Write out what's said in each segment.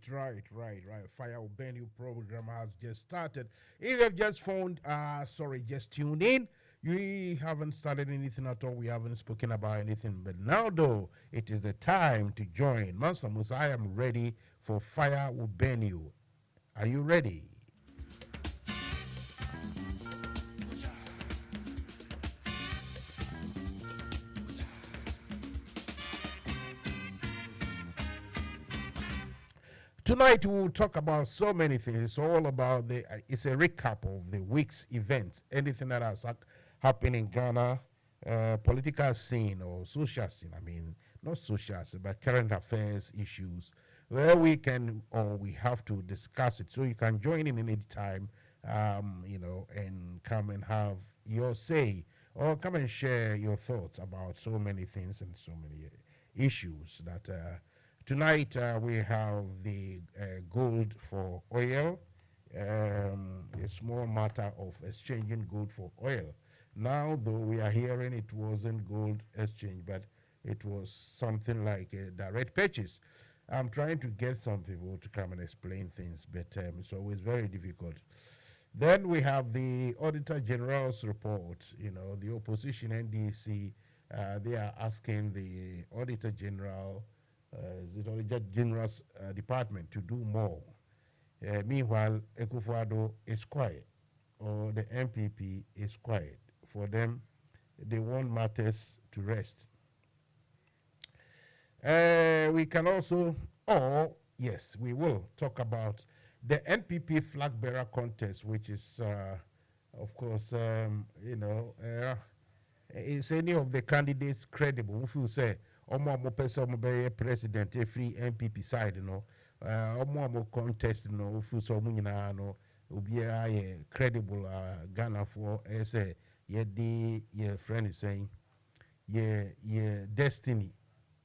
Right. Fire will burn you program has just started. If you have just phoned, just tuned in. We haven't started anything at all. We haven't spoken about anything. But now, though, it is the time to join. Mansa, I am ready for Fire will burn you. Are you ready? Tonight we will talk about so many things. It's all about it's a recap of the week's events. Anything that has happened in Ghana, political scene or social scene. I mean, not social scene, but current affairs issues, where we can or we have to discuss it. So you can join in any time, and come and have your say or come and share your thoughts about so many things and so many issues that. Tonight we have the gold for oil, a small matter of exchanging gold for oil. Now, though we are hearing it wasn't gold exchange, but it was something like a direct purchase. I'm trying to get some people to come and explain things, but it's always very difficult. Then we have the Auditor General's report. You know, the opposition NDC, they are asking the Auditor General the Auditor General's department to do more. Meanwhile, Akufo Addo is quiet, or the MPP is quiet. For them, they want matters to rest. We can also, or yes, we will talk about the NPP flag bearer contest, which is, of course, is any of the candidates credible? If you say, ọmọ àmọ pẹsẹ ọmọ bẹyẹ president free NPP side no ọmọ àmọ contest no ofu sọ ọmọ nyinaa no obiara yẹ credible Ghana for ẹsẹ yẹde yẹ friend saying yẹ destiny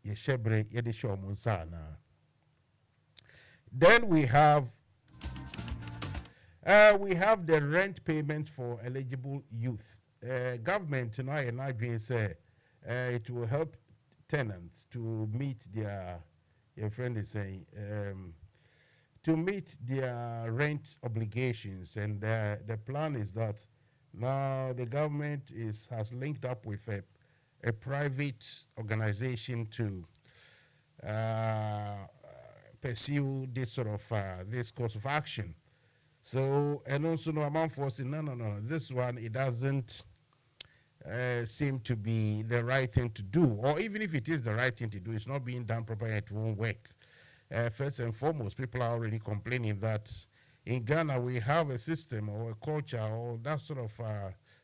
yẹ hyẹbrẹ yẹde hyẹ ọmọ nsa na. Then we have the rent payment for eligible youth. Government tonight and I being say it will help tenants to meet your friend is saying, to meet their rent obligations. And the plan is that now the government has linked up with a private organization to pursue this sort of this course of action. So, and also no amount for saying, no, this one, it doesn't seem to be the right thing to do, or even if it is the right thing to do, it's not being done properly, it won't work. First and foremost, people are already complaining that in Ghana we have a system or a culture or that sort of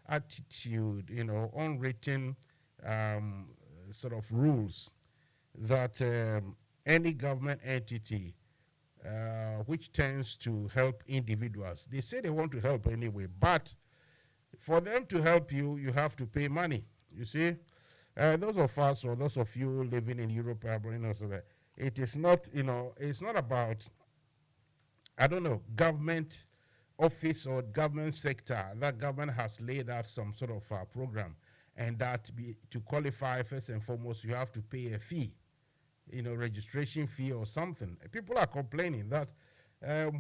attitude, unwritten sort of rules that any government entity which tends to help individuals, they say they want to help anyway, but for them to help you, you have to pay money. You see, those of us or those of you living in Europe, it is not, it's not about, I don't know, government office or government sector. That government has laid out some sort of program, and that to qualify, first and foremost, you have to pay a fee, registration fee or something. People are complaining that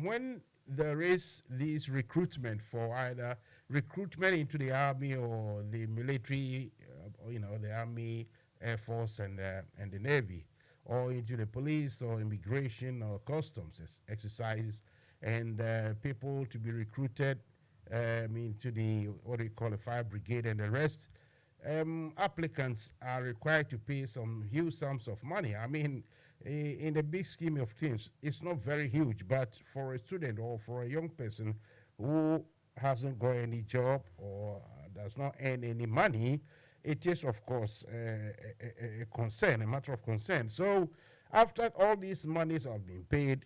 when there is this recruitment for either recruitment into the army or the military, the army, air force, and the navy, or into the police or immigration or customs exercises, and people to be recruited into the what do you call a fire brigade and the rest. Applicants are required to pay some huge sums of money. I mean, in the big scheme of things, it's not very huge, but for a student or for a young person who hasn't got any job or does not earn any money, it is, of course, a concern, a matter of concern. So after all these monies have been paid,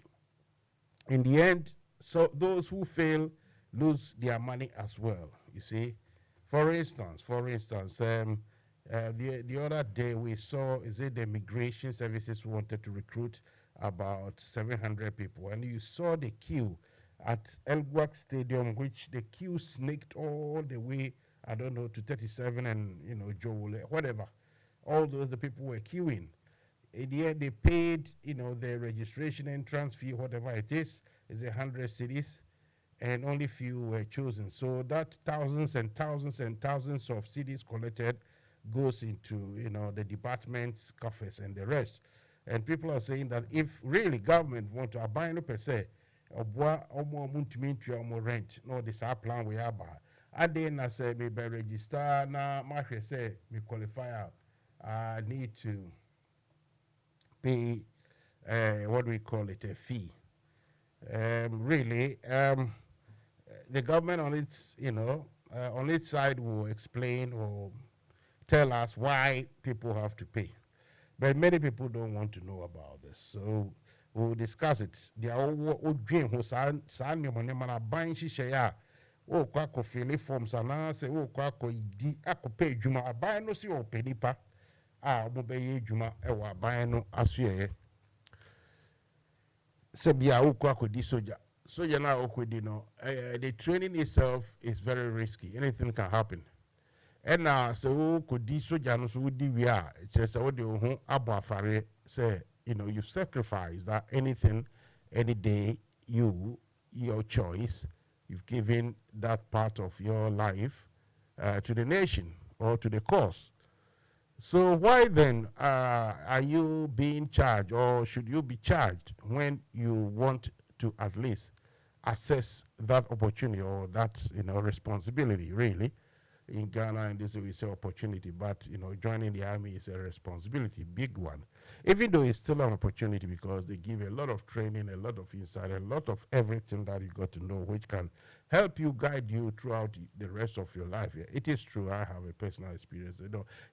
in the end, so those who fail lose their money as well, you see. For instance, the other day we saw, is it the immigration services wanted to recruit about 700 people, and you saw the queue at Elgwak Stadium, which the queue snaked all the way, I don't know, to 37 and, Joe, whatever. All those, the people were queuing. in the end, they paid, the registration entrance fee, whatever it is 100 cities, and only few were chosen. So that thousands and thousands and thousands of cities collected goes into, the department's coffers and the rest. And people are saying that if really government want to abide per se, rent, no, this our plan we have. I didn't say me by register now, my say me qualify. I need to pay what we call it, a fee. Really, the government on its side will explain or tell us why people have to pay. But many people don't want to know about this. So we'll discuss it. The dream who sign your money man buying shisha. Oh, kwako fill forms and answer. Oh, kwako di ako pay juma. Buy no see or penny pa. Mobile juma. Ewa buy no asye. Sebia kwako di soja. Soja na okwedi no. The training itself is very risky. Anything can happen. And now, so could these soldiers would we are just audio abafare say, you sacrifice that anything, any day, your choice, you've given that part of your life to the nation or to the cause. So why then are you being charged, or should you be charged when you want to at least assess that opportunity or that responsibility, really? In Ghana, and this we say opportunity, but joining the army is a responsibility, big one. Even though it's still an opportunity because they give a lot of training, a lot of insight, a lot of everything that you got to know, which can help you, guide you throughout the rest of your life. Yeah, it is true. I have a personal experience.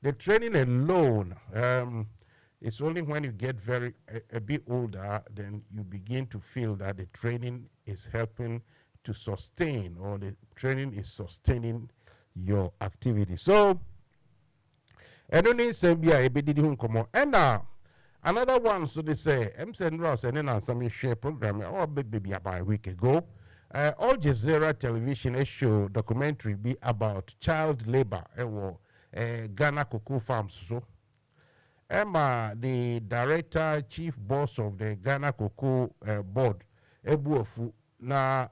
The training alone, it's only when you get a bit older, then you begin to feel that the training is helping to sustain, or the training is sustaining your activity. So, and only say be a bit come on. And now another one, so they say, MSN Ross and then some share program or baby about a week ago. Al Jazeera television show documentary be about child labor Ghana cocoa farms. So Emma, the director, chief boss of the Ghana cocoa board, Ebuofu. Now,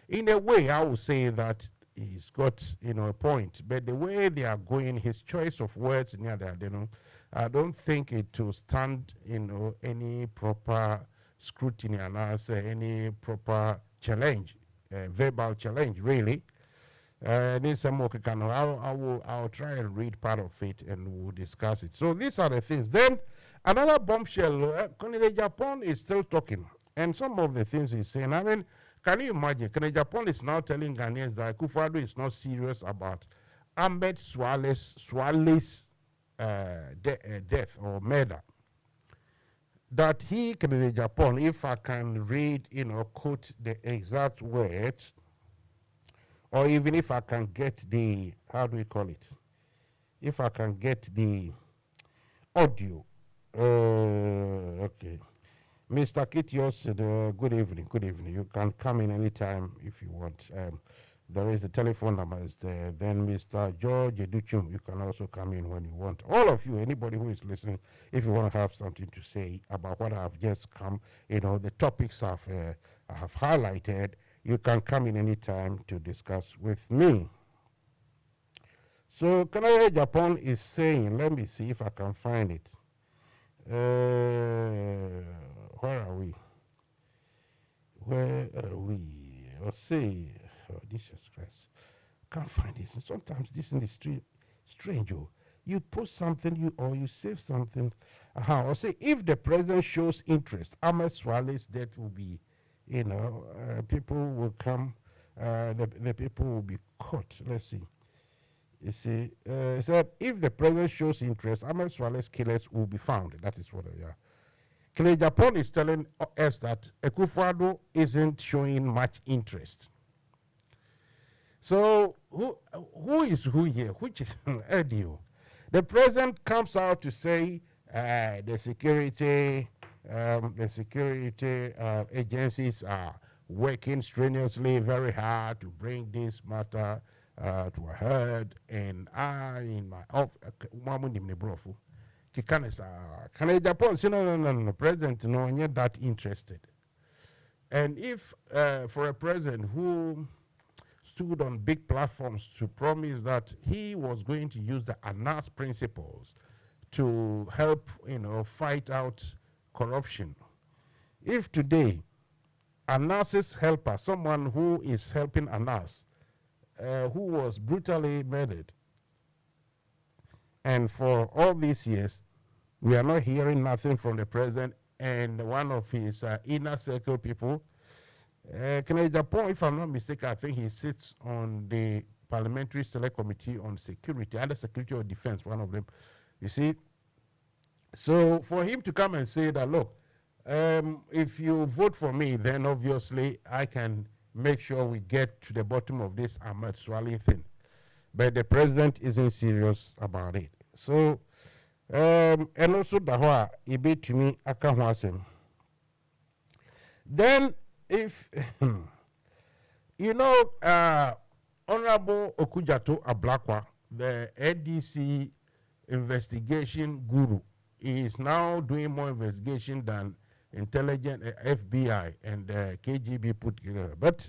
in a way, I would say that he's got a point, but the way they are going, his choice of words near that, I don't think it will stand any proper scrutiny and answer any proper challenge, verbal challenge, really. Need some more I'll try and read part of it and we'll discuss it. So these are the things. Then another bombshell, Agyapong is still talking, and some of the things he's saying, I mean, can you imagine? Agyapong is now telling Ghanaians that Akufo Addo is not serious about Amed Suale's death or murder. That he, Agyapong, if I can read, quote the exact words, or even if I can get the, how do we call it? If I can get the audio. Okay. Mr. Kitios said, good evening, good evening. You can come in anytime if you want. There is the telephone number is there. Then Mr. George Educhum, you can also come in when you want. All of you, anybody who is listening, if you want to have something to say about what I've just come, the topics I have highlighted, you can come in anytime to discuss with me. So Agyapong is saying, let me see if I can find it. Where are we? Where are we? Let's see. Oh, Jesus Christ. Can't find this. And sometimes this in the street strange. You post something, or you save something. Or say if the president shows interest, Amed Suale's death will be, people will come, the people will be caught. Let's see. You see, it said if the president shows interest, Amed Suale's killers will be found. That is what they are. Agyapong is telling us that Akufo Addo isn't showing much interest. So who is who here? Which is Edio? The president comes out to say the security agencies are working strenuously, very hard to bring this matter to a head. And I, in my office, Kikanisa. Can Agyapong say no, President no, you're not interested. And if for a president who stood on big platforms to promise that he was going to use the ANAS principles to help, fight out corruption. If today ANAS's helper, someone who is helping ANAS, who was brutally murdered, and for all these years, we are not hearing nothing from the president and one of his inner circle people. Agyapong, if I'm not mistaken, I think he sits on the Parliamentary Select Committee on Security, either Security or Defense, one of them. You see? So for him to come and say that, look, if you vote for me, then obviously I can make sure we get to the bottom of this Amed Suale thing. But the president isn't serious about it. So, and also Dahwa, ibe to me, Akahwasem. Then, if, Honorable Okujato Ablakwa, the ADC investigation guru, is now doing more investigation than intelligence, FBI and KGB put together. But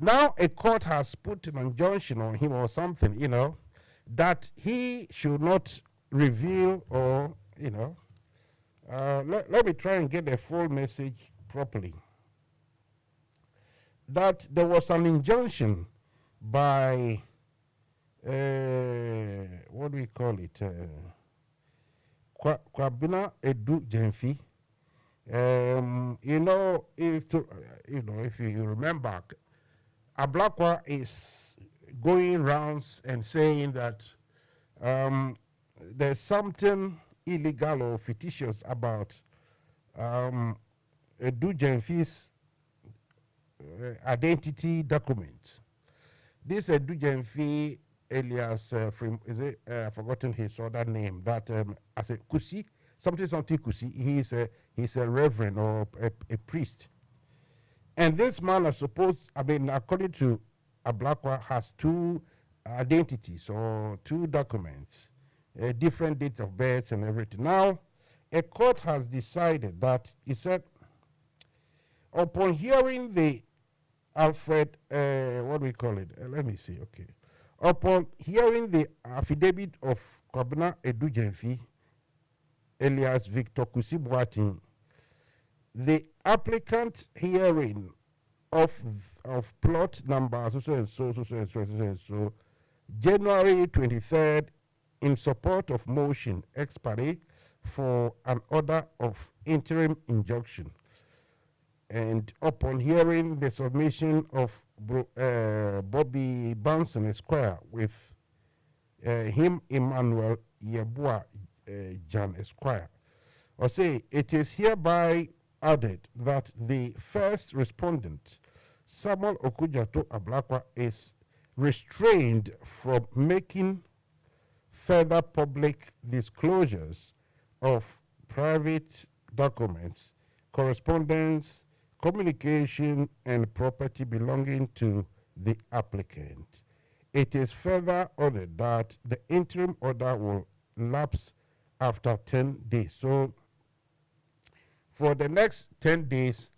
now a court has put an injunction on him or something, that he should not reveal or, let me try and get the full message properly. That there was an injunction by, what do we call it? Kwabena Edu Jenfi. If you remember, Ablakwa is going rounds and saying that there's something illegal or fictitious about Edu Jenfi's identity documents. This Edu Jenfi, alias I've forgotten his other name, that as a Kusi, something Kusi, he's a reverend or a priest. And this man is supposed, according to Ablakwa, has two identities or two documents, different dates of birth and everything. Now, a court has decided that, he said, upon hearing the Alfred, what do we call it? Let me see, okay. Upon hearing the affidavit of Kwabena Edu Jenfi, alias Victor Kusi Boatin, the applicant hearing of plot number so January 23rd in support of motion expiry for an order of interim injunction. And upon hearing the submission of Bobby Banson Esquire with him, Emmanuel Yebua Jan Esquire, or say, it is hereby added that the first respondent, Samuel Okujato Ablakwa, is restrained from making further public disclosures of private documents, correspondence, communication, and property belonging to the applicant. It is further ordered that the interim order will lapse after 10 days. So, for the next 10 days,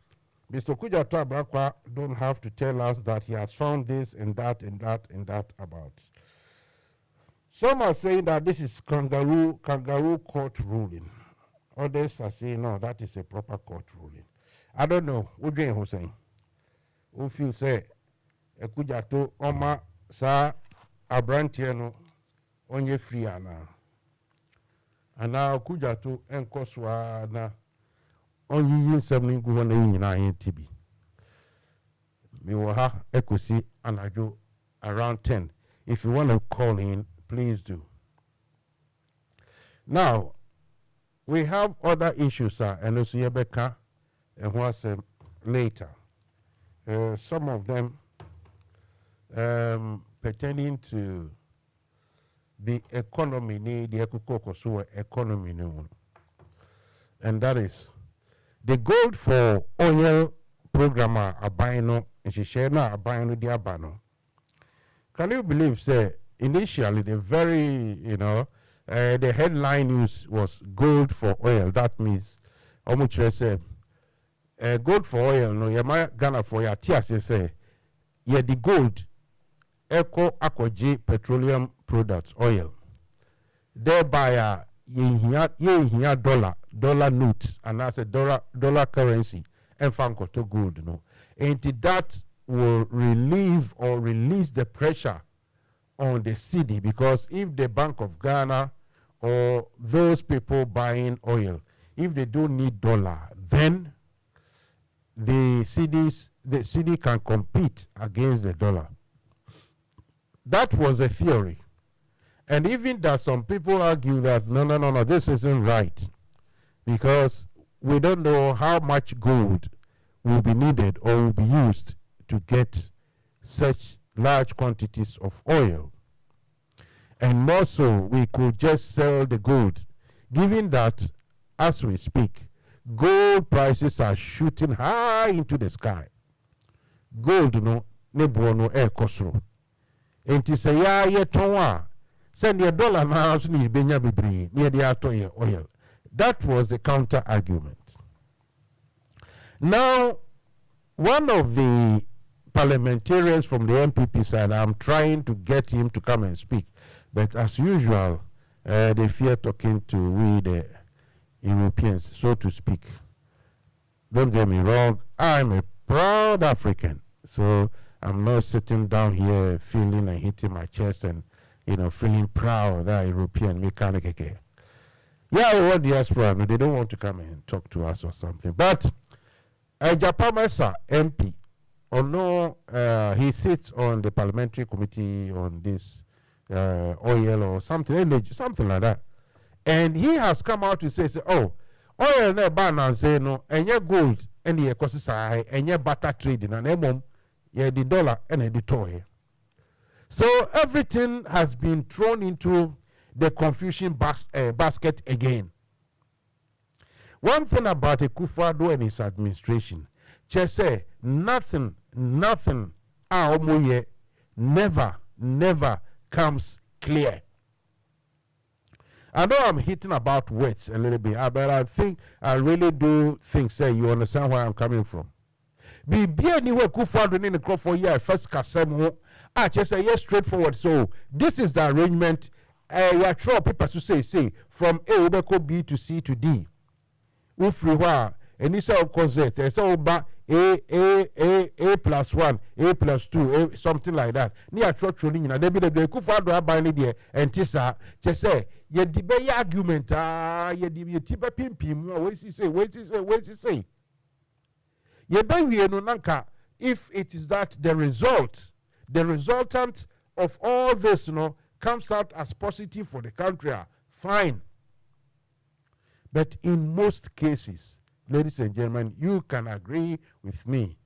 Mr. Okujato Ablakwa don't have to tell us that he has found this and that and that and that about. Some are saying that this is kangaroo court ruling. Others are saying, no, that is a proper court ruling. I don't know. What do you saying? Who feel say, Okujato Oma sa abrantiano onye free ana. And now Okujato enkoswa na onye yin semni guwa na yin na yin tibi. Mi waha ekosi anajo around 10. If you want to call in, please do. Now, we have other issues, and also Yebeka and what's later. Some of them pertaining to the economy, the Ekukoko economy, and that is the gold for oil programmer Abino and Shishena Abino Diabano. Can you believe, say, initially the very, the headline news was gold for oil. That means, how much I say, gold for oil, no, you Ghana for your tears, say, yeah, the gold, echo Akoji petroleum products, oil. Thereby, ye dollar note, and that's a dollar currency, and fanko to gold, no. And that will relieve or release the pressure on the city, because if the Bank of Ghana or those people buying oil, if they don't need dollar, then the city can compete against the dollar. That was a theory. And even that some people argue that no, this isn't right, because we don't know how much gold will be needed or will be used to get such large quantities of oil. And more so, we could just sell the gold, given that, as we speak, gold prices are shooting high into the sky. Gold, no, nebo no air kosro. Enti se ya ye tonwa, send your dollar now, ni benya bibri, near the ato oil. That was the counter argument. Now, one of the parliamentarians from the MPP side, I'm trying to get him to come and speak. But as usual, they fear talking to we, the Europeans, so to speak. Don't get me wrong, I'm a proud African. So I'm not sitting down here feeling and hitting my chest and, feeling proud that European mechanic. Yeah, we want diaspora. No, they don't want to come and talk to us or something. But Agyapong Mansa, MP, he sits on the parliamentary committee on this oil or something, energy, something like that. And he has come out to say, oh, oil ne ban and say no, and your gold and the ecosystem and your butter trading and emom, yeah, the dollar and the toy. So everything has been thrown into the confusion basket again. One thing about Akufo Addo and his administration, just say nothing, never comes clear. I know I'm hitting about words a little bit, but I think I really do think, say, you understand where I'm coming from. Be anywhere Akufo Addo in the crop for year first kasem just say yes straightforward. So this is the arrangement. You throw people to say from A to B to C to D. Ufriwa initial concept so ba A plus 1, A plus 2, something like that. Ni a throw trolling na dey be the Akufo Addo abani there and tisa just say ye di be argument ye di be tipe pimpim we say ye be we no nanka if it is that the resultant of all this comes out as positive for the country, fine. But in most cases, ladies and gentlemen, you can agree with me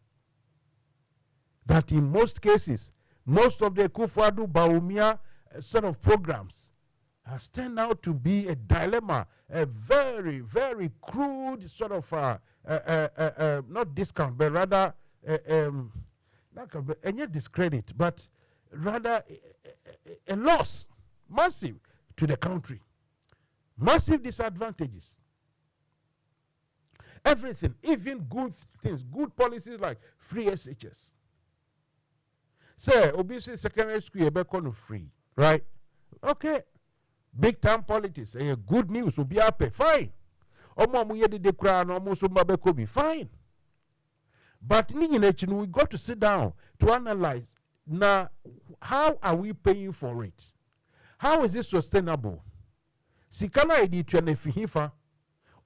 that in most cases, most of the Akufo Addo Bawumia sort of programs has turned out to be a dilemma, a very, very crude sort of, not discount, but rather, not discredit, but rather a loss, massive to the country, massive disadvantages. Everything, even good things, good policies like free SHS. Say, obviously, secondary school, you're free, right? Okay. Big time politics, good news, will be happy, fine. Fine. But we got to sit down to analyze now how are we paying for it? How is it sustainable?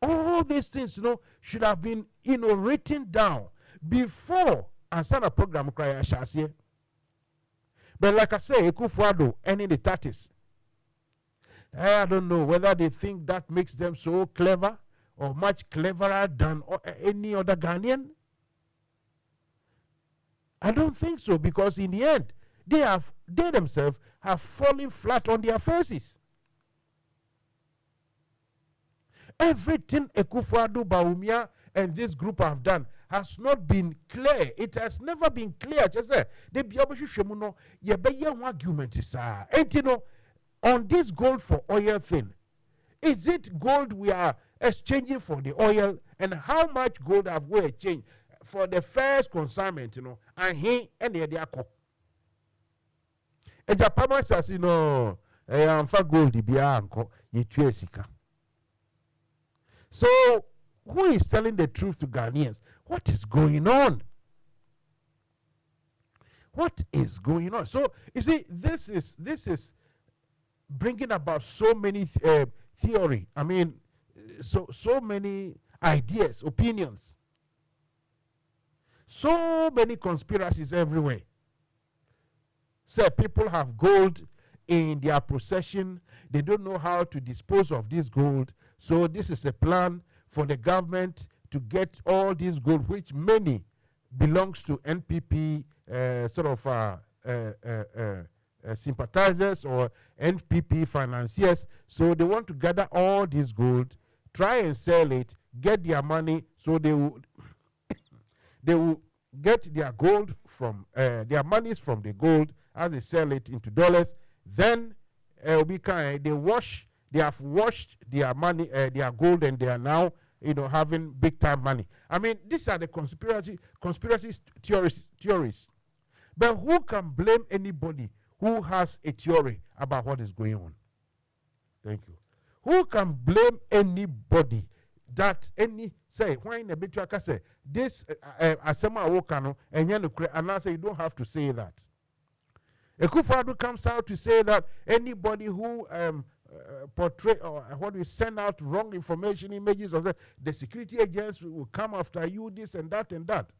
All these things, should have been, written down before and start a program. But like I say, Akufo Addo and in the 30s, I don't know whether they think that makes them so clever or much cleverer than any other Ghanaian. I don't think so, because in the end, they themselves have fallen flat on their faces. Everything Akufo Addo Bawumia and this group have done has not been clear. It has never been clear. Just say they be able to show no ye be ye argument is on this gold for oil thing. Is it gold we are exchanging for the oil? And how much gold have we exchanged for the first consignment, and he and the other. Agyapong says, I'm for gold, the So, who is telling the truth to Ghanaians? What is going on? What is going on? So, you see, this is bringing about so many theory. I mean, so many ideas, opinions, so many conspiracies everywhere. So people have gold in their possession. They don't know how to dispose of this gold. So this is a plan for the government to get all this gold, which many belongs to NPP sympathizers or NPP financiers. So they want to gather all this gold, try and sell it, get their money, so they will get their gold from their monies from the gold as they sell it into dollars. Then they have washed their money, their gold, and they are now having big time money. I mean, these are the conspiracy theories. But who can blame anybody who has a theory about what is going on? Thank you. Who can blame anybody that say when a bit say this asema wokano and and say you don't have to say that. Akufo Addo comes out to say that anybody who portray or send out wrong information, images of the security agents will come after you, this and that and that.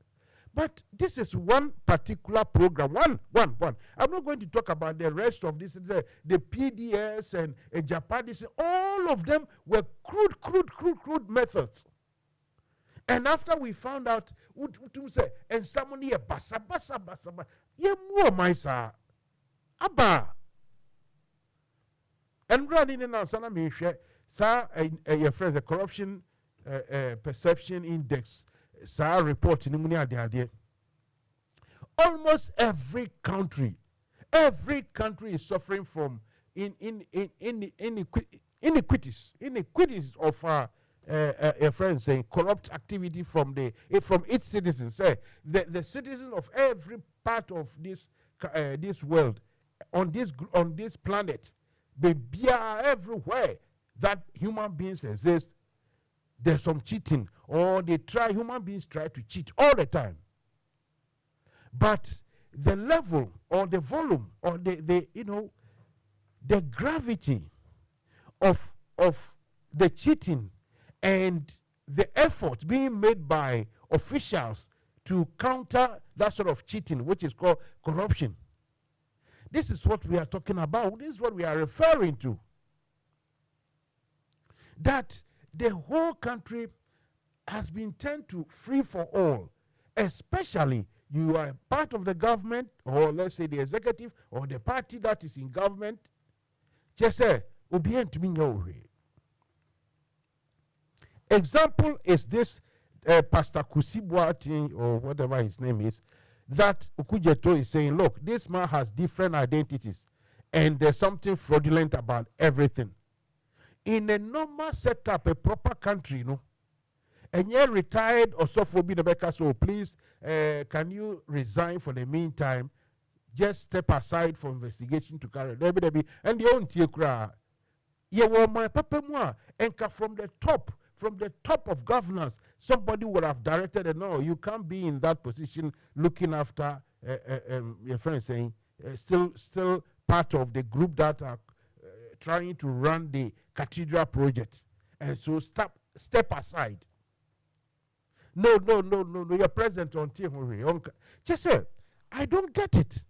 But this is one particular program. One. I'm not going to talk about the rest of this. The PDS and Japanese, all of them were crude methods. And after we found out, and someone here, basa, ye more Mansa, Abba. And running in our sana me share, sir, your friends, the corruption perception index, sir, report in the almost every country is suffering from iniquities of a friend saying corrupt activity from its citizens. Say the citizens of every part of this world on this planet, they be everywhere that human beings exist. There's some cheating, or human beings try to cheat all the time. But the level or the volume or the gravity of the cheating and the effort being made by officials to counter that sort of cheating, which is called corruption. This is what we are talking about. This is what we are referring to. That the whole country has been turned to free for all, especially you are part of the government, or let's say the executive, or the party that is in government. Just say, example is this Pastor Kusibwa thing, or whatever his name is, that Okujeto is saying, look, this man has different identities, and there's something fraudulent about everything. In a normal setup, a proper country, and you're retired or so for being a baker, so please, can you resign for the meantime? Just step aside for investigation to carry. And the own teakra. Yeah, well, my papa moi, and from the top of governance, somebody would have directed, and no, you can't be in that position looking after your friend saying, still part of the group that are trying to run the cathedral project. And so step aside. No, you're present on TV. Just say, I don't get it.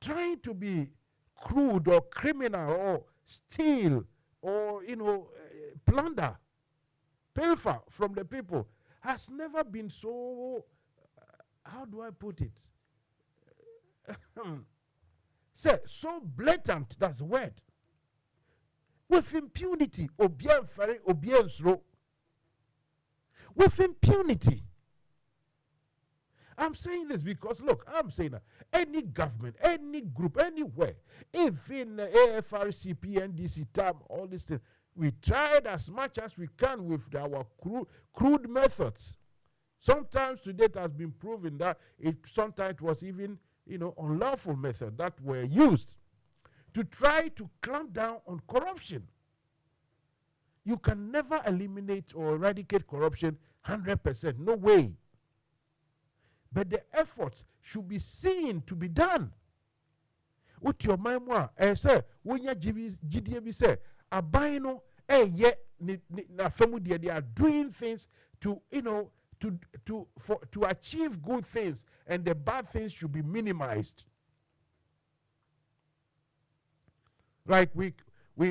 Trying to be crude or criminal or steal or, plunder, pilfer from the people has never been so, how do I put it? Say, so blatant, that's the word. With impunity, with impunity. I'm saying this because, look, I'm saying that any government, any group, anywhere, even AFRCP, NDC, TAM, all these things, we tried as much as we can with our crude methods. Sometimes today it has been proven that sometimes it was even, unlawful methods that were used to try to clamp down on corruption. You can never eliminate or eradicate corruption 100%. No way. But the efforts should be seen to be done. What your mind say, when you GDB say, abino, na family they are doing things to, to achieve good things, and the bad things should be minimized. Like we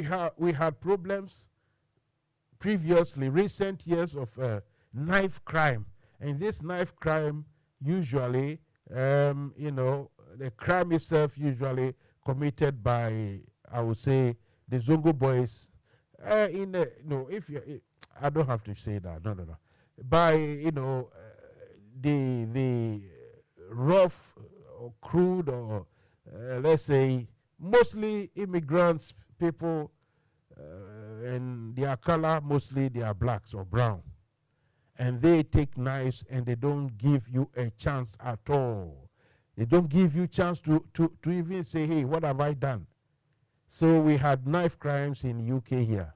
had problems previously, recent years of knife crime, and this knife crime usually, the crime itself usually committed by, I would say, the Zongo boys. If you, I don't have to say that. No. By the rough or crude or let's say mostly immigrants, people, and their color mostly they are blacks or brown. And they take knives and they don't give you a chance at all. They don't give you a chance to even say, hey, what have I done? So we had knife crimes in UK here.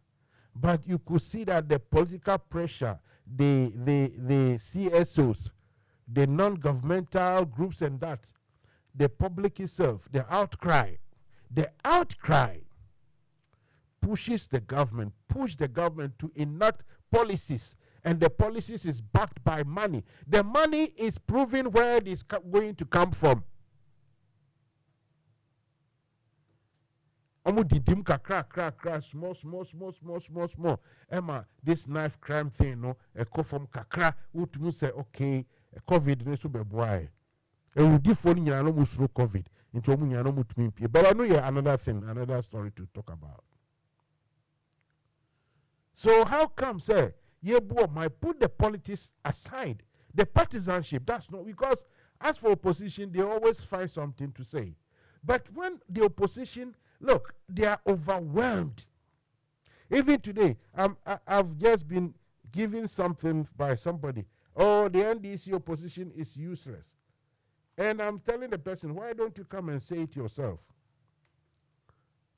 But you could see that the political pressure, the CSOs, the non-governmental groups and that, the public itself, the outcry pushes the government, to enact policies, and the policies is backed by money. The money is proving where it is going to come from. Didim kakra, small. Emma, this knife crime thing, no, a co from kakra, would say, okay, COVID, no, so be boy. And we give phone you almost through COVID into but I know you another thing, another story to talk about. So how come, say, might put the politics aside, the partisanship, that's not, because as for opposition, they always find something to say. But when the opposition, look, they are overwhelmed. Even today, I've just been given something by somebody. Oh, the NDC opposition is useless. And I'm telling the person, why don't you come and say it yourself?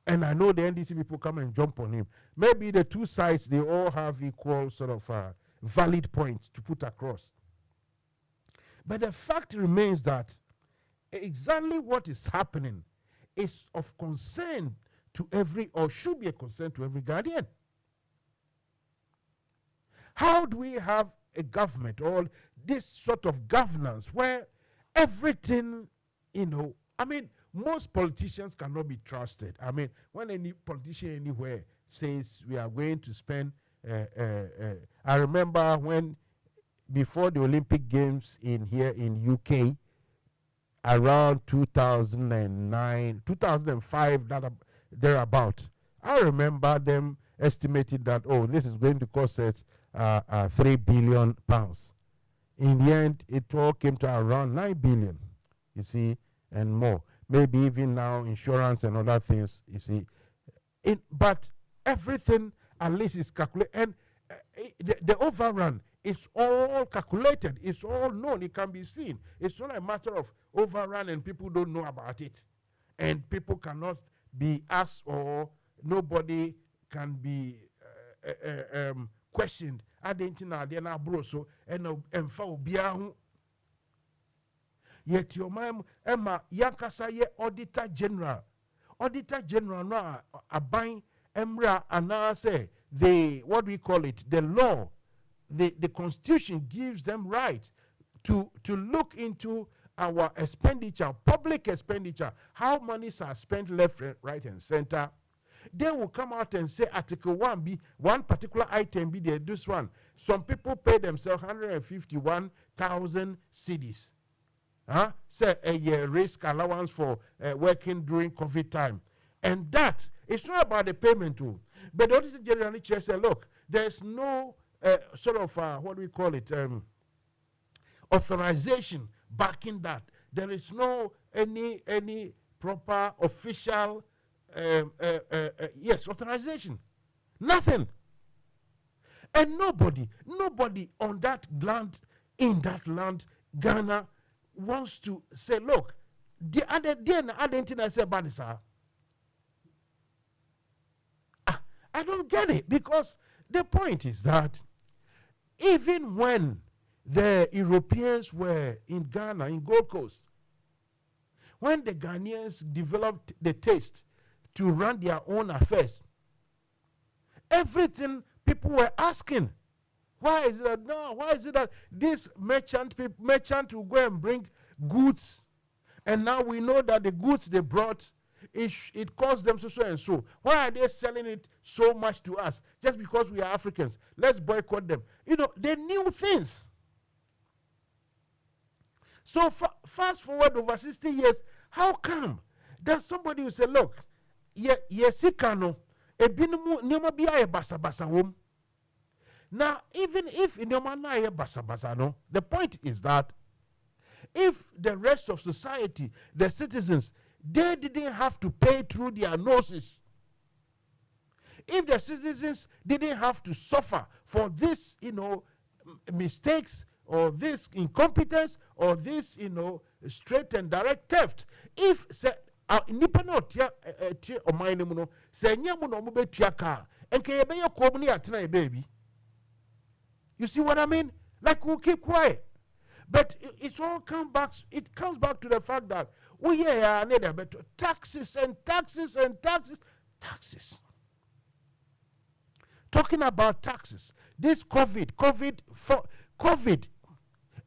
And I know the NDC people come and jump on him. Maybe the two sides, they all have equal sort of valid points to put across. But the fact remains that exactly what is happening is of concern to every, or should be a concern to every Guardian. How do we have a government or this sort of governance where everything, most politicians cannot be trusted. When any politician anywhere says we are going to spend, I remember when before the Olympic Games here in UK, around 2009, 2005, thereabout, I remember them estimating that, oh, this is going to cost us £3 billion. In the end, it all came to around 9 billion, you see, and more. Maybe even now insurance and other things, you see. But everything at least is calculated. And the overrun is all calculated. It's all known. It can be seen. It's not a matter of overrun and people don't know about it. And people cannot be asked or nobody can be questioned. Yet your mom, Emma, Yankasa ye Auditor General. Auditor General no abine Emra and say what we call it, the law, the Constitution gives them right to look into our expenditure, public expenditure, how monies are spent left, right, and center. They will come out and say Article 1B, one particular item be there, this one. Some people pay themselves 151,000 cedis. Say a year risk allowance for working during COVID time. And that, it's not about the payment too. But the Auditor General said, look, there's no sort of, what do we call it, authorization backing that. There is no any proper official authorization. Nothing. And nobody on that land, in that land, Ghana, wants to say, look, the other thing I say about this, I don't get it, because the point is that even when the Europeans were in Ghana, in Gold Coast, when the Ghanaians developed the taste to run their own affairs, everything people were asking, why is it that this merchant will go and bring goods, and now we know that the goods they brought, it cost them so and so. Why are they selling it so much to us? Just because we are Africans. Let's boycott them. They knew things. So fast forward over 60 years, how come that somebody will say, look, yesikano, ebinumu nyoma biya basa basa wom. Now, even if nyoma na basa basa no, the point is that if the rest of society, the citizens, they didn't have to pay through their noses, if the citizens didn't have to suffer for this, mistakes, or this incompetence, or this, straight and direct theft, if nipa no tia oman mu no se nya mu no mo betua ka enke ye be ye kom ni atena baby. You see what I mean? Like, we'll keep quiet. But it comes back to the fact that we need a better taxes and taxes and taxes. Talking about taxes, this COVID,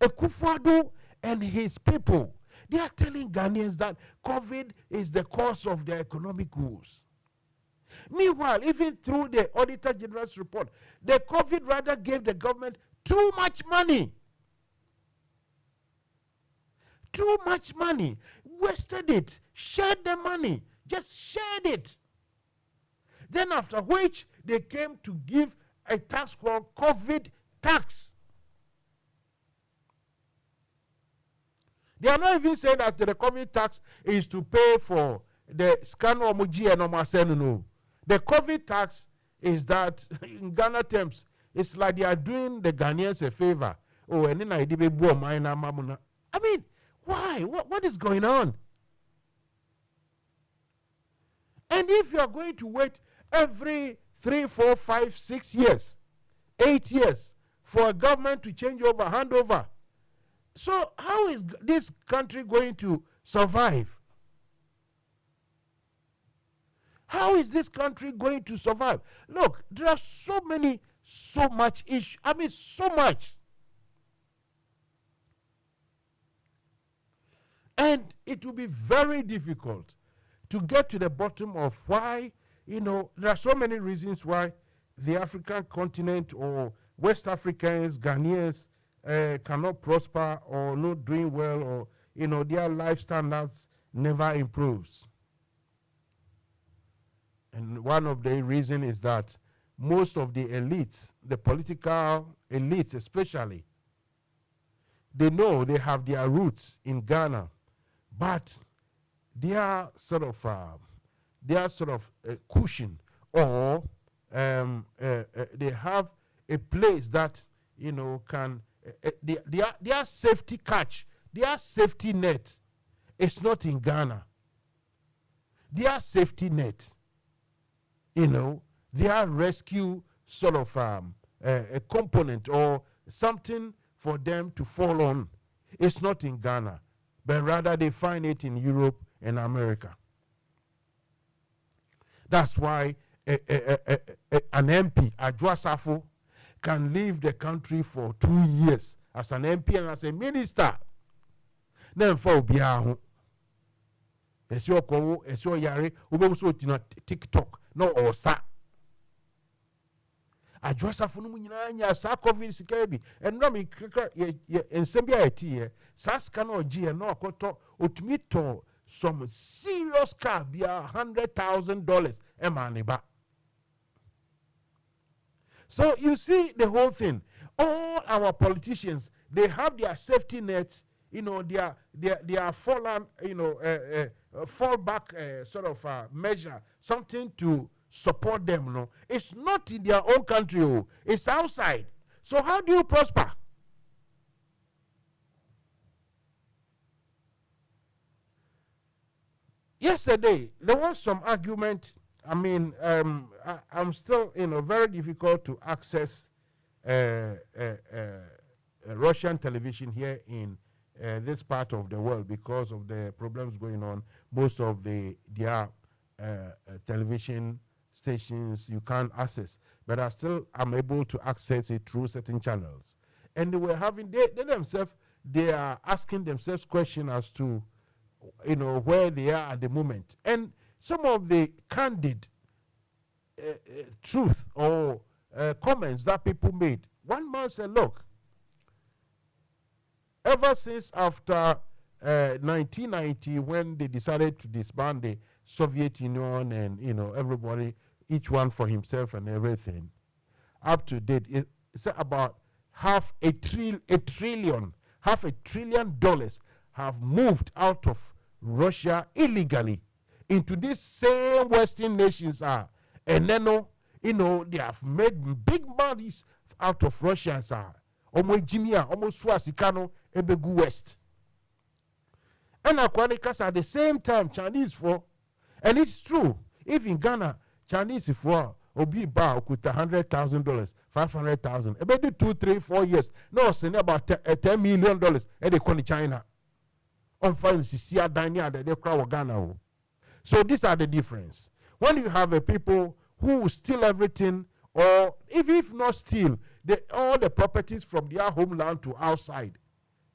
Akufo Addo and his people, they are telling Ghanaians that COVID is the cause of their economic woes. Meanwhile, even through the Auditor General's report, the COVID rather gave the government too much money. Too much money. Wasted it. Shared the money. Just shared it. Then after which, they came to give a tax called COVID tax. They are not even saying that the COVID tax is to pay for the scan or muji and no. The COVID tax is that, in Ghana terms, it's like they are doing the Ghanaians a favor. Oh, and then I did mamuna. I mean, why? What is going on? And if you are going to wait every 3, 4, 5, 6 years, 8 years for a government to change over, hand over, so how is this country going to survive? How is this country going to survive? Look, there are so much issues. I mean, so much. And it will be very difficult to get to the bottom of why, there are so many reasons why the African continent or West Africans, Ghanaians, cannot prosper or not doing well, or, their life standards never improves. And one of the reasons is that most of the elites, the political elites especially, they know they have their roots in Ghana, but they are sort of cushion, or they have a place that can their safety catch, their safety net is not in Ghana. Their safety net, their rescue sort of a component or something for them to fall on, it's not in Ghana, but rather they find it in Europe and America. That's why an MP, Agyapong, can leave the country for 2 years as an MP and as a minister. Then for Biaho, as your co, as your yari, who TikTok, no or sa. Agyapong munyanya sa COVID sikabi, and no me and Sambia tea, Saskano G and no koto utmito some serious car be $100,000 emaniba. So you see the whole thing. All our politicians, they have their safety net, their fallen, fallback sort of measure, something to support them. No, it's not in their own country. Oh, it's outside. So how do you prosper? Yesterday there was some argument. I mean, I'm still, very difficult to access Russian television here in this part of the world because of the problems going on. Most of their television stations you can't access, but I'm able to access it through certain channels. And they were having, they themselves, they are asking themselves questions as to, where they are at the moment. And some of the candid truth or comments that people made. One man said, look, ever since after 1990, when they decided to disband the Soviet Union and, everybody, each one for himself and everything, up to date, it's about half a trillion dollars have moved out of Russia illegally into these same Western nations. And then, they have made big monies out of Russians. Almost Jimia, almost Swasikano, Ebegu West. And Aquanicas at the same time, Chinese for, and it's true, if in Ghana, Chinese for, Obi Ba with $100,000, 500,000, about 2, 3, 4 years. No, it's about $10 million, and they call China. On fine, see a Dania that they crowd Ghana. So these are the difference. When you have a people who steal everything, or if not steal, all the properties from their homeland to outside,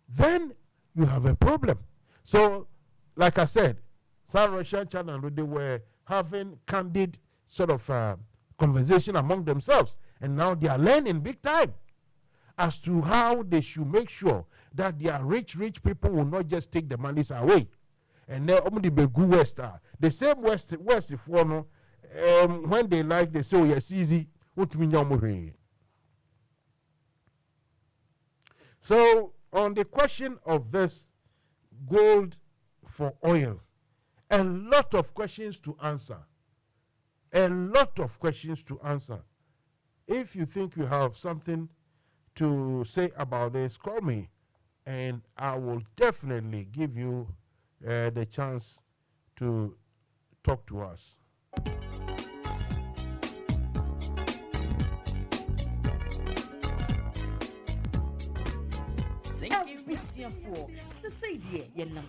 then you have a problem. So, like I said, South Russian China, they were having candid sort of conversation among themselves, and now they are learning big time as to how they should make sure that their rich people will not just take the monies away. And then only the Begu West the same West if one when they like, they say, oh yes, easy. So on the question of this gold for oil, a lot of questions to answer. A lot of questions to answer. If you think you have something to say about this, call me and I will definitely give you the chance to talk to us.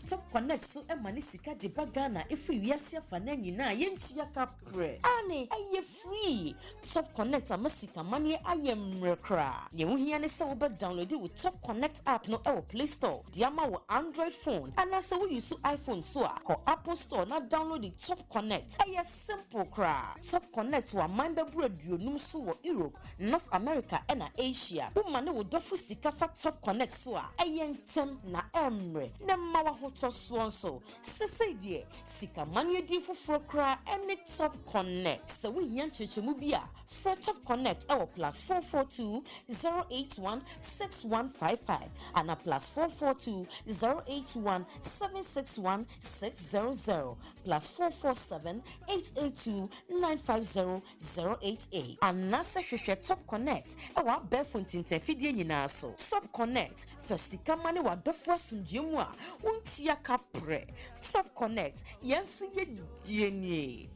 Top connect so Manisika de Bagana if we yasia fananina yenchia capre. Annie, aye free. Top connect a masika money I am recra. You hear any so download it with Top Connect app no our Play Store. Diama with Android phone. And as we use iPhone so or Apple Store not download the Top Connect. Aye simple cra. Top Connect wa manda bread you numsu Europe, North America and Asia. Woman will dofu sika fa Top Connect so aye tem na emre. Nemawa hoto swonso. Sese die sika manu di fufro kra any Top Connect. So we yancheche mubia. For Top Connect our +442 081 6155 and a +442 081 761 600 +447 882 950 088 and nasa hwehwe Top Connect our barefoot interfidie nyina so Top Connect Fasika mane wa dofo asumdie a untia kapre Top Connect yensu ye die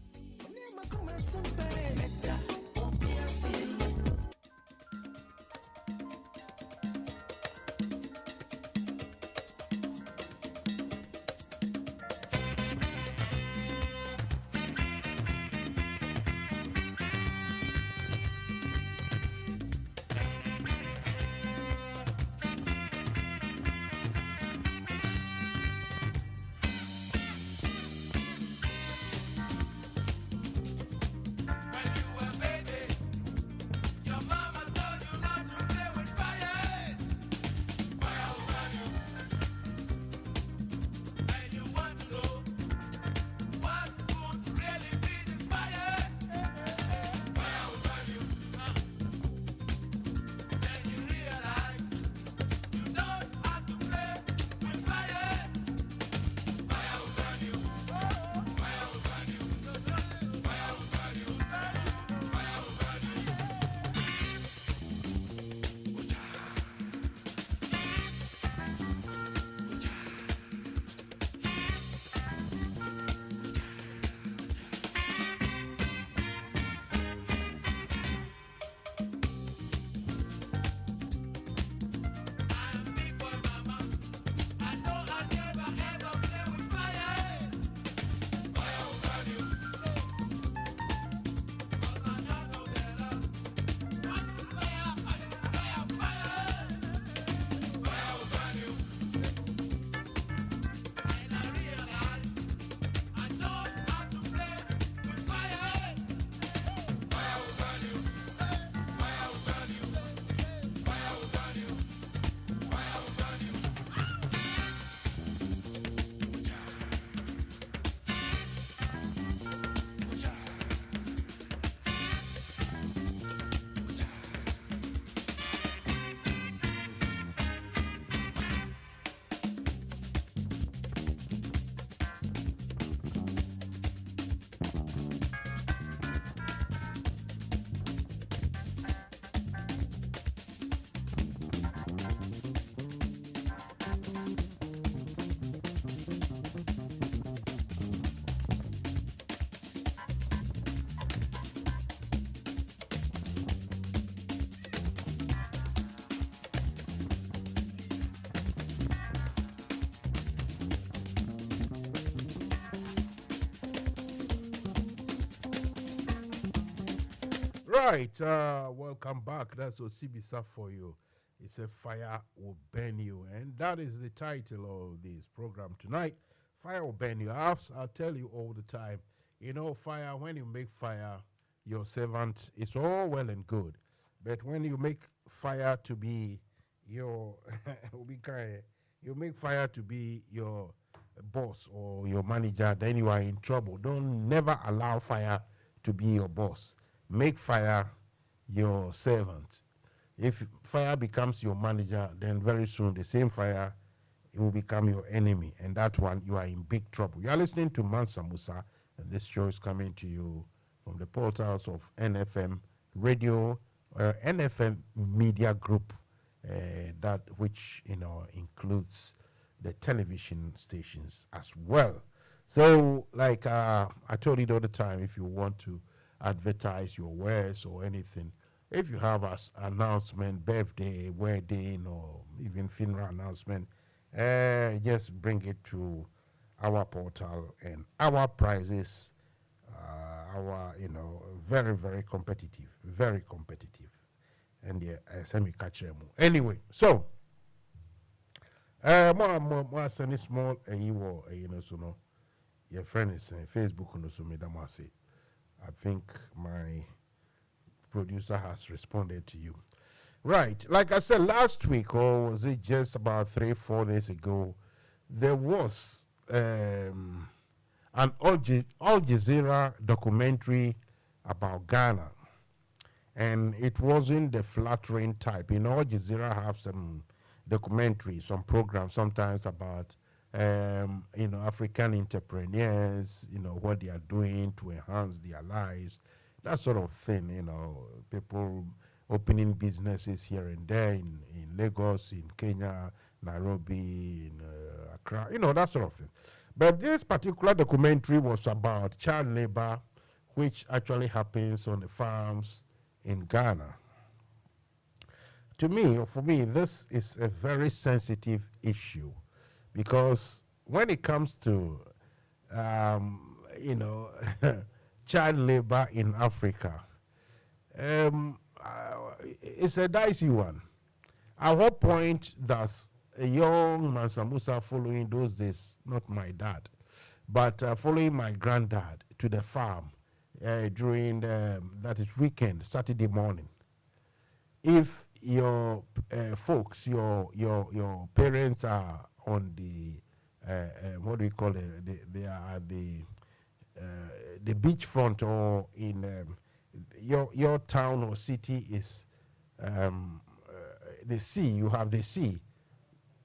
Right, welcome back. That's Osibisa for you. It's a fire will burn you, and that is the title of this program tonight. Fire will burn you. I'll tell you all the time. You know, fire. When you make fire, your servant, it's all well and good, but when you make fire to be your, you make fire to be your boss or your manager, then you are in trouble. Don't never allow fire to be your boss. Make fire your servant. If fire becomes your manager, then very soon the same fire it will become your enemy, and that one you are in big trouble. You are listening to Mansa Musa, and this show is coming to you from the portals of NFM Radio, NFM Media Group, that which includes the television stations as well. So, like I told you the other time, if you want to advertise your wares or anything, if you have an announcement, birthday, wedding, or even funeral announcement, just bring it to our portal, and our prices are, very, very competitive, very competitive. And yeah, semi catch them. Anyway, so more sending small, your friend is Facebook, so I think my producer has responded to you. Right. Like I said last week, or was it just about 3-4 days ago, there was an Al Jazeera documentary about Ghana. And it wasn't the flattering type. Al Jazeera have some documentaries, some programs sometimes about African entrepreneurs, what they are doing to enhance their lives, that sort of thing, people opening businesses here and there in Lagos, in Kenya, Nairobi, in Accra, that sort of thing. But this particular documentary was about child labor, which actually happens on the farms in Ghana. For me, this is a very sensitive issue, because when it comes to, child labor in Africa, it's a dicey one. At what point does a young Mansa Musa, following those days, not my dad, but following my granddad to the farm during that is weekend, Saturday morning, if your folks, your parents are on the what do we call it? They are at the beachfront, or in your town or city is the sea. You have the sea.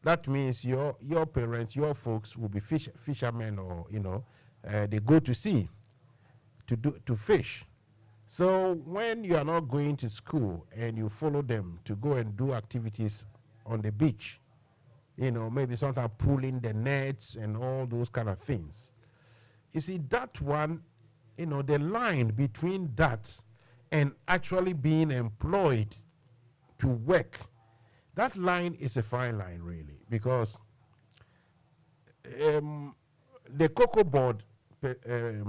That means your parents, your folks will be fishermen, or they go to sea to fish. So when you are not going to school and you follow them to go and do activities on the beach, maybe sometimes pulling the nets and all those kind of things. You see, that one, the line between that and actually being employed to work, that line is a fine line, really, because the Cocoa Board,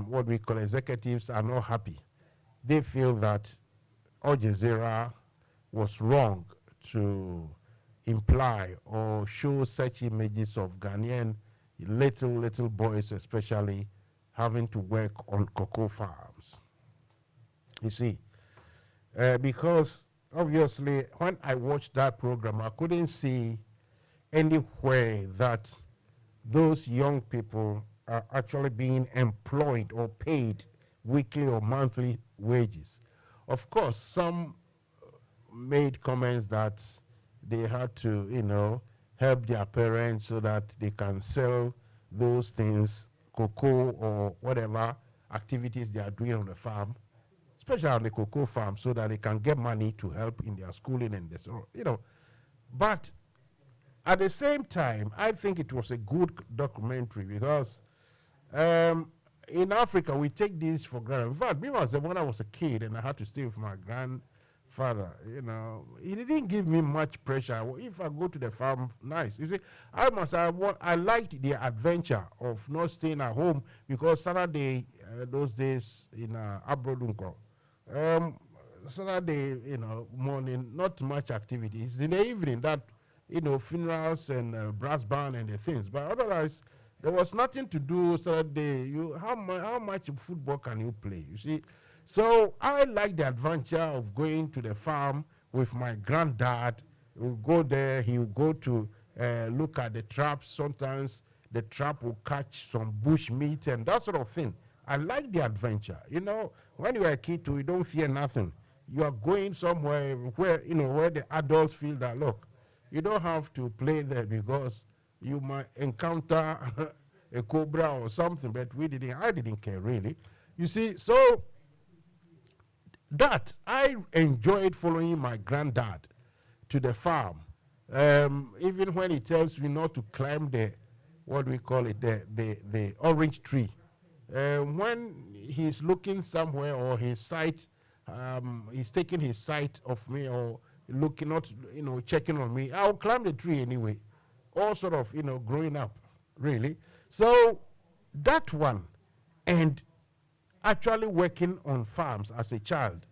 what we call executives, are not happy. They feel that Al Jazeera was wrong to imply or show such images of Ghanaian little boys, especially, having to work on cocoa farms. You see, because obviously when I watched that program, I couldn't see anywhere that those young people are actually being employed or paid weekly or monthly wages. Of course, some made comments that they had to, help their parents so that they can sell those things, cocoa or whatever activities they are doing on the farm, especially on the cocoa farm, so that they can get money to help in their schooling and this, But at the same time, I think it was a good documentary, because in Africa, we take this for granted. In fact, when I was a kid and I had to stay with my grandfather, he didn't give me much pressure. If I go to the farm, nice. You see, I liked the adventure of not staying at home, because Saturday, those days in Abrodunko, Saturday, morning, not much activities. In the evening, that, funerals and brass band and the things. But otherwise, there was nothing to do Saturday. How much football can you play? You see, so I like the adventure of going to the farm with my granddad. We'll go there. He'll go to look at the traps. Sometimes the trap will catch some bush meat and that sort of thing. I like the adventure. When you are a kid too, you don't fear nothing. You are going somewhere where the adults feel that, look, you don't have to play there because you might encounter a cobra or something, but I didn't care really. You see, so that I enjoyed following my granddad to the farm. Even when he tells me not to climb the, what do we call it, the orange tree. When he's looking somewhere or his sight, he's taking his sight of me or looking, not, checking on me, I'll climb the tree anyway. All sort of, growing up, really. So that one, and actually working on farms as a child,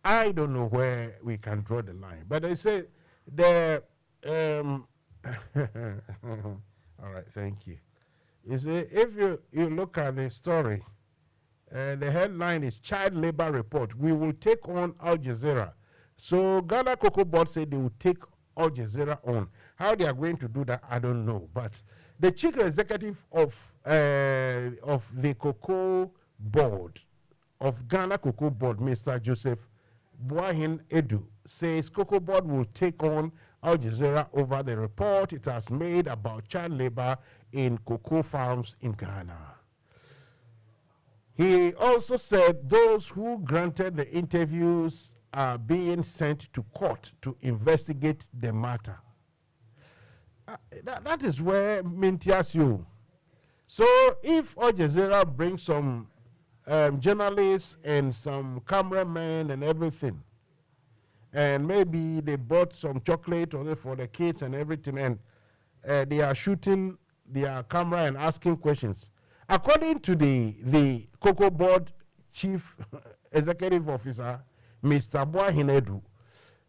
I don't know where we can draw the line. But they say all right, thank you. You see, if you look at the story, the headline is Child Labor Report. We will take on Al Jazeera. So Ghana Cocoa Board said they will take Al Jazeera on. How they are going to do that, I don't know. But the chief executive of the Cocoa Board, of Ghana Cocoa Board, Mr. Joseph Boahin Edu, says Cocoa Board will take on Al Jazeera over the report it has made about child labor in cocoa farms in Ghana. He also said those who granted the interviews are being sent to court to investigate the matter. That is where Mintias you. So if Al Jazeera brings some journalists and some cameramen and everything, and maybe they bought some chocolate for the kids and everything, and they are shooting their camera and asking questions. According to the Cocoa Board Chief Executive Officer, Mr. Boahin Edu,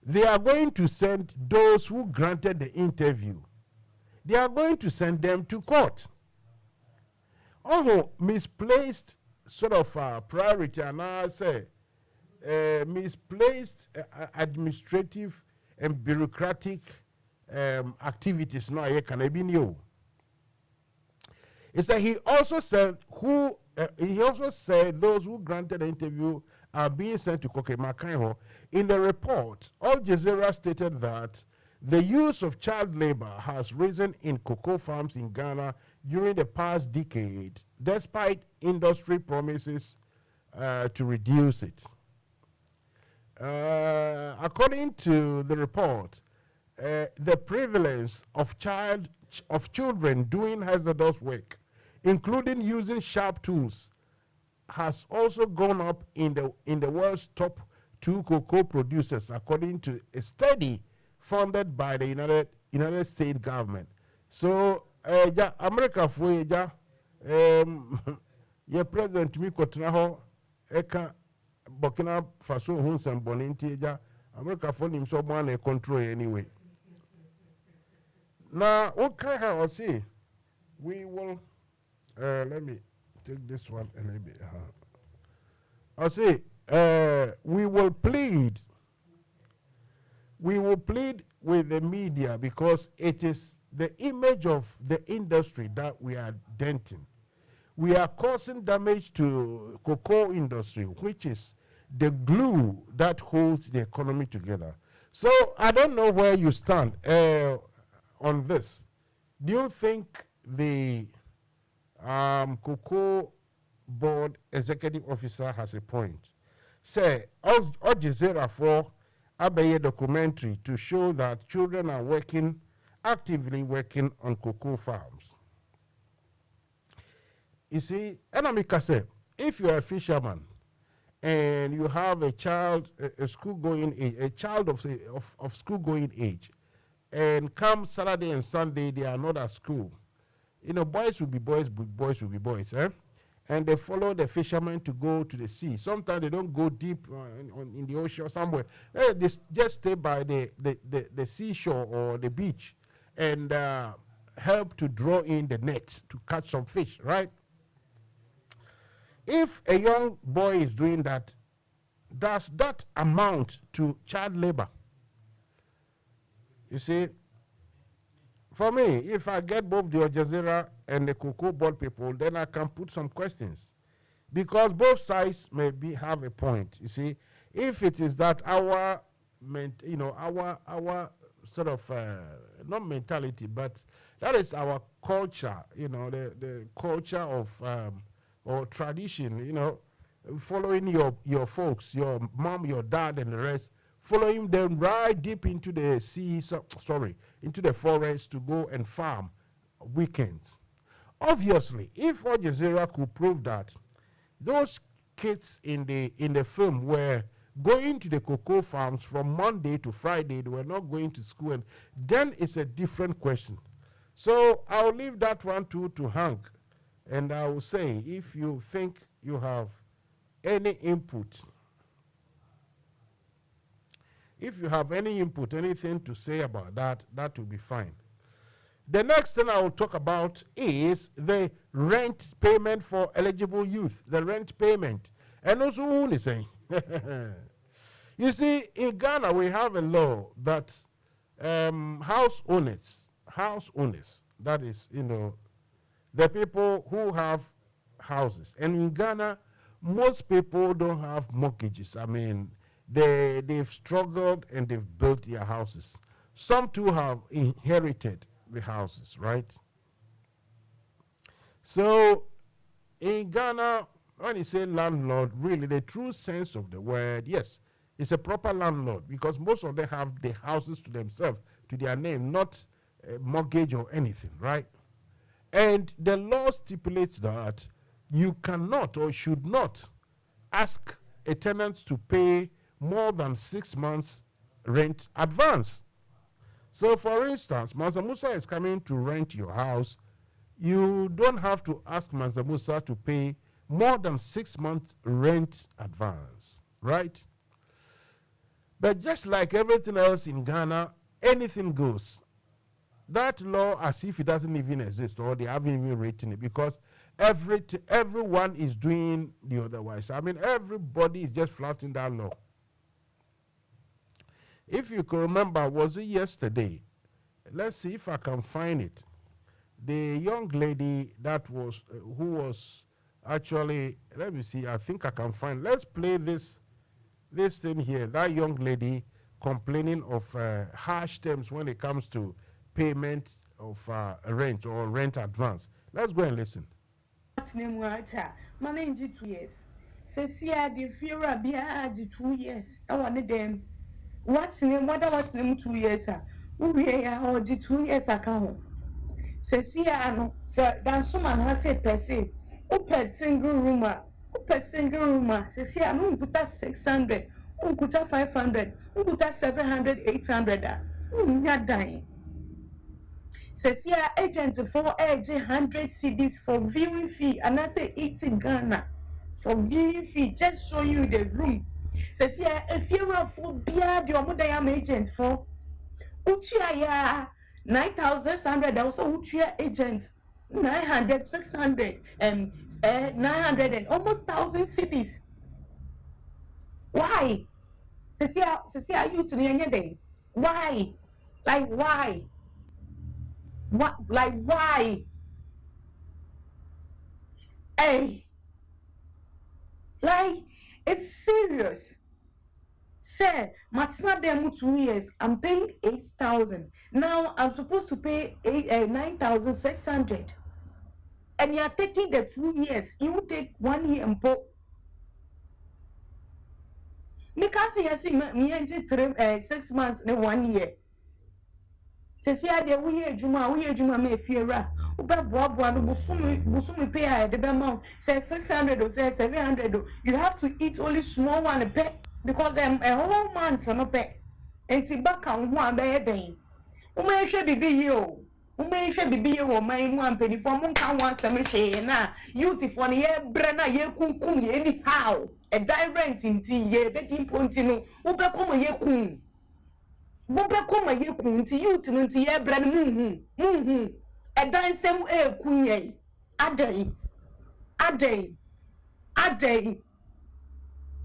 they are going to send those who granted the interview, they are going to send them to court. Oh, misplaced sort of priority, and I say misplaced administrative and bureaucratic activities. No, I can be new. It's that he also said those who granted the interview are being sent to Kokemakaiho. In the report, Al Jazeera stated that the use of child labor has risen in cocoa farms in Ghana during the past decade, despite industry promises to reduce it. According to the report, the prevalence of children doing hazardous work, including using sharp tools, has also gone up in the world's top 2 cocoa producers, according to a study funded by the United States government. So, America for your president mi kotraho eka Burkina Faso huns and Boninti, America for him so one control anyway. Now, what kind of see? We will let me take this one a little bit. I'll say we will plead with the media because it is the image of the industry that we are denting. We are causing damage to cocoa industry, which is the glue that holds the economy together. So I don't know where you stand on this. Do you think the Cocoa Board Executive Officer has a point? Say, Al Jazeera for a documentary to show that children are actively working on cocoa farms. You see, Enamika said, if you are a fisherman and you have a child, a school-going age, a child of school-going age, and come Saturday and Sunday, they are not at school. You know, boys will be boys, boys will be boys, eh? and they follow the fishermen to go to the sea. Sometimes they don't go deep in the ocean or somewhere. They just stay by the seashore or the beach and help to draw in the net to catch some fish, right? If a young boy is doing that, does that amount to child labor? You see, for me, if I get both the Al Jazeera and the Cocoa Board people, then I can put some questions. Because both sides may have a point. You see, if it is that our sort of, not mentality, but that is our culture, the culture of, or tradition, following your folks, your mom, your dad, and the rest, following them right deep into the sea, into the forest to go and farm weekends. Obviously, if Al Jazeera could prove that those kids in the film were going to the cocoa farms from Monday to Friday, they were not going to school, and then it's a different question. So I'll leave that one to Hank, and I will say, if you think you have any input, anything to say about that, that will be fine. The next thing I will talk about is the rent payment for eligible youth, the rent payment. And also, who is saying? You see, in Ghana, we have a law that house owners, that is, the people who have houses. And in Ghana, most people don't have mortgages. I mean, they've struggled and they've built their houses. Some too have inherited the houses, right? So in Ghana, when you say landlord, really the true sense of the word, yes, it's a proper landlord, because most of them have the houses to themselves, to their name, not a mortgage or anything, right? And the law stipulates that you cannot or should not ask a tenant to pay more than 6 months rent advance. So for instance, Mansa Musa is coming to rent your house. You don't have to ask Mansa Musa to pay more than 6 months rent advance, right? But just like everything else in Ghana, anything goes. That law, as if it doesn't even exist, or they haven't even written it, because everyone is doing the otherwise. I mean, everybody is just flouting that law. If you can remember, was it yesterday? Let's see if I can find it. The young lady that was, who was actually, let me see, I think I can find, let's play this thing here. That young lady complaining of harsh terms when it comes to payment of rent or rent advance. Let's go and listen. My name is 2 years. Says here the fear of 2 years. I wanted them. What's name? What's name 2 years? We are 2 years account. Says here, no, sir, that someone has said per se. Open single room. Says here, no, put that 600. Put that 500. Put that 700, 800. Not dying. Says here, agents for 100 CDs for viewing fee, and I say 80 Ghana for viewing fee. Just show you the room. Says here, if you are for beer, the Omodayam agent for Uchia 9,600, also Uchia agents 900, 600, 900 and almost 1,000 CDs. Why? Says here, you to the end of the day. Why? Like, why? What? Like, why? Hey, like, it's serious. Say, Matsna demo 2 years, I'm paying 8,000. Now I'm supposed to pay 9,600. And you're taking the 2 years. You take 1 year and put. Because you see, me and 6 months in 1 year. Say, we hear Juma, may fear. Busumi pay the amount, say 600 or say 700. You have to eat only small one a pay because a whole month on a pay. And see back on one bad day. May should be you. Umaisha bibi wo man one penny for monka one semishe na youth for ye brana ye kunkum ye anyhow a direct in tea ye begging pointino ubekoma ye kun bobekoma ye kun ti youth no ti ye bran a dansem e kunye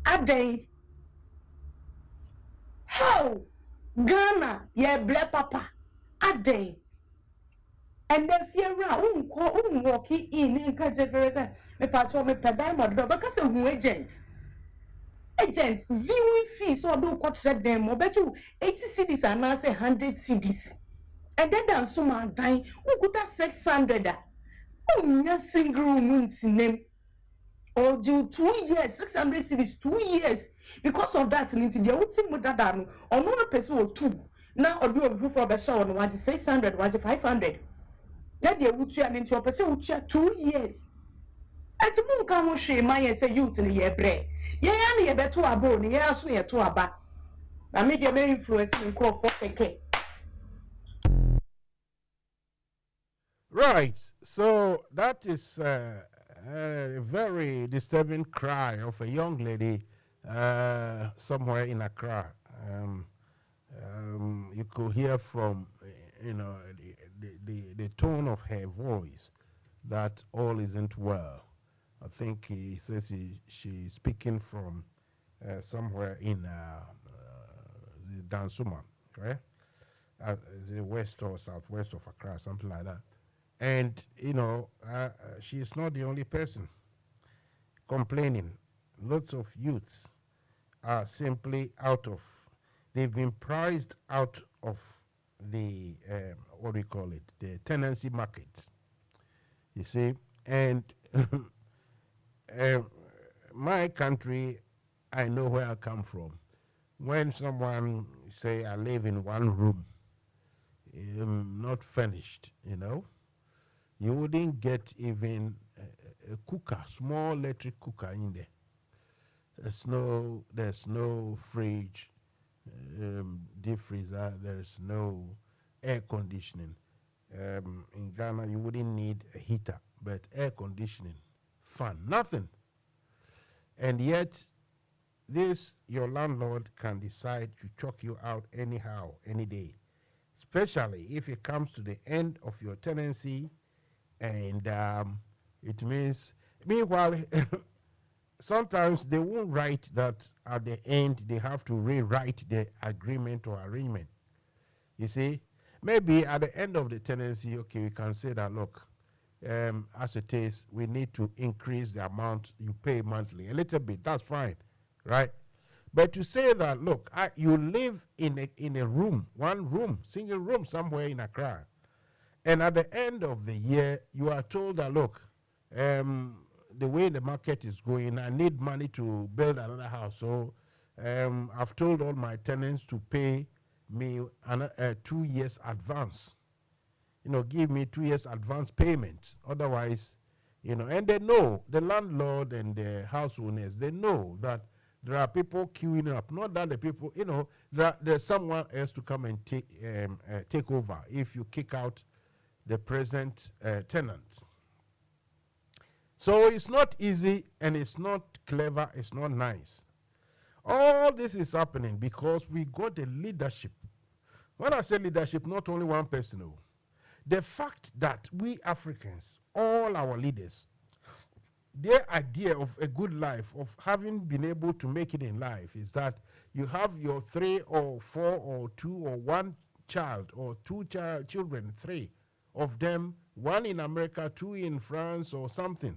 adey how Ghana ye ble papa adey. And then fear walking in Kajaversa, me patron, me pedama, because of agents, viewing fees or do coach them, or bet you 80 cities and now say 100 cities. And then dance so man dying, who could have 600? Oh, nothing room name. Or do 2 years, 600 cities, 2 years. Because of that, into the ultimate data, or no person or two. Now, or do a roof of a show on 600, 500. That they would try into a person would try 2 years. At the moon come shame my say youth in the year bread. Yea, and ye better a bone, ye ask me to a back. I made your main influence in call for a. Right. So that is a very disturbing cry of a young lady somewhere in Accra. You could hear from, the tone of her voice that all isn't well. I think he says she's speaking from somewhere in Dansuma, right? The west or southwest of Accra, something like that. And, she's not the only person complaining. Lots of youths are simply they've been priced out of the, what do you call it, the tenancy market, you see. And my country, I know where I come from. When someone say I live in one room, not furnished, you wouldn't get even a cooker, small electric cooker in there. There's no fridge, deep freezer. There's no air conditioning. In Ghana, you wouldn't need a heater, but air conditioning, fan, nothing. And yet, your landlord can decide to chuck you out anyhow, any day, especially if it comes to the end of your tenancy. And it means, meanwhile, sometimes they won't write that at the end they have to rewrite the agreement or arrangement. You see, maybe at the end of the tenancy, okay, we can say that, look, as it is, we need to increase the amount you pay monthly a little bit. That's fine, right? But to say that, look, you live in a room, one room, single room somewhere in Accra, and at the end of the year, you are told that, look, the way the market is going, I need money to build another house. So I've told all my tenants to pay me 2 years advance. Give me 2 years advance payment. Otherwise, and they know, the landlord and the house owners, they know that there are people queuing up. Not that the people, there's someone else to come and take over if you kick out the present tenant. So it's not easy, and it's not clever, it's not nice. All this is happening because we got the leadership. When I say leadership, not only one person. No. The fact that we Africans, all our leaders, their idea of a good life, of having been able to make it in life, is that you have your 3 or 4 or 2 or 1 child, or 2 children, 3 of them, 1 in America, 2 in France or something.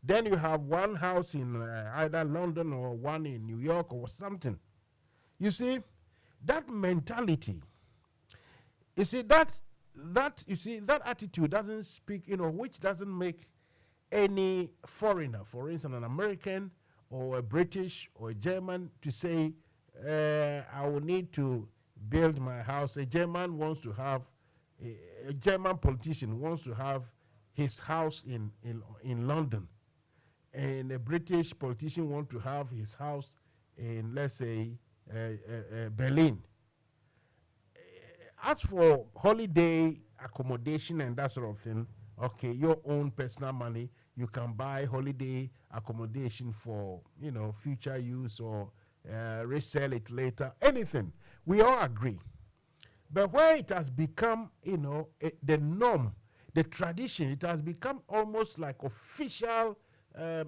Then you have 1 house in either London or 1 in New York or something. You see, that mentality, you see, that attitude doesn't speak, which doesn't make any foreigner, for instance, an American or a British or a German, to say, I will need to build my house. A German wants to have, a German politician wants to have his house in London, and a British politician wants to have his house in, let's say, Berlin. As for holiday accommodation and that sort of thing. Okay, your own personal money, you can buy holiday accommodation for, future use or resell it later, anything. We all agree. But where it has become, the norm, the tradition, it has become almost like official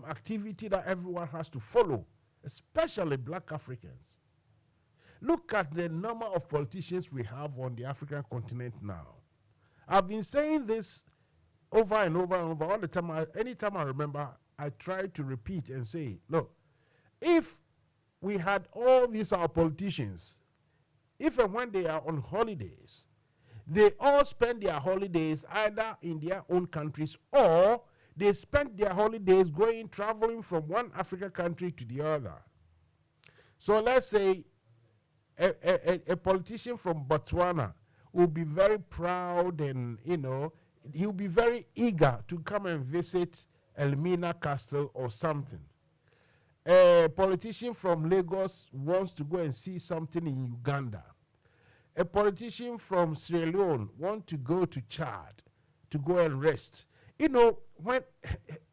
activity that everyone has to follow, especially black Africans. Look at the number of politicians we have on the African continent now. I've been saying this over and over and over all the time. Anytime I remember, I try to repeat and say, look, if we had all these our politicians, if and when they are on holidays, they all spend their holidays either in their own countries or they spend their holidays traveling from one African country to the other. So let's say a politician from Botswana will be very proud and, he'll be very eager to come and visit Elmina Castle or something. A politician from Lagos wants to go and see something in Uganda. A politician from Sierra Leone wants to go to Chad to go and rest. When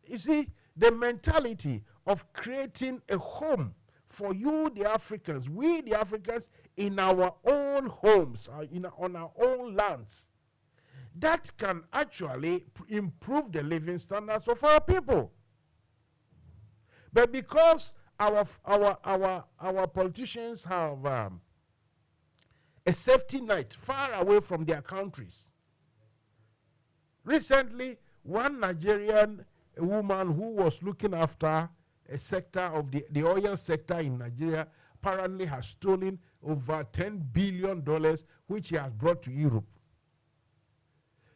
you see the mentality of creating a home for you, the Africans, we the Africans in our own homes, on our own lands, that can actually improve the living standards of our people. But because our politicians have a safety net far away from their countries. Recently, one Nigerian woman who was looking after a sector of the oil sector in Nigeria apparently has stolen over $10 billion, which he has brought to Europe.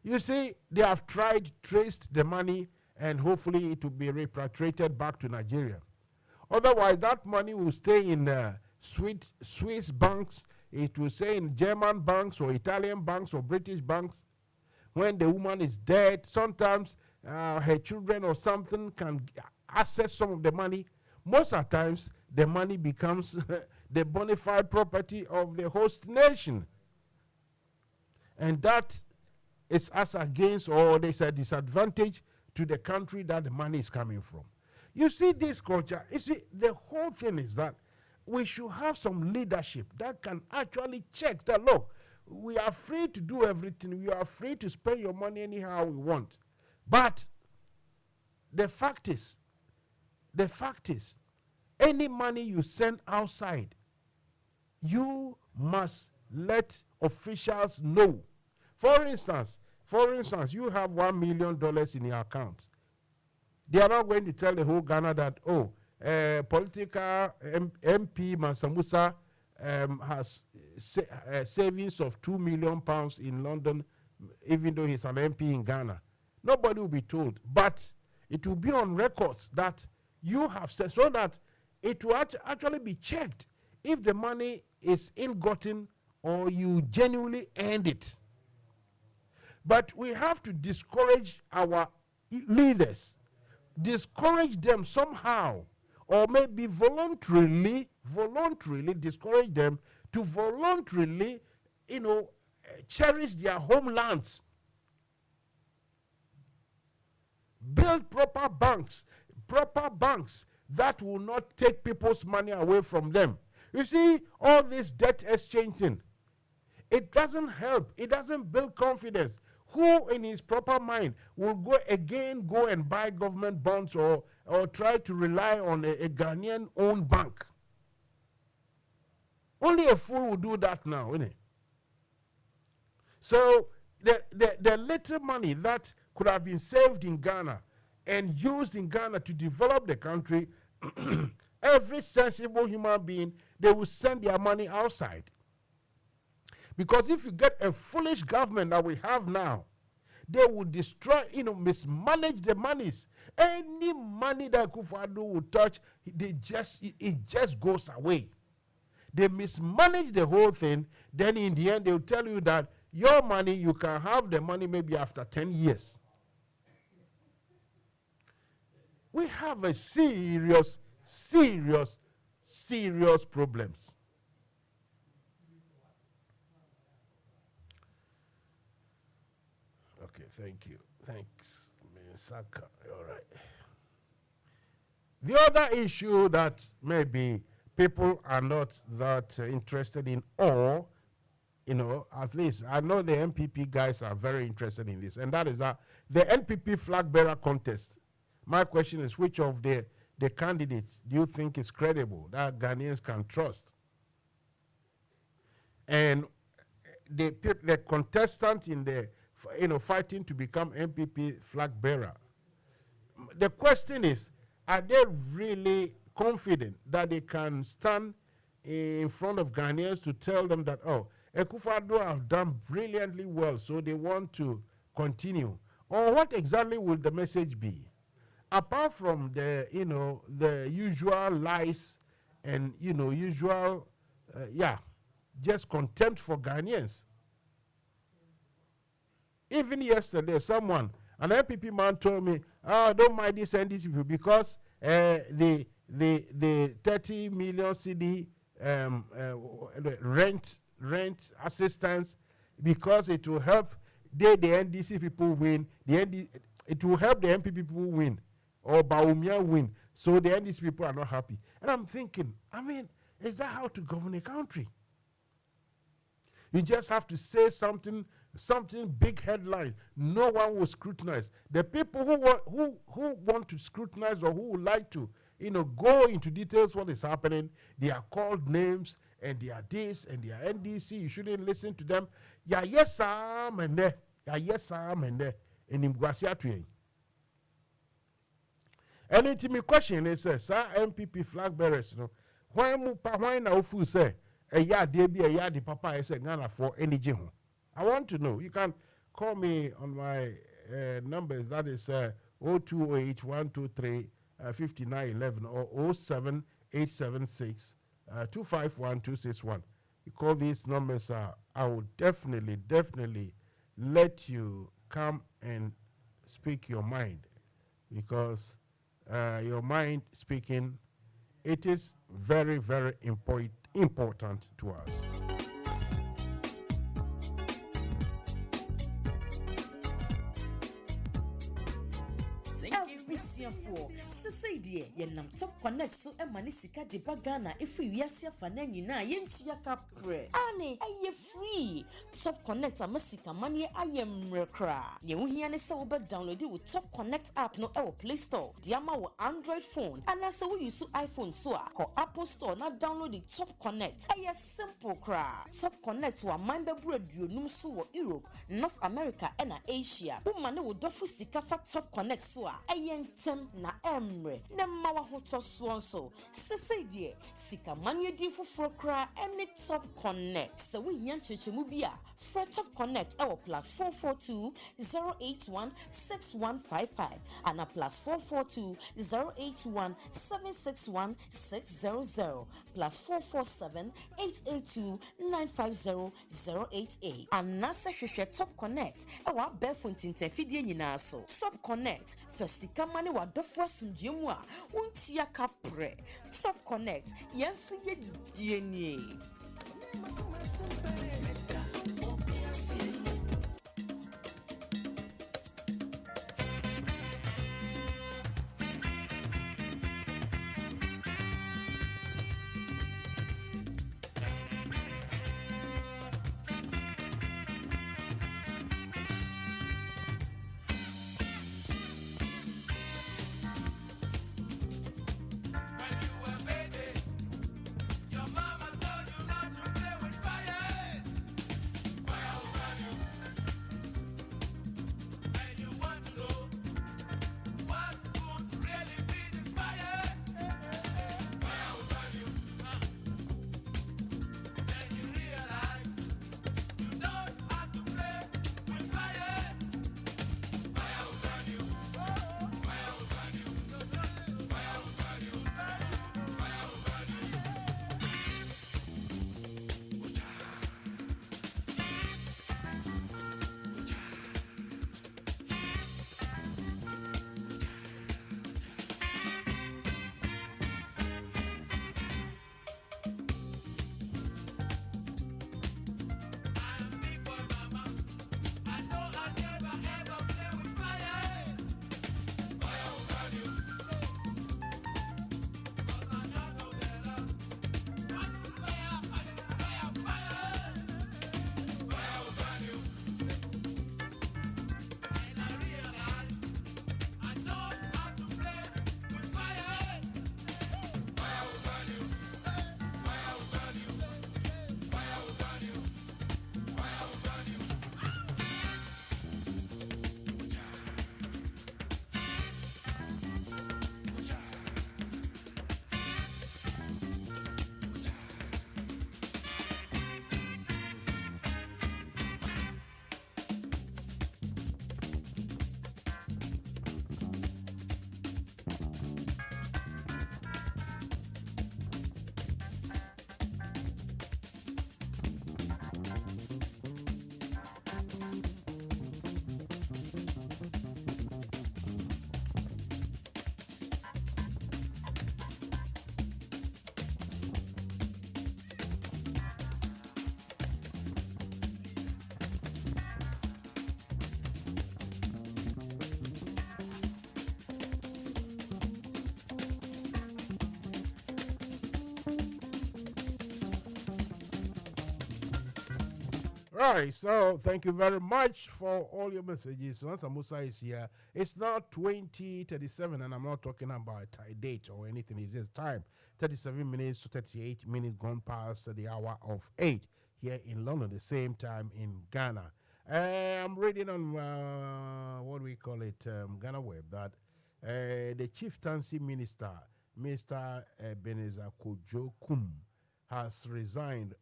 You see, they have traced the money, and hopefully it will be repatriated back to Nigeria. Otherwise, that money will stay in Swiss banks, it will stay in German banks or Italian banks or British banks. When the woman is dead, sometimes her children or something can access some of the money. Most of the times, the money becomes the bona fide property of the host nation. And that is as against, or there's a disadvantage to the country that the money is coming from. You see this culture, the whole thing is that we should have some leadership that can actually check that, look, we are free to do everything. We are free to spend your money anyhow we want. But the fact is, any money you send outside, you must let officials know. For instance, you have $1 million in your account. They are not going to tell the whole Ghana that, political MP Mansa has savings of £2 million in London, even though he's an MP in Ghana. Nobody will be told, but it will be on records that you have said, so that it will actually be checked if the money is ill-gotten or you genuinely earned it. But we have to discourage our leaders, discourage them somehow, or maybe voluntarily discourage them to voluntarily, cherish their homelands. Build proper banks that will not take people's money away from them. You see, all this debt exchange thing, it doesn't help. It doesn't build confidence. Who in his proper mind will go and buy government bonds or try to rely on a Ghanaian-owned bank? Only a fool will do that now, isn't it? So the little money that could have been saved in Ghana and used in Ghana to develop the country, every sensible human being, they will send their money outside. Because if you get a foolish government that we have now, they will destroy, mismanage the monies. Any money that Akufo Addo will touch, it just goes away. They mismanage the whole thing. Then in the end, they will tell you that your money, you can have the money maybe after 10 years. We have a serious problems. Thank you. Thanks, Saka. All right. The other issue that maybe people are not that interested in, or, at least I know the NPP guys are very interested in this, and that is that the NPP flag bearer contest. My question is, which of the candidates do you think is credible that Ghanaians can trust? And the contestant in the, fighting to become NPP flag bearer, the question is, are they really confident that they can stand in front of Ghanaians to tell them that, oh, Akufo Addo have done brilliantly well, so they want to continue? Or what exactly will the message be? Apart from the, the usual lies and, usual, just contempt for Ghanaians. Even yesterday, an NPP man told me, oh, don't mind these NDC people because the 30 million CD rent assistance, because it will help the NDC people win, it will help the NPP people win, or Baumia win, so the NDC people are not happy. And I'm thinking, is that how to govern a country? You just have to say something big headline. No one will scrutinize. The people who want to scrutinize, or who would like to, go into details what is happening, they are called names and they are this and they are NDC. You shouldn't listen to them. Yeah, yes, sir, mende. Yeah, yes, sir, mende. And in Guasiatu. And it's my question is, sir, MPP flag bearers, why now fool say, a yard, there be a yard, the papa is a Ghana for any jihun. I want to know. You can call me on my numbers. That is 0208 123 5911 or 07876 251 261. You call these numbers. I will definitely let you come and speak your mind, because your mind speaking, it is very, very important to us. Yenam top connect so emani sika de bagana if we yasia fana nyina yenchia kapre ane aye free top connect amasika mani ayem rekra ye wohia ne se wo be download wo top connect app no e wo Play Store de ama wo Android phone ana se wo use iPhone so a ko Apple Store na download the top connect aye simple kra top connect wa man be bro aduonum so wo Europe, North America and Asia wo mane wo dofo sika fa top connect so a aye ntem na emre na mawa hoto so sese die sika manye di foforo kra any top connect so we hia nchechemu bia for top connect our +442 081 6155 and a +442 081 761 600 +447 882 950 088 and nasa hwehwe top connect our barefoot tintenfidie nyina so top connect fasika mane wa dofo asumjemu a untia kapre top connect yensu ye dienie. All right, so thank you very much for all your messages. Once Musa is here, it's now 20:37, and I'm not talking about a date or anything. It's just time. 37 minutes to 38 minutes gone past the hour of 8 here in London, the same time in Ghana. I'm reading on what we call it, Ghana Web, that the chieftaincy minister, Mr. Ebenezer Kojo Kum, has resigned.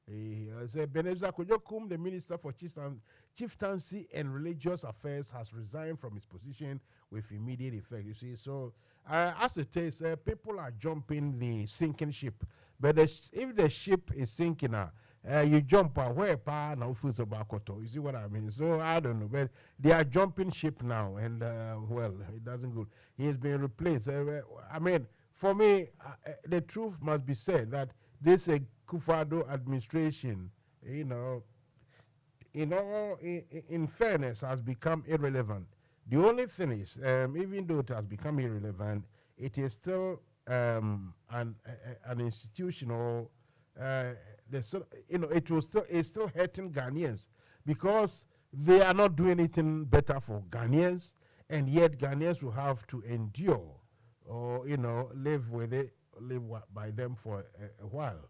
Ebenezer Kojo Kum, the minister for chieftaincy and religious affairs, has resigned from his position with immediate effect. You see, so as it is, people are jumping the sinking ship. But if the ship is sinking, you jump where pa now feels about koto. You see what I mean? So I don't know, but they are jumping ship now, and well, it doesn't go. He has been replaced. I mean, for me, the truth must be said that this Akufo Addo administration, in fairness, has become irrelevant. The only thing is, even though it has become irrelevant, it is still an institutional. It's still hurting Ghanaians because they are not doing anything better for Ghanaians, and yet Ghanaians will have to endure or live by them for a while.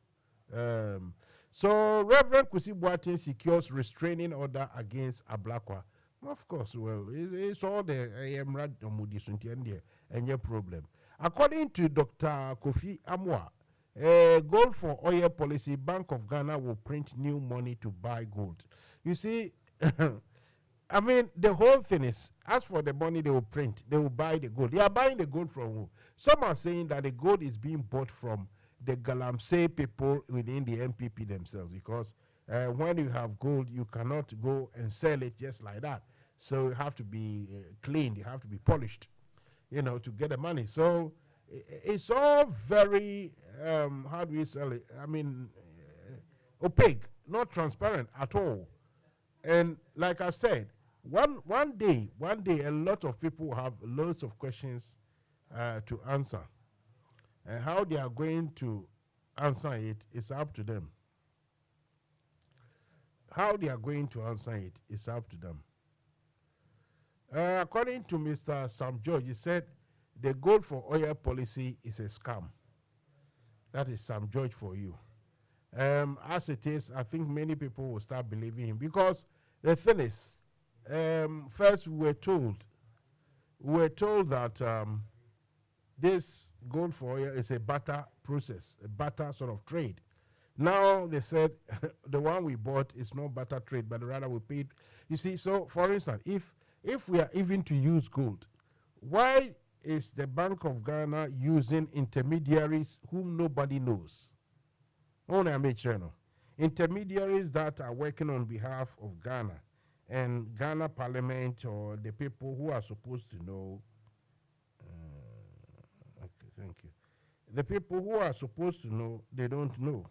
So Reverend Kusi Boateng secures restraining order against Ablakwa. Of course, well, it's all the Emrad Omudi Suntiende and your problem. According to Dr. Kofi Amwa, gold for oil policy, Bank of Ghana will print new money to buy gold. You see, I mean, the whole thing is, as for the money they will print, they will buy the gold. They are buying the gold from who? Some are saying that the gold is being bought from the Galamsey people within the MPP themselves, because when you have gold, you cannot go and sell it just like that. So you have to be cleaned, you have to be polished, to get the money. So it's all very, how do we sell it? I mean, opaque, not transparent at all. And like I said, one day, a lot of people have loads of questions to answer. And how they are going to answer it is up to them. How they are going to answer it is up to them. According to Mr. Sam George, he said the gold for oil policy is a scam. That is Sam George for you. As it is, I think many people will start believing him, because the thing is, first we were told that this gold for oil is a barter process, a barter sort of trade. Now they said the one we bought is not barter trade, but rather we paid. You see, so for instance, if we are even to use gold, why is the Bank of Ghana using intermediaries whom nobody knows? Only I make sure, intermediaries that are working on behalf of Ghana and Ghana Parliament, or the people who are supposed to know. Okay, thank you. The people who are supposed to know, they don't know.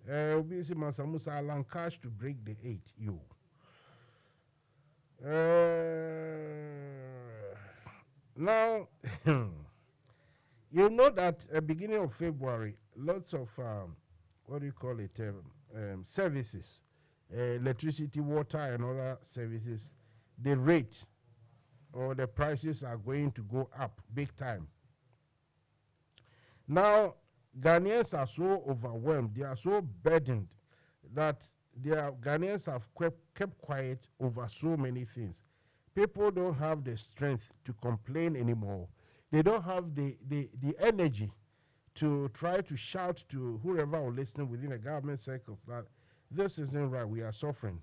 Obviously, Mansa Musa Alan cash to break the 8. Now, you know that at beginning of February, lots of services, electricity, water, and other services, the rate or the prices are going to go up big time. Now, Ghanaians are so overwhelmed, they are so burdened that Ghanaians have kept quiet over so many things. People don't have the strength to complain anymore. They don't have the energy to try to shout to whoever are listening within the government circles that this isn't right, we are suffering.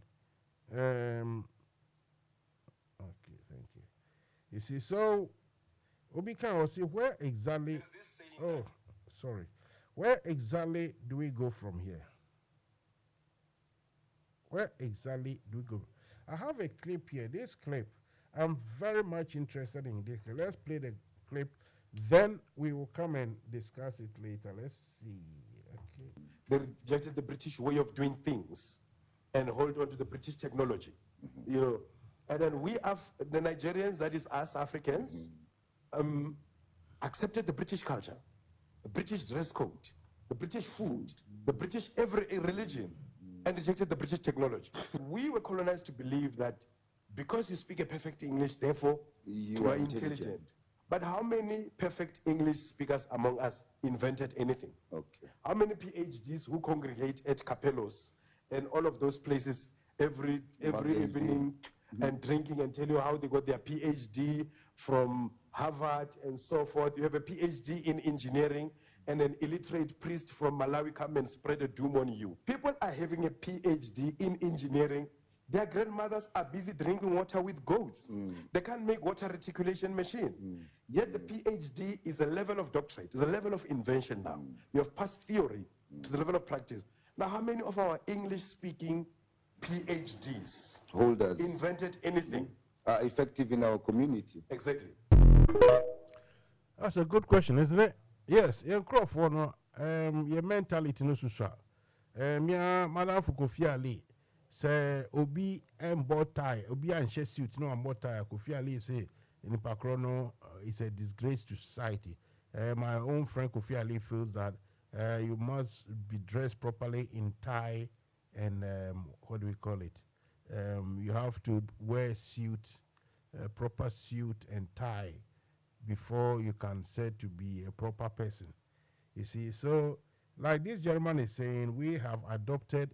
Okay, thank you. You see, so Obika will see where exactly, where exactly do we go from here? Where exactly do we go? I have a clip here. This clip, I'm very much interested in this. Let's play the clip, then we will come and discuss it later. Let's see. Okay. They rejected the British way of doing things and hold on to the British technology. And then we have the Nigerians, that is us Africans, accepted the British culture, the British dress code, the British food, the British every religion, and rejected the British technology. We were colonized to believe that because you speak a perfect English, therefore you are intelligent. But how many perfect English speakers among us invented anything? Okay. How many PhDs who congregate at capellos and all of those places every evening and drinking and tell you how they got their PhD from Harvard and so forth? You have a PhD in engineering and an illiterate priest from Malawi come and spread a doom on you. People are having a PhD in engineering. Their grandmothers are busy drinking water with goats. They can't make water reticulation machine. Yet the PhD is a level of doctorate, is a level of invention now. You have passed theory to the level of practice. Now, how many of our English-speaking PhDs holders invented anything? Are effective in our community? Exactly. That's a good question, isn't it? Yes, yeah, Crawford, no, your mentality no susha. Yeah, Madam Kofi Ali say obi and tie, obi and she suit no and tie. Kofi Ali say in the Pakrono is a disgrace to society. My own friend Kofi Ali feels that you must be dressed properly in tie and what do we call it? You have to wear suit, proper suit and tie before you can said to be a proper person. You see, so like this gentleman is saying, we have adopted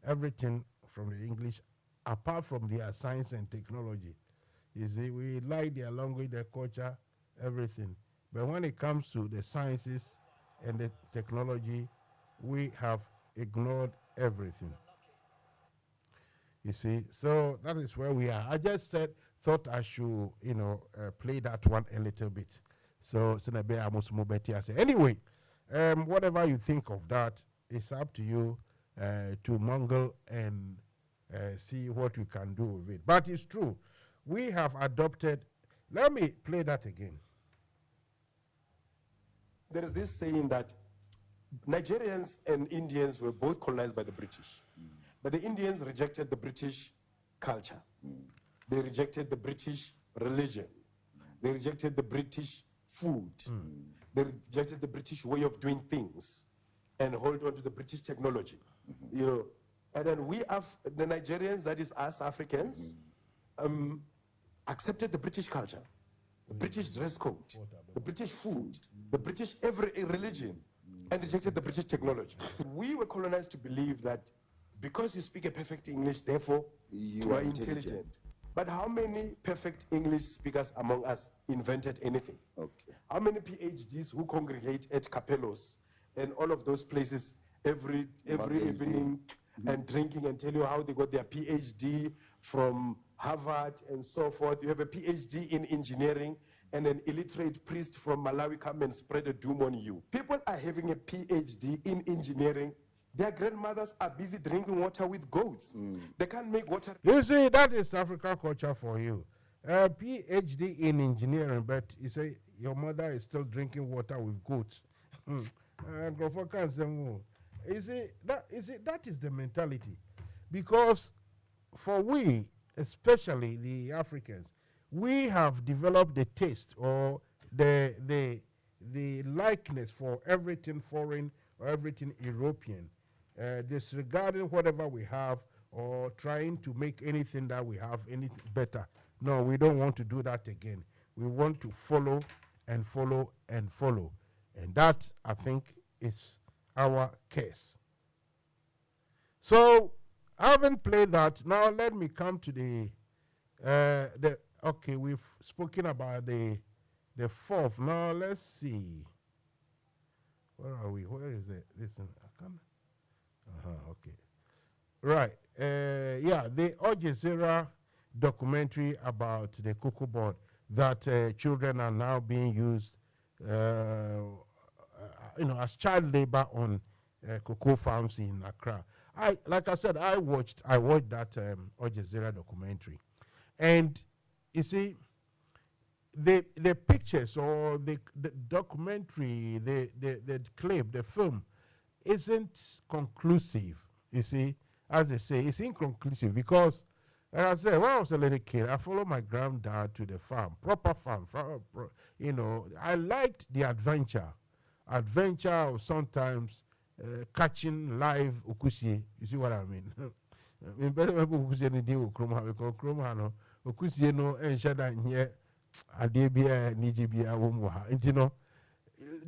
everything from the English apart from their science and technology. You see, we like their language, their culture, everything. But when it comes to the sciences and the technology, we have ignored everything. You see, so that is where we are. I just thought I should, play that one a little bit. So, anyway, whatever you think of that, it's up to you to mangle and see what you can do with it. But it's true. We have adopted, let me play that again. There is this saying that Nigerians and Indians were both colonized by the British. But the Indians rejected the British culture. They rejected the British religion. They rejected the British food. They rejected the British way of doing things and hold on to the British technology. You know, and then we have the Nigerians, that is us Africans, accepted the British culture, the British dress code, the British food, the British every religion, and rejected the British technology. We were colonized to believe that because you speak a perfect English, therefore you are intelligent. But how many perfect English speakers among us invented anything? Okay. How many PhDs who congregate at capellos and all of those places every evening and drinking and tell you how they got their PhD from Harvard and so forth? You have a PhD in engineering and an illiterate priest from Malawi come and spread a doom on you. People are having a PhD in engineering. Their grandmothers are busy drinking water with goats. They can't make water. You see, that is African culture for you. PhD in engineering, but you say your mother is still drinking water with goats. You see, that is the mentality. Because for we, especially the Africans, we have developed the taste or the likeness for everything foreign or everything European. Disregarding whatever we have or trying to make anything that we have anything better. No, we don't want to do that again. We want to follow and follow and follow. And that, I think, is our case. So, having played that, now let me come to okay, we've spoken about the fourth. Now, let's see. Where are we? Where is it? Listen, I can't. Okay. Right. Yeah, the Al documentary about the cocoa board that children are now being used, as child labor on cocoa farms in Accra. Like I said, I watched that Al Jazeera documentary, and you see, the pictures or the documentary, the clip, the film, isn't conclusive. You see, as they say, it's inconclusive because, like I said, when I was a little kid, I followed my granddad to the farm, proper farm. I liked the adventure of sometimes catching live okusie. You see what I mean? Me better people okusie ni di okroma because okroma no okusie no enshada nye ade bia niji bia wo ha. You know,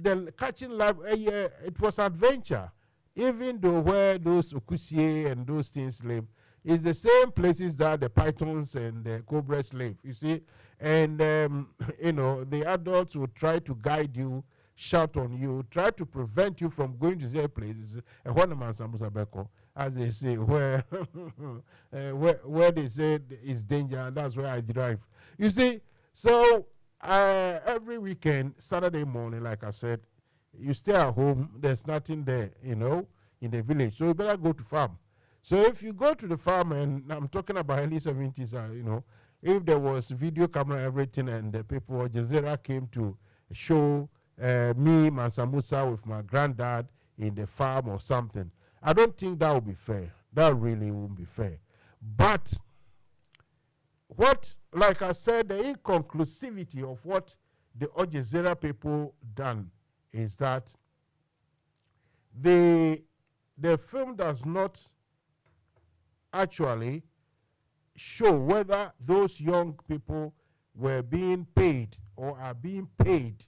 the catching live it was adventure. Even though where those okusie and those things live is the same places that the pythons and the cobras live, you see. And, you know, the adults will try to guide you, shout on you, try to prevent you from going to their places. As they say, where, where they say it's danger, and that's where I drive. You see, so every weekend, Saturday morning, like I said, you stay at home, there's nothing there, you know, in the village. So you better go to farm. So if you go to the farm, and I'm talking about early 70s, you know, if there was video camera and everything, and the people of Jazeera came to show me, Mansa Musa, with my granddad in the farm or something, I don't think that would be fair. That really wouldn't be fair. But what, like I said, the inconclusivity of what the Jazeera people done is that the film does not actually show whether those young people were being paid or are being paid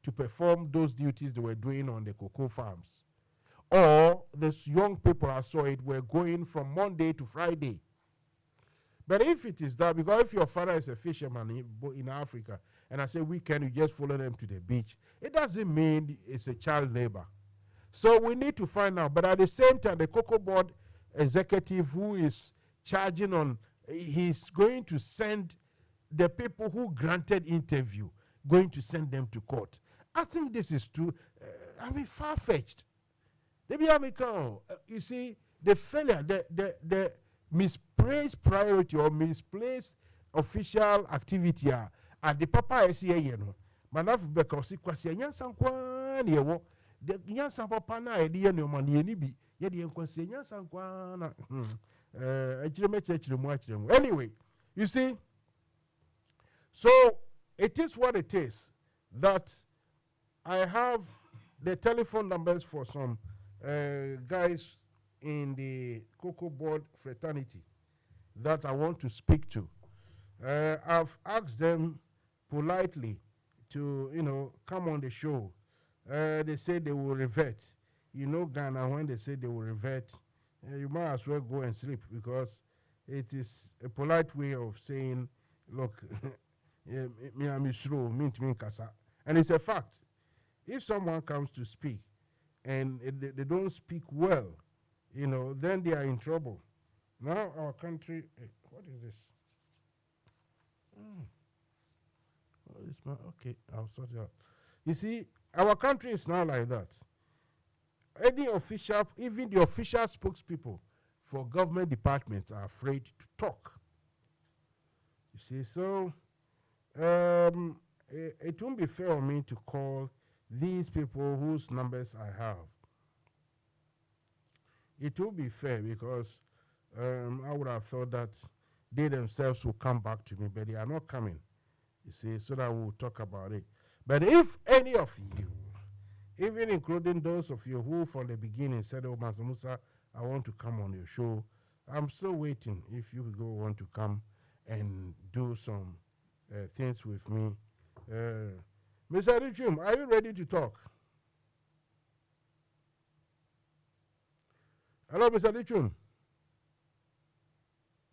to perform those duties they were doing on the cocoa farms. Or these young people, I saw it, were going from Monday to Friday. But if it is that, because if your father is a fisherman in Africa, and I say weekend, you just follow them to the beach, it doesn't mean it's a child labor. So we need to find out. But at the same time, the Cocoa Board executive who is charging on, he's going to send the people who granted interview, going to send them to court. I think this is too, far-fetched. You see, the failure, the misplaced priority or misplaced official activity at the papa is here, you know. Manaf bekosi kwasi nyansa nkwan yewo the nyansa papa na ide no man ye ni bi ye de nkwasi nyansa nkwan na anyway, you see, so it is what it is that I have the telephone numbers for some guys in the Cocoa Board fraternity that I want to speak to. I've asked them politely to, you know, come on the show. They say they will revert. You know, Ghana, when they say they will revert, you might as well go and sleep because it is a polite way of saying, look, and it's a fact. If someone comes to speak and they don't speak well, you know, then they are in trouble. Now our country, what is this? Okay, I'll sort it out. You see, our country is now like that. Any official, even the official spokespeople for government departments are afraid to talk. You see, so it won't be fair on me to call these people whose numbers I have. It will be fair because I would have thought that they themselves will come back to me, but they are not coming. You see, so that we'll talk about it. But if any of you, even including those of you who from the beginning said, oh, Mansa Musa, I want to come on your show, I'm still waiting if you go want to come and do some things with me. Mr. Richum, are you ready to talk? Hello, Mr. Richum.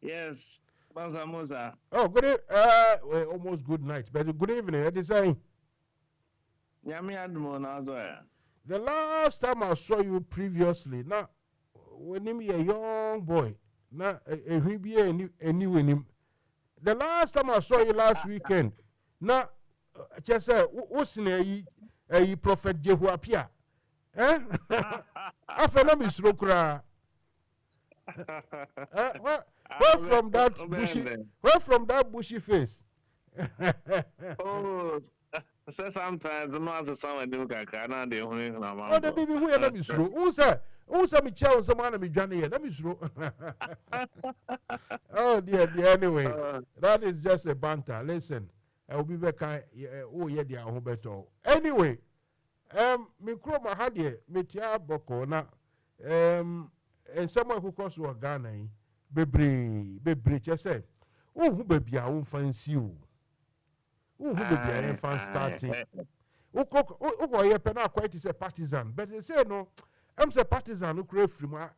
Yes, Mansa Musa. Oh, good well, almost good night, but good evening. What is saying? The last time I saw you previously, now when you were a young boy, now he be a new him. The last time I saw you last weekend, now just what's in a prophet Jehu appear? Eh? After them is Rokra. Where from that bushy? Where from that bushy face? Oh, so sometimes I'm not someone who can not do anything. Oh, the baby who let me through. Who's that? Who's a child? Someone me Johnny here. Let me through. Oh dear. Anyway, that is just a banter. Listen, I will be back. Oh yeah, they are home better. Anyway, Me kroma ha de metia boko na and someone who comes to Ghana bebre chese who baby a won fancy o who baby a fan starting who ye pena quite is a partisan but they say no I'm say partisan who crave from a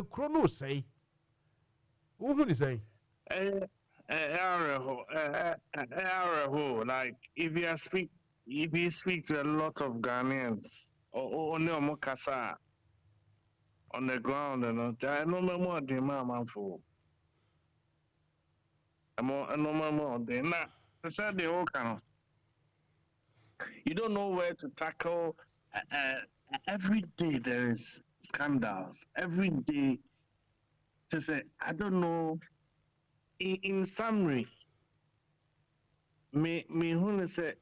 chrono say who say like if you speak to a lot of Ghanaians or no more kasa on the ground, I know more than my for. I'm more than that. The whole kind of. You don't know where to tackle. Every day there is scandals. Every day, to say I don't know. In summary, me who say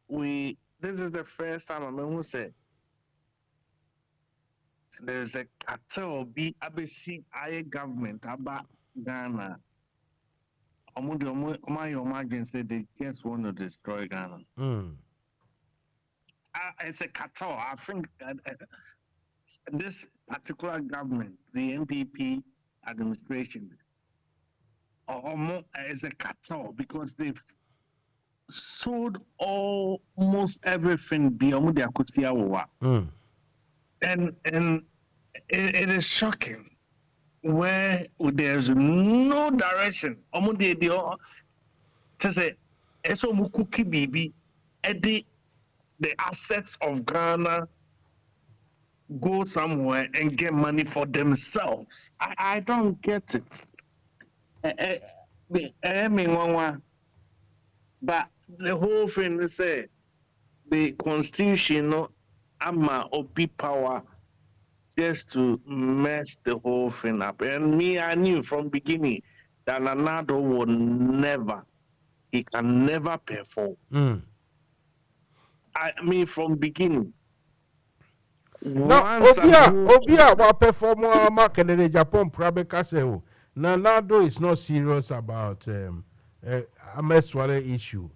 this is the first time I'm who say there's a cartel be ABC government about Ghana. Say they just want to destroy Ghana. It's a cartel. I think this particular government, the NPP administration, is a cartel because they've sold almost everything beyond their Kusiawa. And it is shocking where there's no direction. To say, Eso Mukuki Bibi, the assets of Ghana go somewhere and get money for themselves. I don't get it. But the whole thing is the constitution ama obi power just to mess the whole thing up. And I knew from beginning that Nanado would never, he can never perform. From beginning. Now, Obia will perform more market in Agyapong Prabe Castle. Nanado is not serious about Amed Suale issue.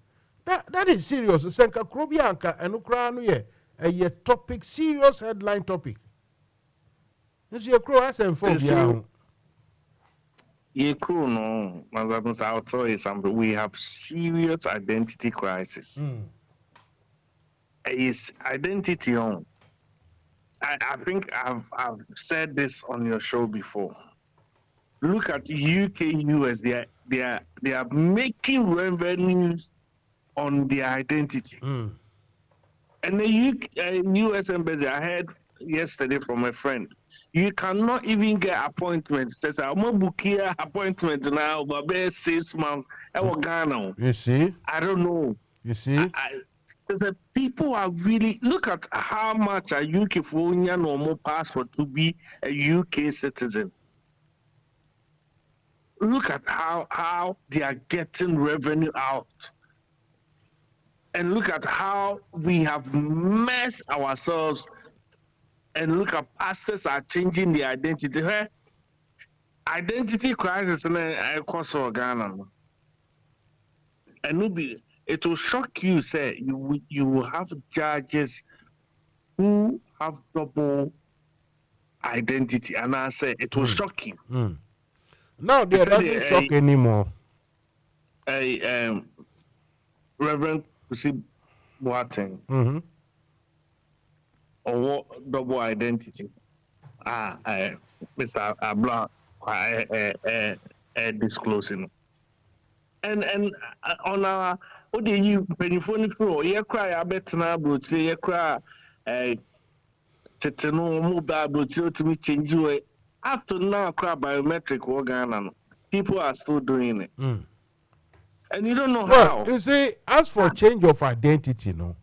That is serious. Senka Krobianka and Ukraine a topic, serious headline topic. This is a crow as and for no, I'll tell you something. We have serious identity crisis. It's identity on. I think I've said this on your show before. Look at UK, US. They are making revenues on their identity. And the US embassy, I heard yesterday from a friend, you cannot even get appointments. Says I'm gonna book here appointment now, but 6 months. Ghana. You see? I don't know. You see? People are really look at how much a UK for normal passport to be a UK citizen. Look at how they are getting revenue out. And look at how we have messed ourselves. And look at pastors are changing their identity. Identity crisis in a course of Ghana. And it will shock you, say you will have judges who have double identity. And I say it will shock you. Now there doesn't shock anymore. Reverend Kusi Boateng. Or double identity. Mr. Abla disclosing. And on our what do you penny for? You cry a bet now, but you cry tetano mobile to me change you. Up to now, cry biometric organ. People are still doing it. And you don't know how. You see, as for change of identity, no.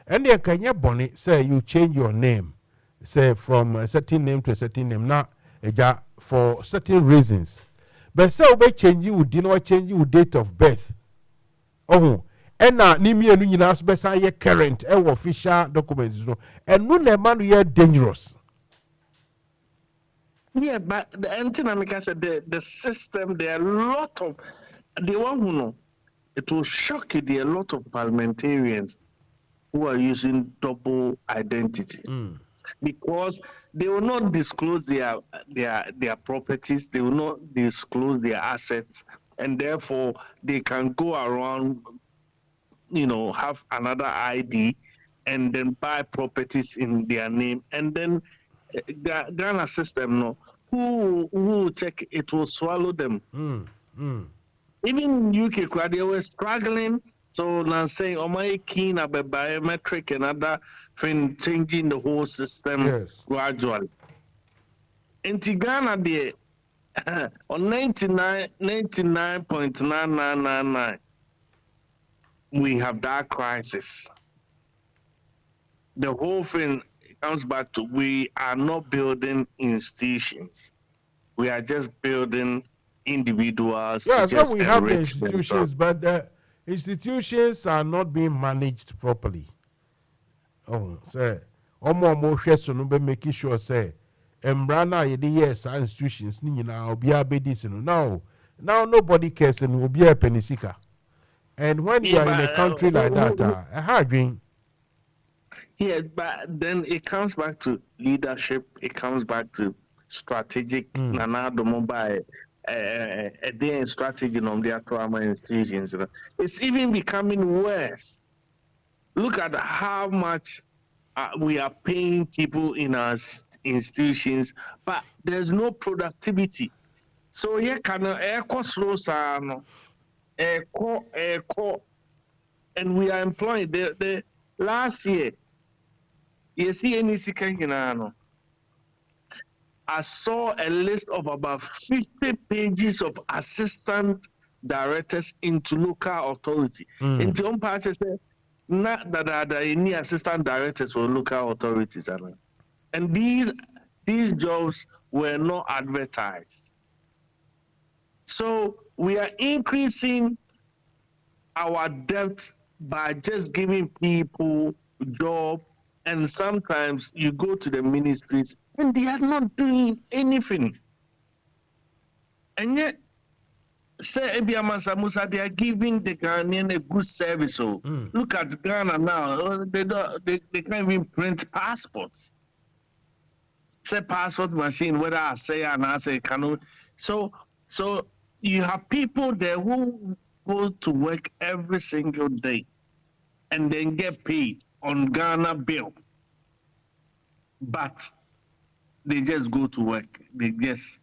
And then can you bonnet say you change your name, say from a certain name to a certain name, now for certain reasons. But so we change you, did not change you date of birth. Oh, and now Nimi and Uninas Bessa current official documents, and no man we are dangerous. Yeah, but the anti-America said the system, there are a lot of the one who know it will shock you. There are a lot of parliamentarians who are using double identity because they will not disclose their properties, they will not disclose their assets, and therefore they can go around, have another ID and then buy properties in their name, and then the Ghana system, no, who will check it will swallow them. Even in UK, they were struggling. So now saying, "Oh my, keen about biometric and other thing, changing the whole system gradually." In Ghana, they on 99.9999, we have that crisis. The whole thing comes back to we are not building institutions. We are just building individuals. Yeah, so we have the institutions, but the institutions are not being managed properly. Oh, say, so no be making sure say, Embrana yes institutions now be a now nobody cares and will be a penisika. And when you are in a country like that, a hard dream. Yes, but then it comes back to leadership. It comes back to strategic. Nana the mobile a day strategy on the actual institutions. It's even becoming worse. Look at how much we are paying people in our institutions, but there's no productivity. So yeah, can air cost slow and we are employing the last year. You see any I saw a list of about 50 pages of assistant directors into local authority. In John Patches said, not that there are any assistant directors for local authorities. And these jobs were not advertised. So we are increasing our debt by just giving people job. And sometimes you go to the ministries and they are not doing anything. And yet, say Mansa Musa, they are giving the Ghanaian a good service. So look at Ghana now. They can't even print passports. Say passport machine, whether I say and I say canoe. So you have people there who go to work every single day and then get paid on Ghana bill, but they just go to work. They just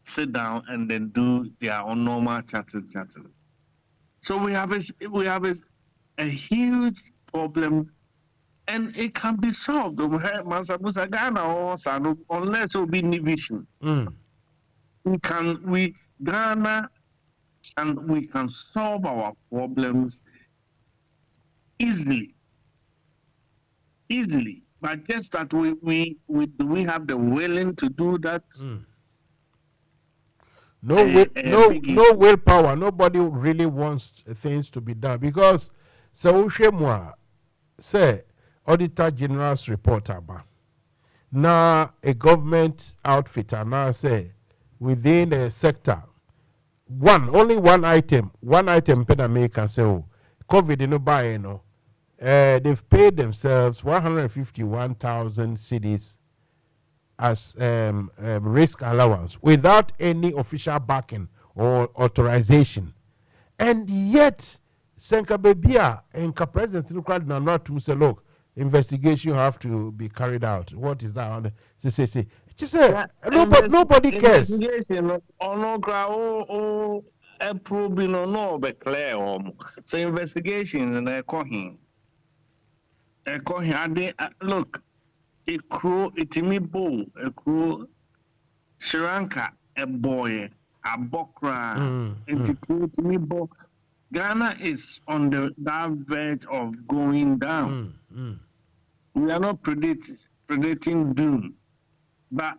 sit down and then do their own normal chatting. So we have a huge problem, and it can be solved. Unless it will be division. Ghana, and we can solve our problems easily, but just that we have the willing to do that. No willpower. Nobody really wants things to be done because Shemwa say Auditor General's report about now a government outfit now say within a sector only one item pen can say COVID no buy no. They've paid themselves 151,000 cedis as risk allowance without any official backing or authorization. And yet, Senka Bebia and President not to say, look, investigation have to be carried out. What is that? Say. Just say, nobody cares. Investigation, so investigation and they're calling. Look, a crew, a Timmy Bull, a crew, Sri Lanka, a boy, a Bokra, a crew, Timmy Bull. Ghana is on that verge of going down. We are not predicting doom, but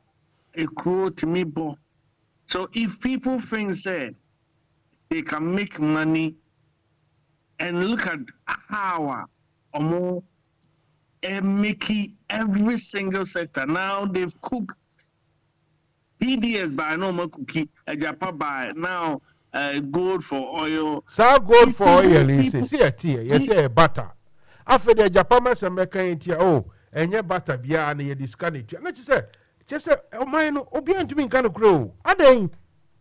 a crew, Timmy Bull. So if people think that they can make money and look at how or more making every single sector. Now they've cooked PDS by normal cookie, Agyapong by now gold for oil. So gold for oil is see a tea, yes, butter. After the Japamas and Mekantia, oh, and your butter bia and your discanity. And let's say, just oh, mine, Obian to me kind of grow. Are they?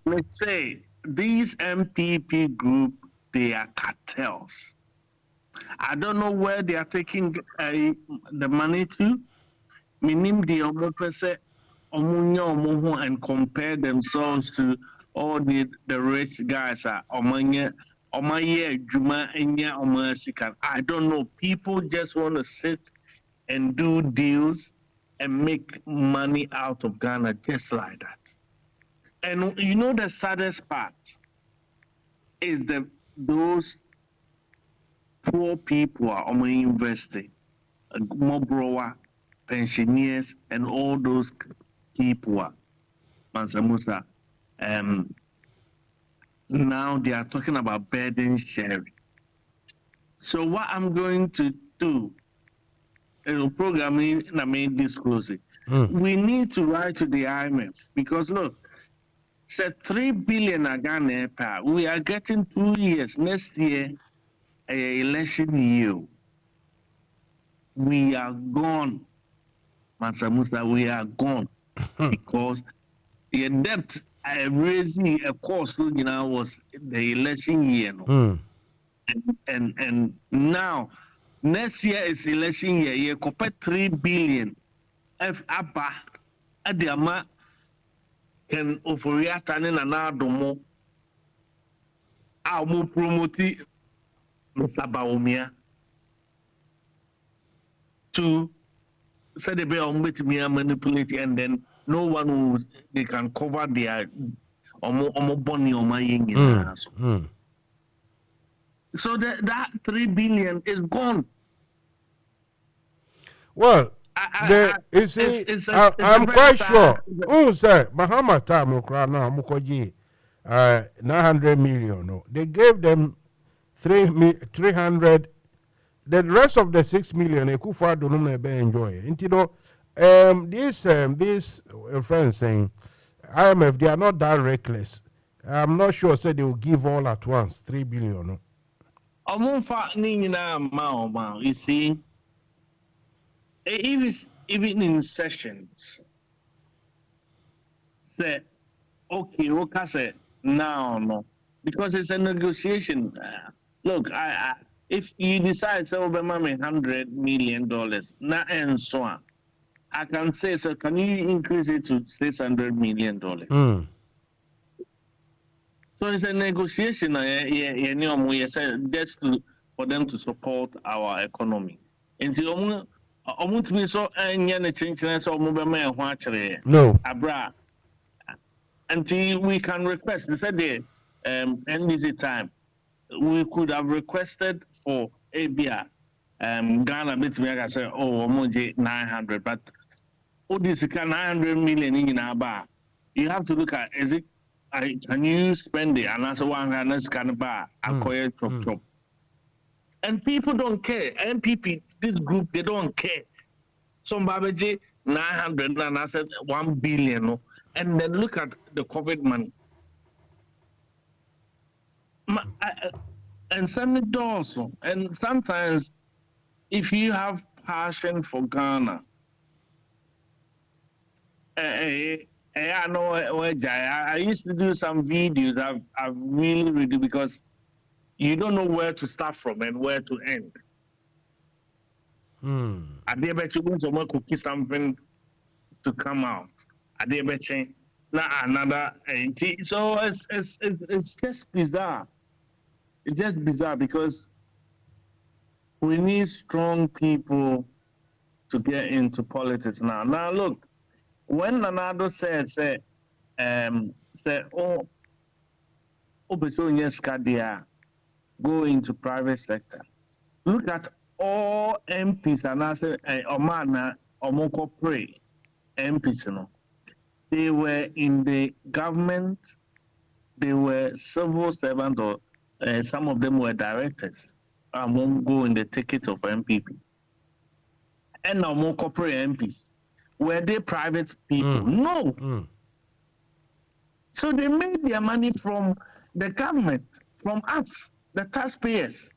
Let's say these MPP group, they are cartels. I don't know where they are taking the money to. Minim the omopese omunyo and compare themselves to all the rich guys are omanye juma enya omasikan. I don't know. People just want to sit and do deals and make money out of Ghana just like that. And you know the saddest part is those poor people are investing, Mobrowa, pensioners, and all those people are Mansa. Now they are talking about burden sharing. So what I'm going to do, programming, I mean disclosing, we need to write to the IMF because look, said 3 billion Ghana per. We are getting 2 years. Next year, election year. We are gone. Mansa, we are gone. Because the debt raising a cost was the election year. No? And now, next year is election year. You compare 3 billion. F ABA at the amount can overreact and another a mo promote Mr. Baumia to say the bear manipulate and then no one will they can cover their bonny or my so that 3 billion is gone. Well, you see, I'm quite sure. Sir, Mahama Tamokrana Mukoji 900 million. No. They gave them 300. The rest of the 6 million, Akufo Addo no be enjoy. These friends saying IMF, they are not that reckless. I'm not sure. Say they will give all at once 3 billion. No. You see, even in sessions, say, okay, say no, because it's a negotiation. Look, if you decide to Obama $100 million, now and so on, I can say, so can you increase it to $600 million? So it's a negotiation, just for them to support our economy. Until be so no. Abra. Until we can request, they said the NDC time, we could have requested for ABR. Ghana I say, 900, but this 900 million in our bar. You have to look at can you spend it and that's 100 kind of bar acquire chop. And people don't care. MPP, this group, they don't care. Some Babaji 900 and I said 1 billion. And then look at the COVID money. And send it also. And sometimes if you have passion for Ghana, I know I used to do some videos. I've really read because you don't know where to start from and where to end. I did bet you want someone cookie something to come out. I did bet you another. So it's just bizarre. It's just bizarre because we need strong people to get into politics now. Now look, when Nanado said, go into private sector. Look at all MPs and I said, Omana, Omoko Pray, MPs, you know. They were in the government, they were civil servants, or some of them were directors. I won't go in the ticket of MPP. And now more corporate MPs. Were they private people? No. So they made their money from the government, from us, the taxpayers.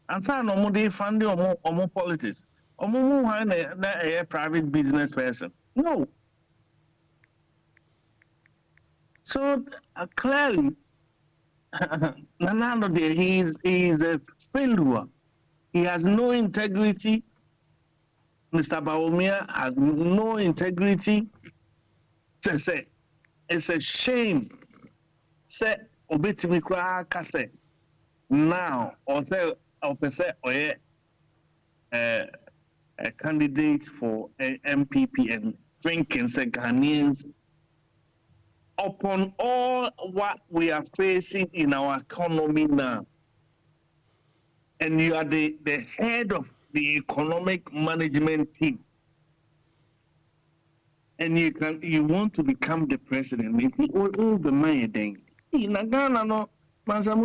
And so no they fund or politics. Or a private business person. No. So clearly, Nanando he is a failure. He has no integrity. Mr. Bawumia has no integrity. It's a shame. Say obetimi kra kase now or say a candidate for a MPP and thinking say Ghanaians upon all what we are facing in our economy now, and you are the head of the economic management team, and you want to become the president. All the money then. In Ghana, no, Mansa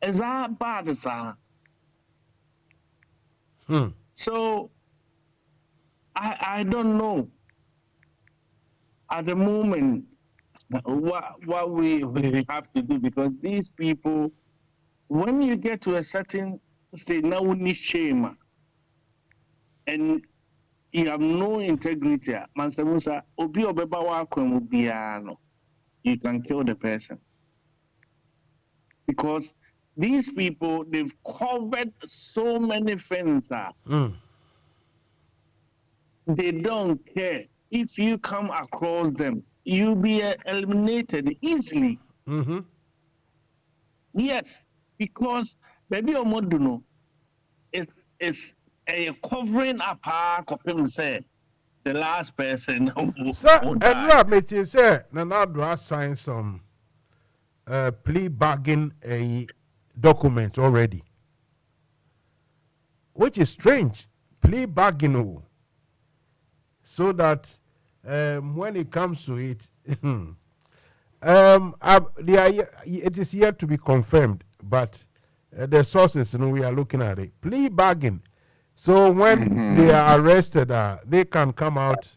is that bad, sir? So I don't know at the moment what we have to do, because these people, when you get to a certain state, now we need shame and you have no integrity. Mansa Musa, obi obeba wa kwemu biano, you can kill the person. Because these people, they've covered so many things. They don't care. If you come across them, you'll be eliminated easily. Yes, because baby Omoduno is a covering up say the last person who So, died. and Rob, it say, Nanado signed some plea bargain a document already, which is strange. Plea bargain, so that when it comes to it, it is yet to be confirmed, but the sources, we are looking at it. Plea bargain. So when they are arrested, they can come out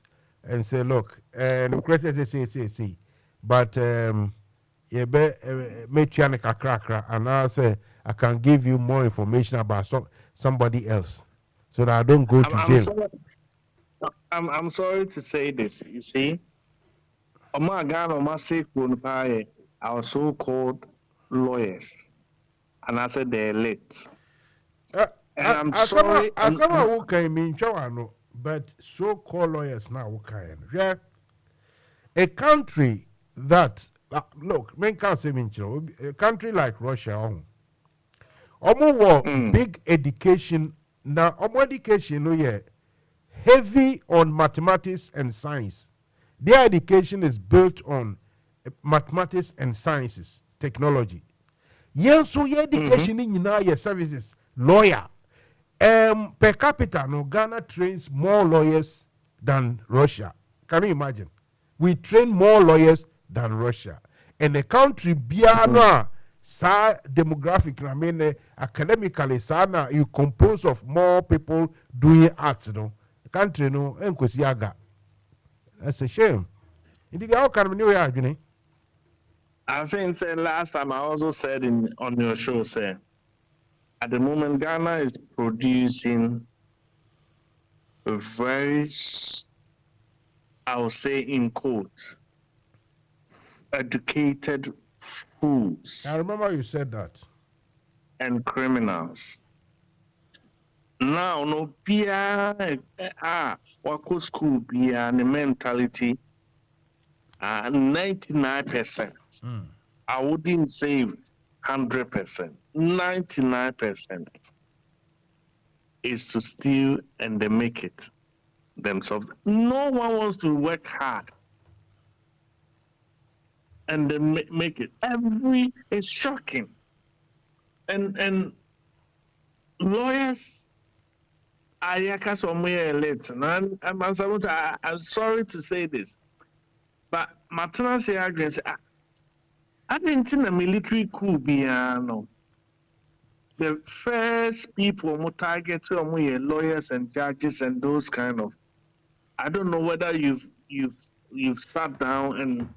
and say, look, the question say, but and I say I can give you more information about somebody else, so that I don't go to jail. I'm sorry to say this. You see, our so-called lawyers, and I said they're late. And I'm sorry. But so-called lawyers now, a country that look, can't say a country like Russia, big education now, education, heavy on mathematics and science. Their education is built on mathematics and sciences, technology. Yes, so your education in your services, lawyer. Per capita, no, Ghana trains more lawyers than Russia. Can you imagine? We train more lawyers than Russia. And the country, biana, sa demographic, I mean, academically, sana, you compose of more people doing arts, no. The country, no, enkwesiaga. That's a shame. Indeed, how can we know? I think last time I also said on your show, say, at the moment, Ghana is producing a very, I would say in quote, educated fools. I remember you said that. And criminals. Now, no, wako school, the mentality, 99%. I wouldn't say 100%. 99% is to steal and they make it themselves. No one wants to work hard and they make it. It's shocking. And lawyers, I'm sorry to say this, but Matana say I didn't think a military coup no. The first people who target lawyers and judges and those kind of. I don't know whether you've sat down and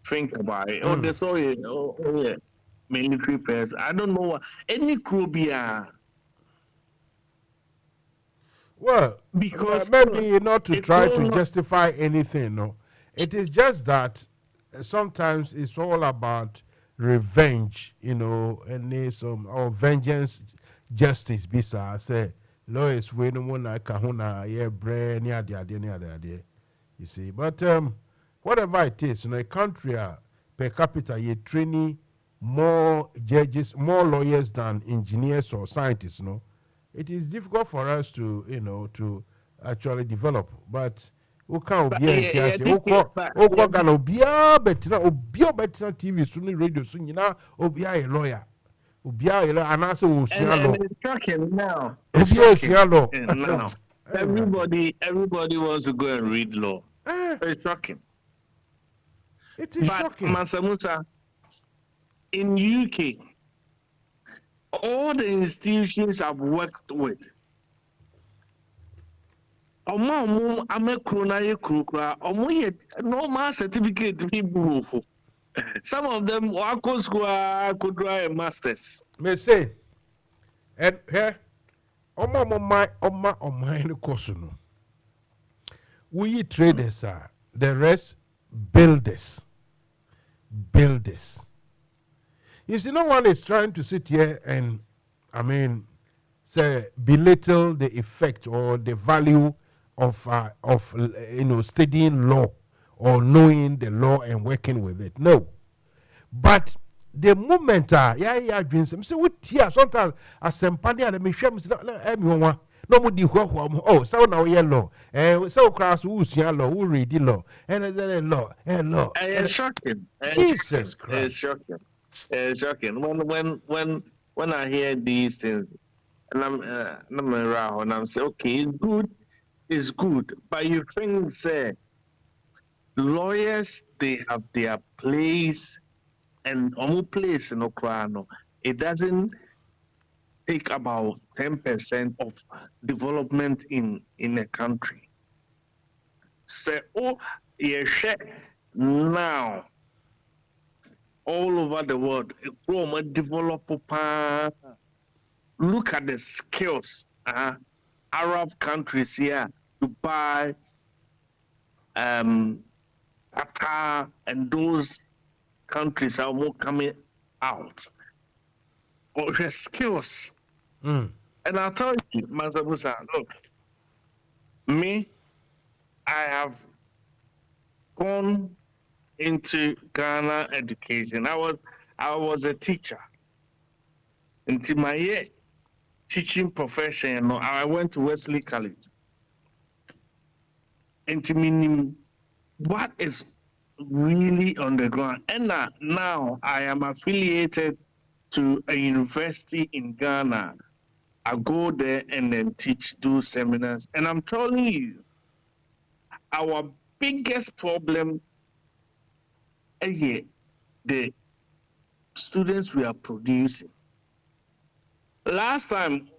think about it. Oh, they saw it. Oh, yeah. military person. I don't know what any Krobia. Well, Because maybe not to a try to crow- justify anything, no. It is just that sometimes it's all about revenge, and there's some or vengeance, justice. Bisa say lawyers we no one like kahuna yeah brain near the. You see, but whatever it is, a country per capita you training more judges, more lawyers than engineers or scientists, no. It is difficult for us to, to actually develop. But who can be yeah, yeah, who can be a better TV, soon radio, soon, be a lawyer. And also, and it's shocking now. It's It's shocking. shocking now. Everybody wants to go and read law. It's shocking. It is But shocking. Mansa Musa, in UK, all the institutions I've worked with, normal certificate people. Some of them could draw a masters. May say, and here, my course, no. We traders are the rest builders. You see, no one is trying to sit here and, say belittle the effect or the value of studying law or knowing the law and working with it. No, but the moment dreams. Say what here sometimes as somebody and me share no more di oh so now law so class who law who read the law and then law. It's shocking. Jesus Christ. It's shocking. It's shocking. When I hear these things, and I'm around and I'm saying, okay, it's good. But you think, say, lawyers, they have their place, and place in Okrano. It doesn't take about 10% of development in a country. Say, now, all over the world, look at the skills. Arab countries here, Dubai, Qatar, and those countries are more coming out. Or the skills. And I'll tell you, Mansa Musa, look, me, I have gone into Ghana education. I was a teacher. Into my teaching profession, I went to Wesley College. Into meaning what is really on the ground. And now I am affiliated to a university in Ghana. I go there and then do seminars. And I'm telling you, our biggest problem is the students we are producing. Last time,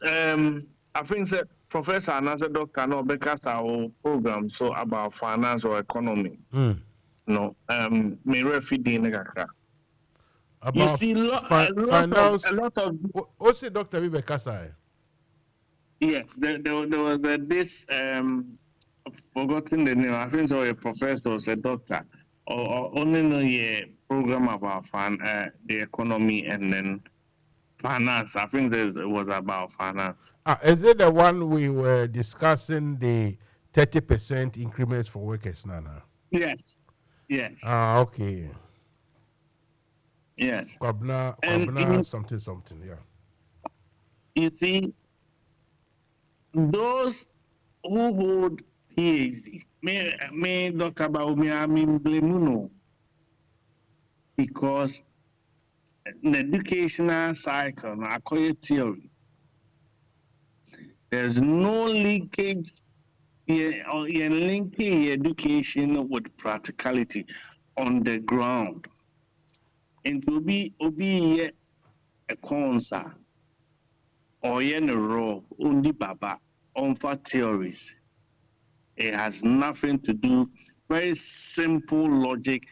I think Professor and Dr. No because our program so about finance or economy. No, me refeeding about you see finance. A lot of what's it, Dr. Vibekasa? Yes, there was this forgotten the name. I think so a professor or a doctor or only know a program about the economy and then finance. I think it was about finance. Is it the one we were discussing, the 30% increments for workers, Nana? Yes. Okay. Yes. Kwabna, something, yeah. You see, those who hold PhD, me Dr. Baumi, I mean, Blemuno, because the educational cycle, acquire theory, there's no linkage or linking education with practicality on the ground. And to be a concern or a role only baba on for theories. It has nothing to do, very simple logic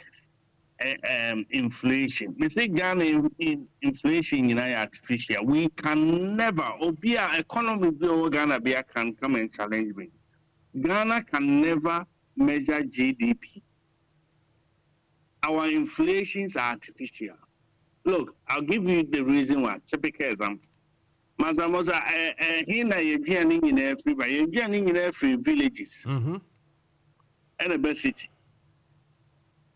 inflation. We say Ghana in inflation in artificial. We can never, or be an economy below Ghana can come and challenge me. Ghana can never measure GDP. Our inflations are artificial. Look, I'll give you the reason why. Typical example. Mazamoza, here na yebianing in every, but yebianing in every villages and a best city.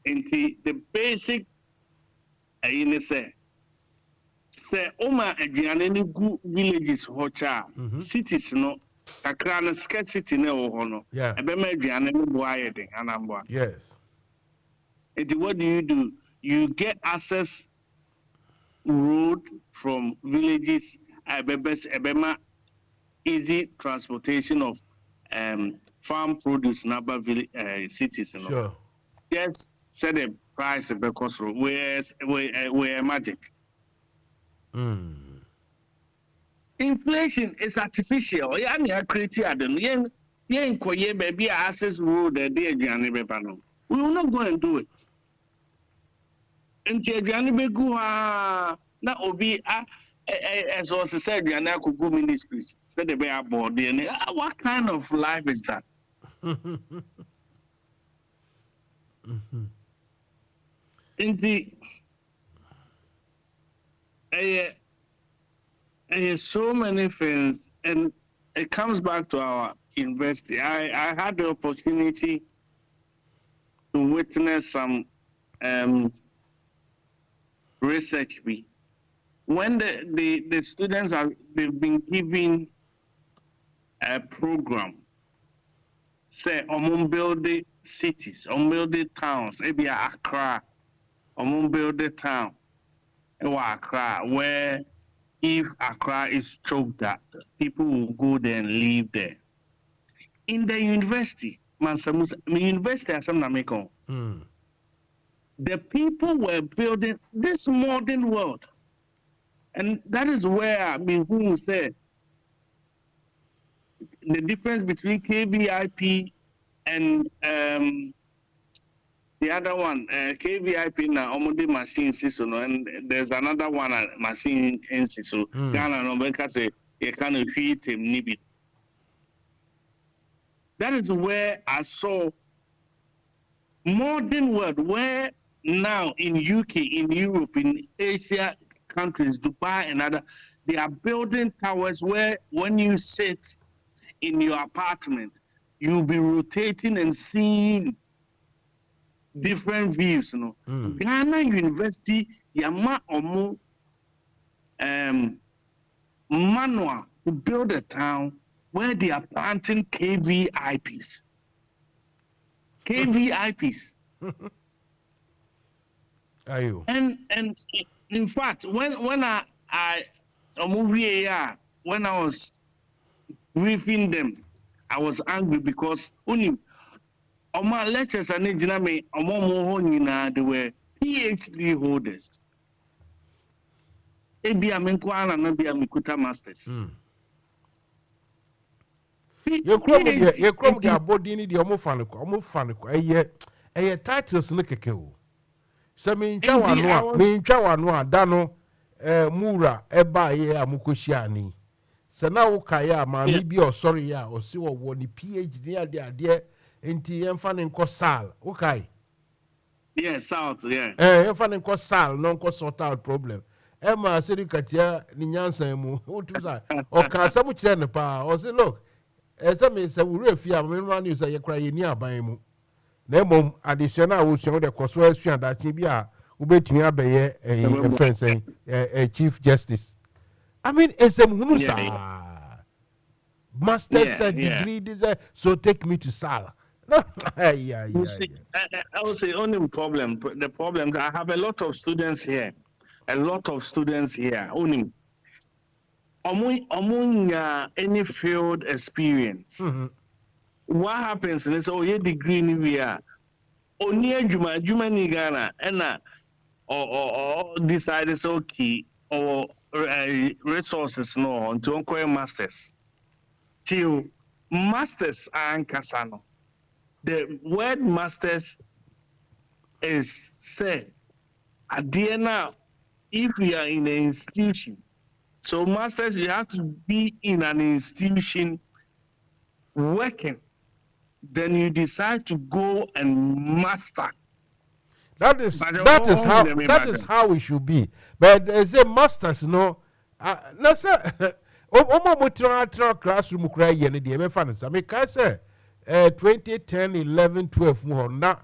Into the basic, say Oma aduane ni gu villages hocha cities no kakra na scarcity na wo no ebema aduane ni bo ayede anambo. Yes. And what do? You get access road from villages ebema easy transportation of farm produce in other cities, you know. Sure. Just set the price because where magic. Inflation is artificial. Yeah, I create it. Yeah, baby access road we will not go and do it. And na obi as also said, you are not go ministries. Said they are board. What kind of life is that? Indeed, so many things, and it comes back to our university. I had the opportunity to witness some research. When the students they've been given a program, say build the cities, build the towns, maybe Accra, build the town, Accra, where if Accra is choked up, people will go there and live there. In the university, Mansa, university as the people were building this modern world. And that is where who said the difference between KVIP and the other one, KVIP now omode machine system, and there's another one machine system. Ghana no because you can feed him nibi. That is where I saw modern world where now in UK, in Europe, in Asia countries, Dubai and other, they are building towers where when you sit in your apartment, you'll be rotating and seeing different views. You know, Ghana University, Yama Omo manual to build a town where they are planting KVIPs. KVIPs. Are you? And in fact, when I when I was briefing them, I was angry because only on my lectures and they were PhD holders. Masters. Your chrome their body need the almost titles look at you. So mean Chawanwa, Dano, Mura, Eba, Mukoshiani. So now Kaya, ma be or sorry, ya, or see what the PhD, dear, into Yemfan Sal. Okay. Yes, out, yeah. Yemfan Sal, non sort out problem. Emma said, Katia, Ninyansa, or Casamu Chenepa, or say, look, as I may say, we refia, when you say you're crying near by him. Nemom additional will show the consuation that he be a ubetumi abeye a friend saying a chief justice. I mean, it's a musa master's degree design, so take me to Sala. I would say only problem. The problem I have a lot of students here. Only among any field experience. What happens is your degree in here. Only Juma ni Ghana and or decide it's okay or resources no to acquire masters. Till masters are Kasano. The word masters is said At the end now, if we are in an institution, so masters, you have to be in an institution working. Then you decide to go and master. That is how it should be. But there's a masters, no. Na say omo mo tra classroom kura ye ne de be fa no say me ka say 2010 11 12 mu ho na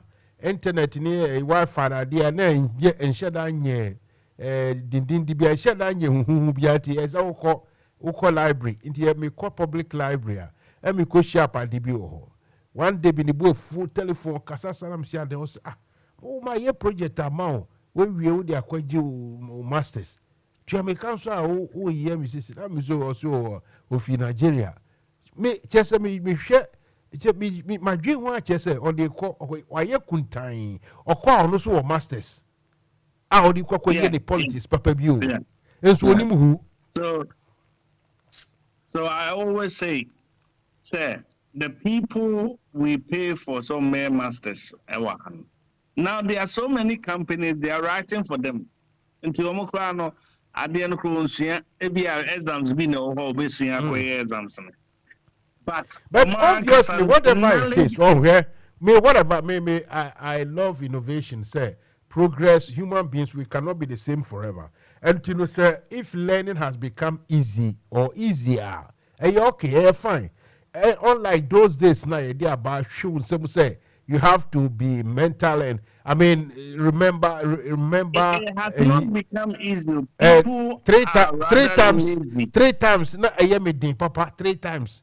internet ni wi-fi na de na enhye da nye dindin di bia enhye da nye huhu bia ti eza wokọ library nti me call public library a me ko share ade bi ho one day bi ni bo full telephone kasa salam si ade o say oh my ye project amount we wo de akwaji o masters to me council o ye me sisi na me so also o fi Nigeria me chese me hwe me madwen ho a chese o de ko wa ye kuntan o ko ono so o masters o de ko ye the politics papa bi o enso oni mu hu. So I always say the people we pay for some mere masters. Now there are so many companies, they are writing for them. Into Omokrano, at the end of exams be no whole exams. But obviously, whatever it is, I love innovation, say progress, human beings, we cannot be the same forever. And you know, sir, if learning has become easy or easier, okay, fine. Unlike those days now, they about shoes, some say you have to be mental and remember. It has not become easy. People three times. Not a me papa 3 times.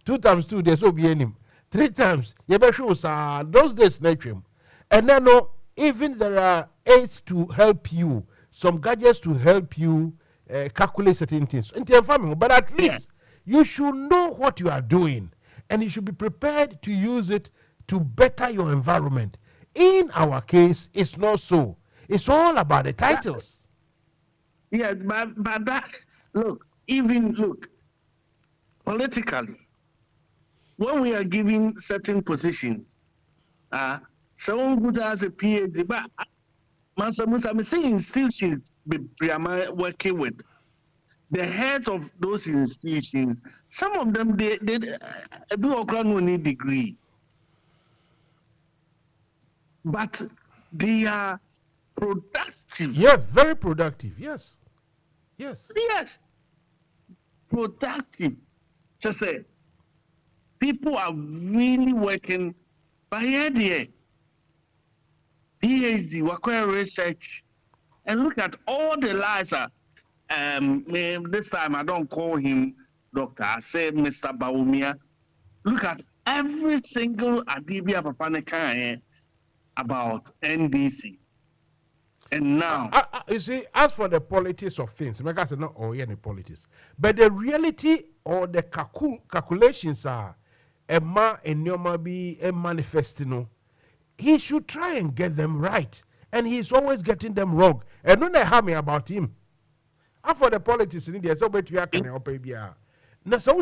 2 times 2 there's so be any 3 times. You better show those days nature. And then even there are aids to help you, some gadgets to help you calculate certain things. But at least you should know what you are doing, and you should be prepared to use it to better your environment. In our case, it's not so. It's all about the titles. Yeah, but that, look, politically, when we are giving certain positions, someone who has a PhD, but Mansa, I'm saying institutions be working with the heads of those institutions. Some of them they do no need degree, but they are productive. Yes, very productive. Yes. Productive. Just say people are really working by idea. PhD, work research, and look at all the lies. This time I don't call him doctor. I say Mr. Baumia. Look at every single Adibia Papaneka about NDC. And now, you see, as for the politics of things, I say not any politics, but the reality or the calculations are a man and Nyoma be a manifesting. He should try and get them right, and he's always getting them wrong. And don't they have me about him? As for the politics in India, so bet you can help baby. Now, so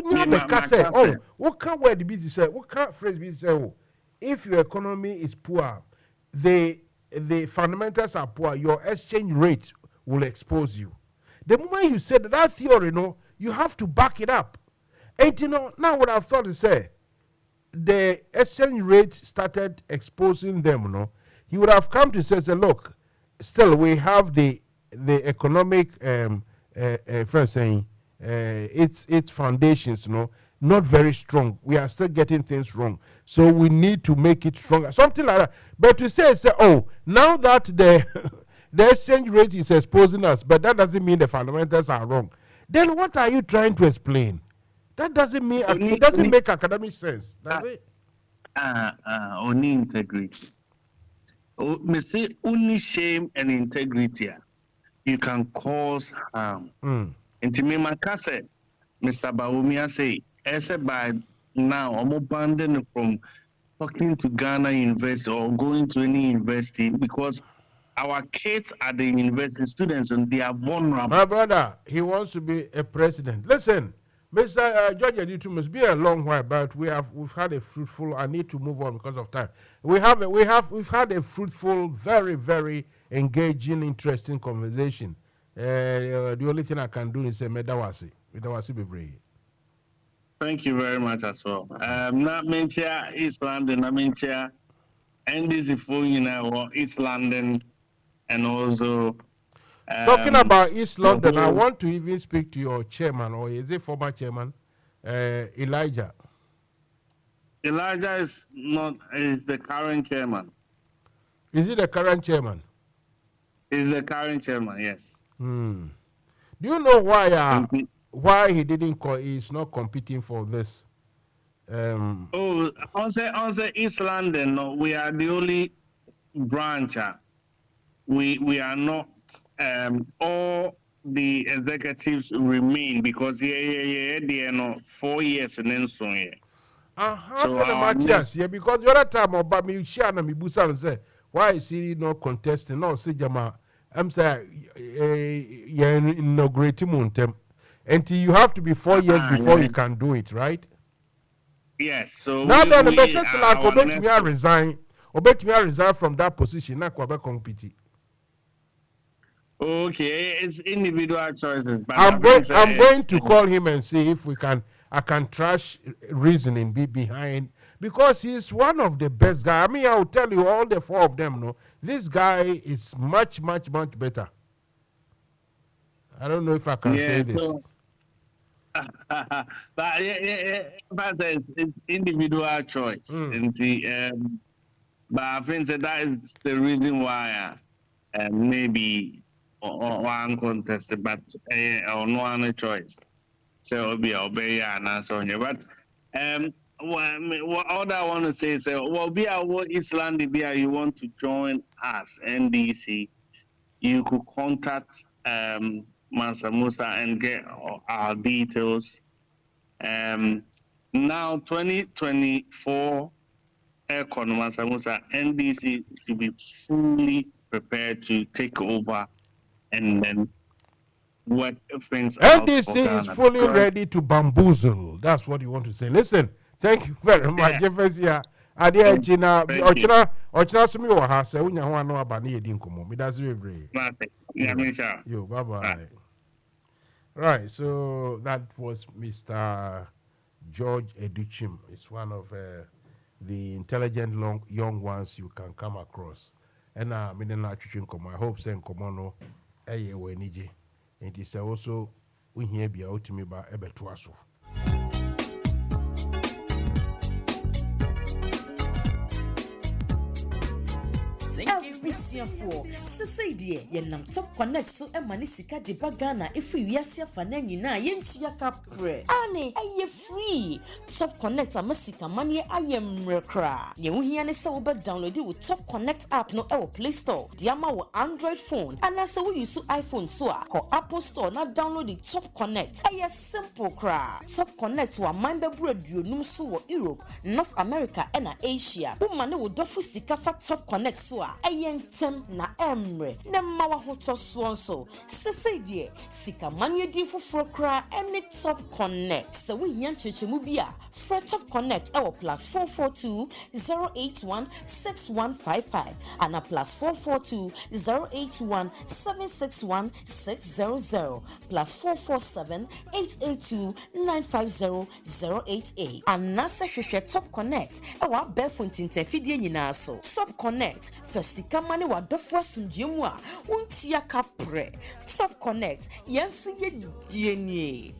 say, what can't wear the business say? What can't phrase business say? Oh, if your economy is poor, the fundamentals are poor, your exchange rate will expose you. The moment you said that theory, you have to back it up. And now what I've thought is say, the exchange rate started exposing them, he would have come to say, look, still we have the economic first saying its foundations, not very strong. We are still getting things wrong. So we need to make it stronger. Something like that. But to say, now that the exchange rate is exposing us, but that doesn't mean the fundamentals are wrong. Then what are you trying to explain? That doesn't mean it doesn't make academic sense, does it? Only integrity. Me say only shame and integrity. You can cause harm. And me makase, Mr. Baumia say, as by now, I'm abandoned from talking to Ghana University or going to any university because our kids are the university students and they are vulnerable. My brother, he wants to be a president. Listen, Mr. George, it must be a long while, but we've had a fruitful. I need to move on because of time. We've had a fruitful, very, very engaging, interesting conversation. The only thing I can do is say, Medawasi Bebre. Thank you very much as well. Not mention East London, I mention NDC for East London, and also. Talking about East London, I want to even speak to your chairman, or is it former chairman, Elijah? Elijah is the current chairman. Is he the current chairman? He's the current chairman, yes. Do you know why he didn't he's not competing for this? On the East London, no, we are the only branch. We are not. All the executives remain because they are 4 years and then so yeah. So because the other time about me share na me busa say why is he not contesting? No, say Jama, I'm saying inaugurate montem. Until you have to be 4 years before you can do it, right? Yes. So now the best like obet me resign from that position. Na kwa be compete. Okay, it's individual choices. But I'm going to call him and see if I can trash reasoning behind, because he's one of the best guys. I mean, I'll tell you, all the 4 of them, no, this guy is much, much, much better. I don't know if I can say this. So, but but it's individual choice. But I think that is the reason why maybe one contested, but or no other choice. So it'll be obey and answer on you. But what other I want to say is, well, be our East London, you want to join us, NDC, you could contact Mansa and get our details. Now 2024 Aircon Mansa NDC should be fully prepared to take over and then what things NDC is fully ready to bamboozle. That's what you want to say. Listen, thank you very much. Jefferson, Adia China, Ochina Sumi or Hasa, Unya Wano Abani Dinkomo. Me that's very. Yo, bye bye. Right, so that was Mr. George Educhim. It's one of the intelligent young ones you can come across. And I hope saying Komono, Weniji. And it's also we hear be out to me by Ebetuaso. For Society, Yenam Top Connect so a manisika de bagana if we yasia fananina yenchia capre. Anne, aye free. Top Connect a masika money I am recra. You hear so over download with Top Connect app no our Play Store. Diama or Android phone. And as we use iPhone so or Apple Store not download the Top Connect. Aye simple cra. Top Connect wa member bread you num so Europe, North America and Asia. Woman will dofu sika fa Top Connect so aye na emre na mawa hoto swonso sese sika manye di foforo kra any Top Connect so we yan chechemu bia for Top Connect our +442 081 6155 and a +442 081 761 600 +447 882 950 088 and nasa hwehwe Top Connect our befon tintenfidie nyina so Top Connect sika mane wa dofo asumdie mu a wontia kapre Top Connect yensu ye die nie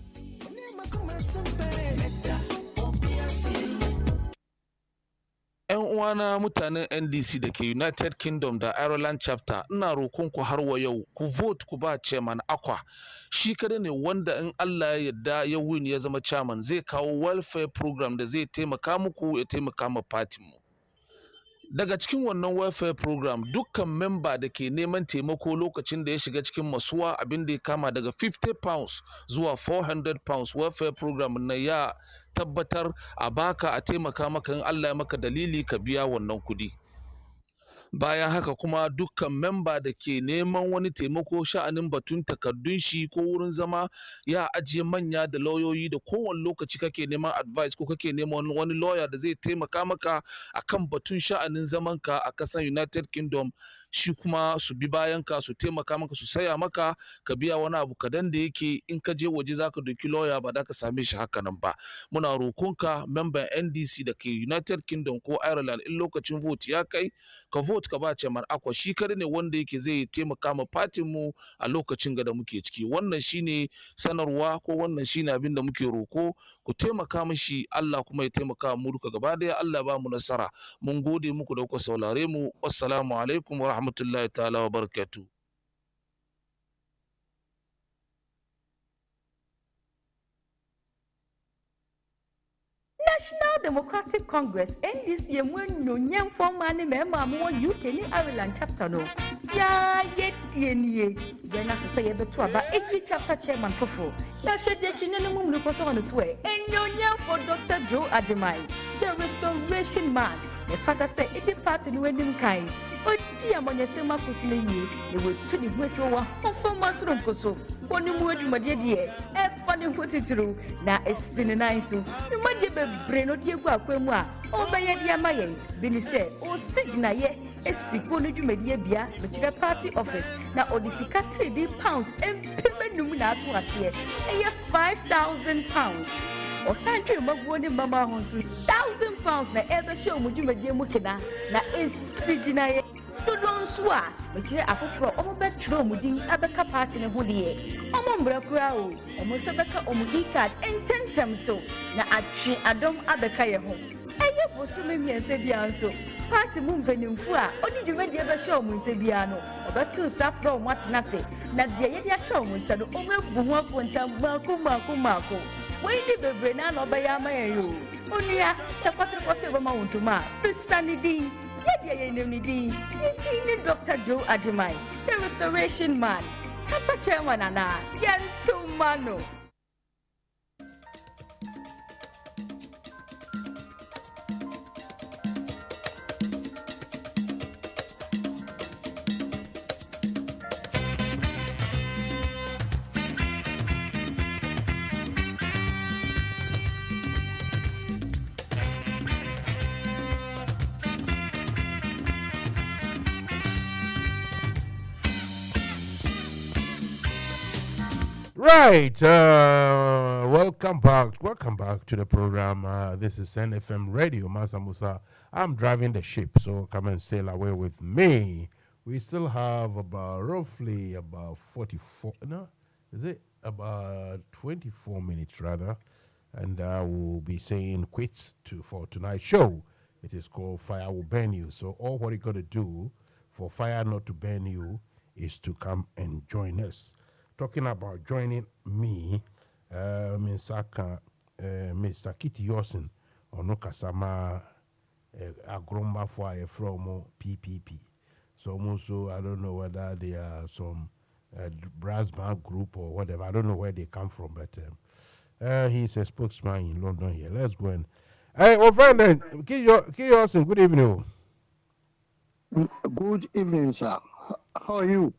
wana mutanen NDC da ke United Kingdom da Ireland chapter ina roƙon ku har wa yau ku vote ku ba chairman Akwa shi kada ne wanda in Allah ya yarda ya win ya zama chairman zai kawo welfare program da zai taimaka muku ya taimaka ma party mu. Daga cikin wannan welfare program dukkan memba da ke neman taimako lokacin da ya shiga cikin masuwa abin da ya kama daga 50 pounds zuwa 400 pounds welfare program na ya tabbatar a baka a taimaka maka in Allah ya maka dalili ka biya wannan kudi. bayan haka kuma dukkan memba da ke neman wani taimako sha'anin batun takardun shi ko wurin zama ya ajiye manya da lauyoyi da kowane lokaci kake neman advice ko kake neman wani lawyer da zai taimaka maka akan batun sha'anin zaman ka a kasan United Kingdom, shi kuma su bi bayan ka su taimaka maka su saya maka ka biya wani abu kadan da yake in ka je waje zaka doki lawyer ba da ka same shi haka nan ba. Muna rokonka memban NDC da ke United Kingdom ko Ireland in lokacin vote ya kai ka vote ka ba Chairman Akwa, shi kare ne wanda yake zai taimaka ma fatin mu a lokacin da muke ciki. Wannan shine sanarwa ko wannan shine abin da muke roko, ku taimaka mishi, Allah kuma ya taimaka mu duka gaba daya, Allah ba mu nasara. Mun gode muku da kuka saurare mu. Wassalamu alaikum wa rahmatullahi ta'ala wa barakatuh. National Democratic Congress NDC no nyam forma ne mema mo UK ni Ireland chapter no ya yedie na so say beto aba chapter chairman fofo na hwede chinene mum lukoto on swear enyonya for Dr. Joe Ajimai, the restoration man. The father say it the party no enim kai odi amonyesema kutile yi ne wetu ni hwesi wa ofoma soro nkoso oni mu adwumade de e fa ne hotituru na esine nan so nwade bebre no de egu akwemu a obeye de amaye bi ni se o sigina ye esiko no dwumade bia be kire party office na odisika £3 empemenum na ato ase eye £5,000 o sanju maguo ni mama honsu £1,000 na ebe she omudwumade mu kina na esigina ye dodon so a be kire afoforo omo betro omudin abeka party ne ho de omo mbrakura o omo se beka omudi card ententem so na atwe adom abeka ye ho eye bosome miense bia nso party mu mpanimfu a oni dwumade be she omo nse bia no obetu safro omo atena se na de ye de ahye omo nse no omo ebu ho aponta mako we di bebre na no be ya mayo onua se kwatre kwose be ma wontuma bisanidi ye ni Dr. Joe Ajimai, the restoration man. Chapter chairman ana yentumano. Right, welcome back to the program. This is NFM Radio, Mansa Musa. I'm driving the ship, so come and sail away with me. We still have roughly about 24 minutes rather, and we'll be saying quits for tonight's show. It is called Fire Will Burn You. So all what you got to do for fire not to burn you is to come and join us. Talking about joining me, Mr. Kitty Yosin, or no Kasama Agromba for a from PPP. So also, I don't know whether they are some brass band group or whatever. I don't know where they come from, but he's a spokesman in London here. Let's go and. Hey, my friend, Kitty Yosin, good evening. Good evening, sir. How are you?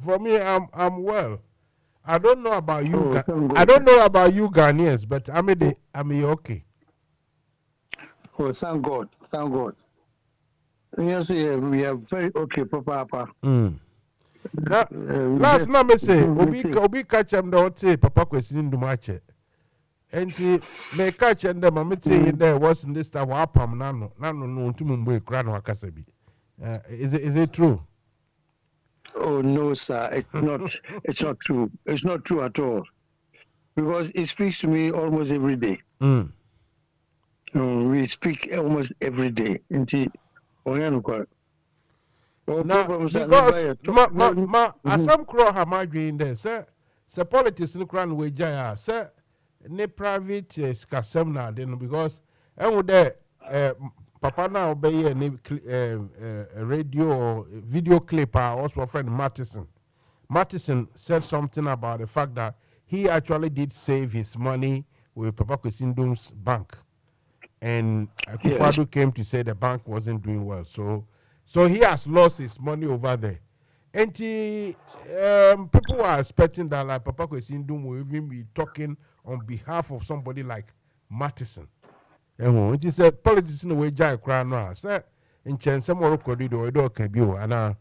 For me, I'm well. I don't know about you. I don't know about you Ghanaians, but I'm okay. Oh, thank God. Thank God. Yes, we are very okay, Papa. Last night, me say, Obi catch him the say, Papa question do much. And she may catch them. I'm saying there wasn't this time. Wapam no to mumbo crown wakasabi. Is it true? Oh no, sir, it's not. It's not true. It's not true at all, because it speaks to me almost every day. We speak almost every day. Now, because some crow have my green there, sir. Sir, politics in the crown way jaya, sir. Ne private scasem now, then because I would there. Papa now obey a radio or video clip. Also, friend Mattison. Mattison said something about the fact that he actually did save his money with Papa Kwesindum's bank, and Akufo Addo came to say the bank wasn't doing well. So So he has lost his money over there. And people are expecting that like Papa Kwesindum will even be talking on behalf of somebody like Mattison. It is a politics in the way Jai Crown say in Chen some more corridor or can be and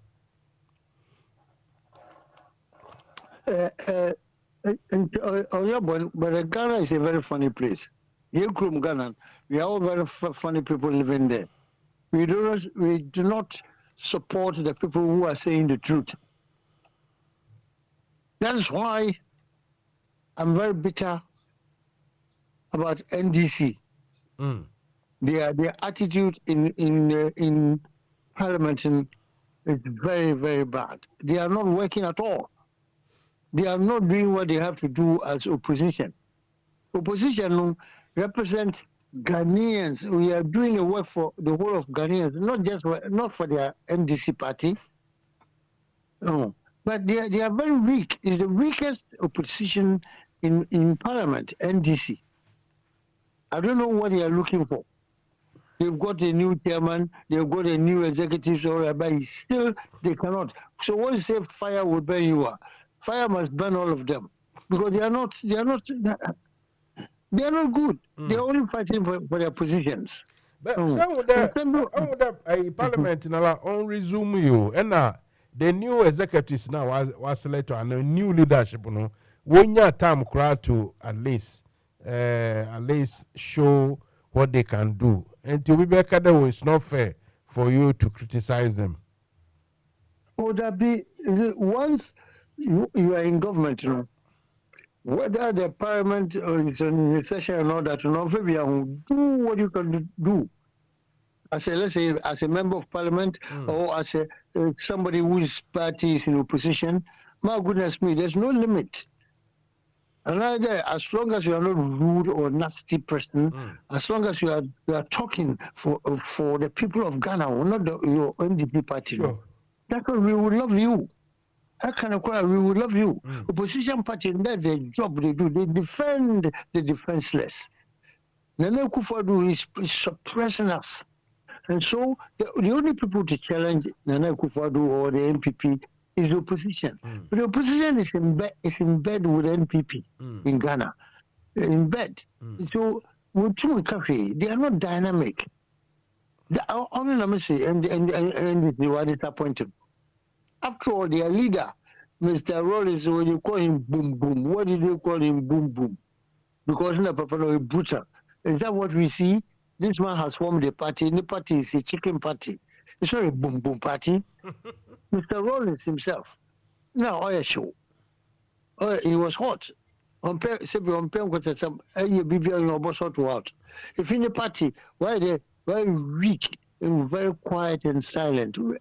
yeah, but Ghana is a very funny place. Here, Ghana, we are all very funny people living there. We do not support the people who are saying the truth. That is why I'm very bitter about NDC. Their attitude in Parliament is very, very bad. They are not working at all. They are not doing what they have to do as opposition. Opposition represent Ghanaians. We are doing a work for the whole of Ghanaians, not for their NDC party. No, but they are very weak. It's the weakest opposition in Parliament, NDC. I don't know what they are looking for. They've got a new chairman, they've got a new executive, but still they cannot. So what you say fire will burn you up. Fire must burn all of them because they are not good. They're only fighting for their positions. But some of the Parliament now on resume you and the new executives now was selected and a new leadership. When your time crowd to at least show what they can do. And to be back at them, it's not fair for you to criticize them. Would that be once you are in government, whether the Parliament is in recession or not, that do what you can do. Let's say, as a member of Parliament or as somebody whose party is in opposition, my goodness me, there's no limit. And as long as you are not rude or nasty person, as long as you are talking for the people of Ghana, not your NDP party, that's what we would love you. We would love you. Opposition party, that's the job they do. They defend the defenseless. Nana Akufo Addo is suppressing us. And so the only people to challenge Nana Akufo Addo or the NPP is the opposition. But the opposition is in bed with NPP in Ghana. In bed. So they are not dynamic. And they were disappointed. After all, their leader, Mr. Rollins, when you call him Boom Boom, what did you call him Boom Boom? Because is brutal. Is that what we see? This man has formed a party, and the party is a chicken party. It's not a Boom Boom party. Mr. Rollins himself. Now, I show. He was hot. If in the party, why they very weak and very quiet and silent? We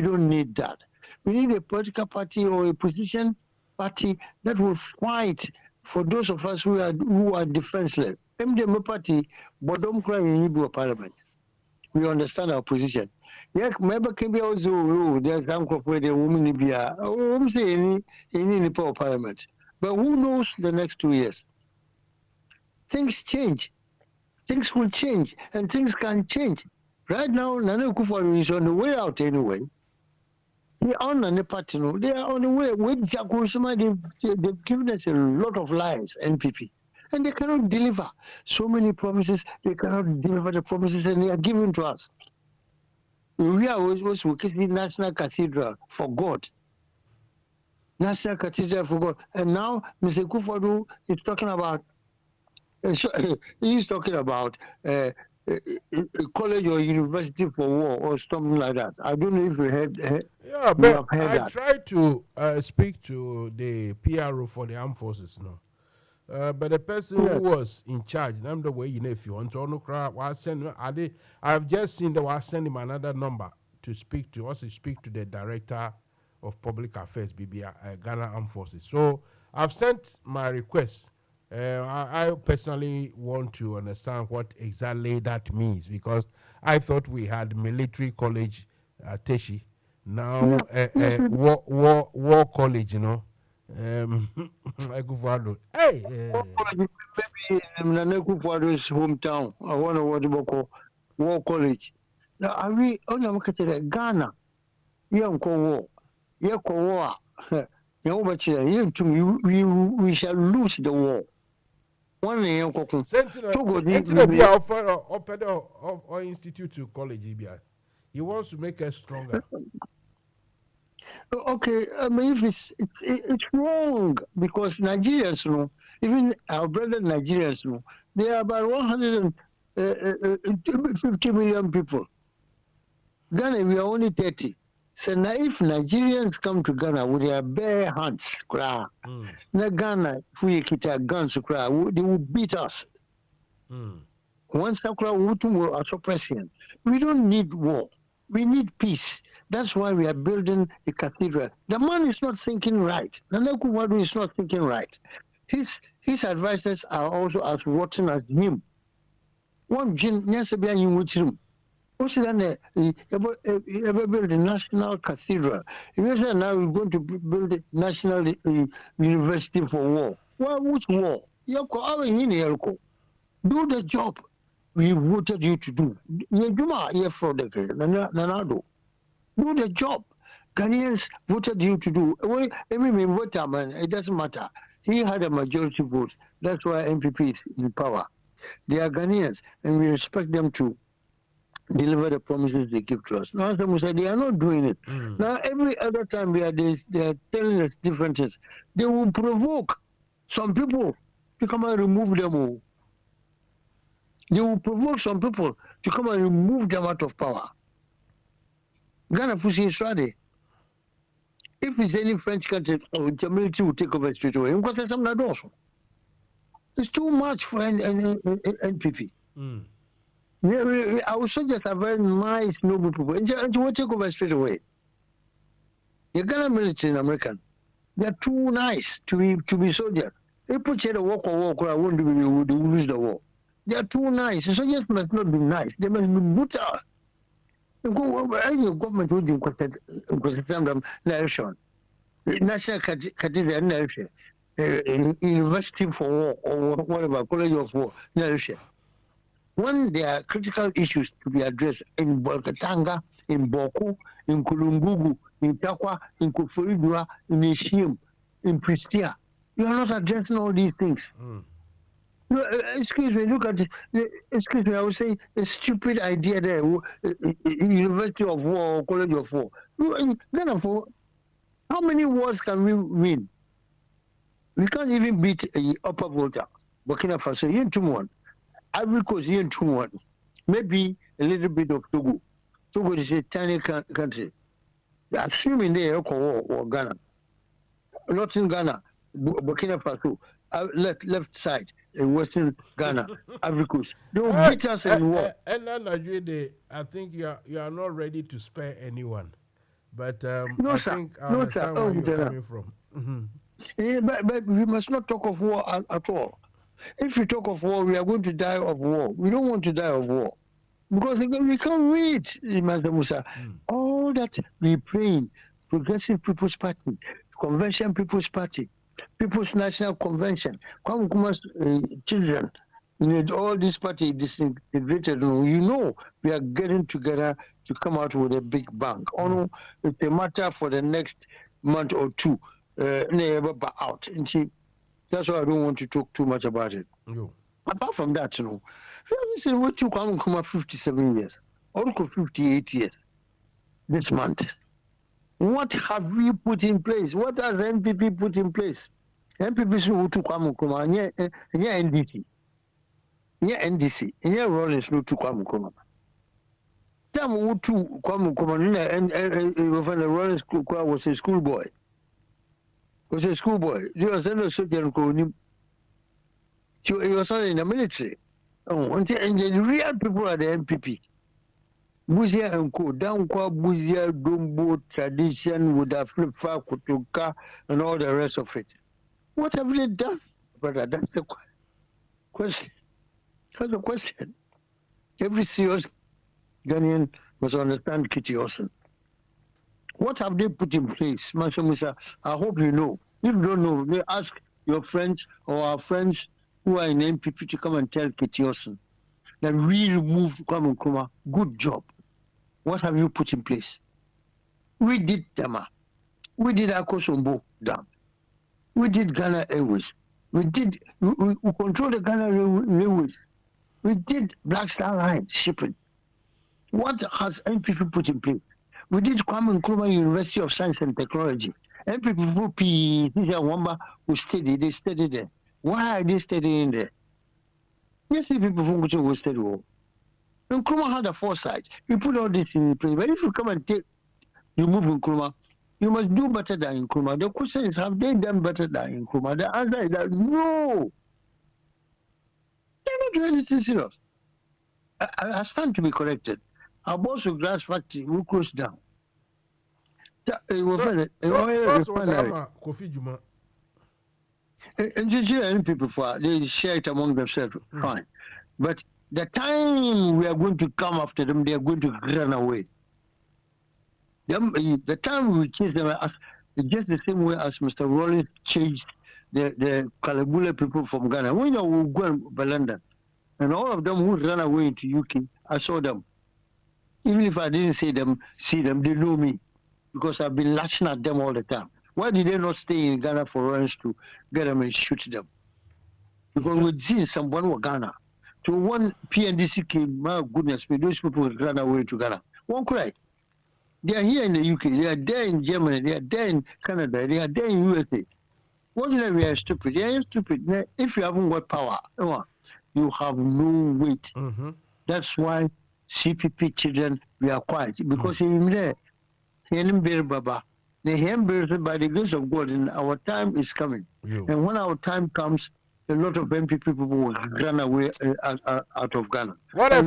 don't need that. We need a political party or a position party that will fight for those of us who are defenseless. MDM party, but don't cry in Hebrew Parliament. We understand our position. Yeah, maybe can be also there's some of the women in Bia. In the Parliament. But who knows the next 2 years? Things change. Things will change, and things can change. Right now, Nana Akufo Addo is on the way out anyway. They are on the party, they are on the way. With Jakurusuma, they've given us a lot of lies, NPP. And they cannot deliver so many promises. They cannot deliver the promises that they are giving to us. We are always working the National Cathedral for God. National Cathedral for God. And now, Mr. Akufo Addo is talking about, he's talking about a college or university for war or something like that. I don't know if you heard. Yeah, but I tried to speak to the PRO for the armed forces now. But the person who was in charge, I'm the way if you want to know crap, I've just seen that I send him another number to speak to, also speak to the director of public affairs, Ghana Armed Forces. So I've sent my request. I personally want to understand what exactly that means, because I thought we had military college at Teshi. Now war college, Akufo Addo. Hey, maybe Akufo Addo's hometown. I want to what you call war college. Now, are we on the Ghana? Young war. War. We shall lose the war. One year, Sentinel, be offered or institute to college. He wants to make us stronger. Okay, I mean, if it's wrong because Nigerians, even our brother Nigerians, they are about 150 million people. Ghana, we are only 30. So now if Nigerians come to Ghana with their bare hands, now Ghana, if we get our guns, they will beat us. Once will suppress. We don't need war. We need peace. That's why we are building a cathedral. The man is not thinking right. Nana Akufo is not thinking right. His advisors are also as rotten as him. One gin Nyasabian in which room. Also, then build a national cathedral. If now we're going to build a national university for war. Well, which war? Do the job we voted you to do. Do the job Ghanaians voted you to do. It doesn't matter. He had a majority vote. That's why MPP is in power. They are Ghanaians, and we respect them to deliver the promises they give to us. Now, some say they are not doing it. Now, every other time they are telling us different things. They will provoke some people to come and remove them all. They will provoke some people to come and remove them out of power. Ghana Fusi is ready. If it's any French country, the military will take over straight away. It's too much for NPP. Our soldiers are very nice, noble people. And you will take over straight away. The Ghana military in American, they're too nice to be soldiers. They put you in a war, I won't lose the war. They are too nice. The soldiers must not be nice. They must be brutal. Any government would inquest them election. National cathedral election. University for war or whatever, college of war election. When there are critical issues to be addressed in Bolkatanga, in Boku, in Kulungugu, in Takwa, in Kufuridua, in Ishim, in Pristia, you are not addressing all these things. No, excuse me, look at excuse me, I would say a stupid idea there, University of War, College of War. Therefore, how many wars can we win? We can't even beat Upper Volta, Burkina Faso, you two one. Ivory Coast, you two one. Maybe a little bit of Togo. Togo is a tiny country. Assuming they are or Ghana. Not in Ghana, Burkina Faso, left side. In Western Ghana, Ivory Coast. They will beat us in war. And then Nigeria, I think you are not ready to spare anyone. But no, I sir. think I No, understand sir. where you're coming from. Yeah, but we must not talk of war at all. If we talk of war, we are going to die of war. We don't want to die of war. Because we can't wait, Master Musa. All that we praying, Progressive People's Party, Convention People's Party, People's National Convention, Kwamukuma's children, all this party disintegrated. We are getting together to come out with a big bang. It's a matter for the next month or two. Never out. And that's why I don't want to talk too much about it. Apart from that, listen, we took Kwamukuma 57 years, or 58 years this month. What have we put in place? What has NPP put in place? NPP who took Kwamukuma, and NDC. NDC, and Rollins who took Kwamukuma. Time who took Kwamukuma, and Rollins was a schoolboy. Was a schoolboy. He was in the soldier. He was not in the military. And the real people are the NPP. Buzia and Co. Dankwa, Buzia, Dumbo, tradition, with a flip flop, Kutuka, and all the rest of it. What have they done? Brother, that's a question. That's a question. Every serious Ghanaian must understand Kitty Olsen. What have they put in place? Mansa Musa, I hope you know. If you don't know, they ask your friends or our friends who are in NPP to come and tell Kitty Olsen that we removed Kwame Nkrumah. Good job. What have you put in place? We did Tama. We did Akosombo Dam. We did Ghana Airways. We control the Ghana Railways. We did Black Star Line shipping. What has NPP put in place? We did Kwame Nkrumah University of Science and Technology. NPP for P. Wamba who studied, they studied there. Why are they studying there? Yes, people from Kuchu will study. Nkrumah had a foresight. We put all this in place. But if you come and you move Nkrumah, you must do better than Nkrumah. The question is, have they done better than Nkrumah? The answer is that no. They're not doing anything serious. I stand to be corrected. Our boss of glass factory will close down. Kofi Juma. And people they share it among themselves, fine. But the time we are going to come after them, they are going to run away. The time we chase them, just the same way as Mr. Rollins chased the Kalabula people from Ghana. We know we go to London, and all of them who ran away into UK, I saw them. Even if I didn't see them, they know me because I've been lashing at them all the time. Why did they not stay in Ghana for Rollins to get them and shoot them? Because we see someone with Ghana. So one PNDC came, my goodness me, those people ran away to Ghana. One cry. They are here in the UK, they are there in Germany, they are there in Canada, they are there in USA. What is that we are stupid? They are stupid. If you haven't got power, you have no weight. That's why CPP children, we are quiet. Because in there, Baba, by the grace of God, and our time is coming. And when our time comes, a lot of MPP people will run away out of Ghana. What a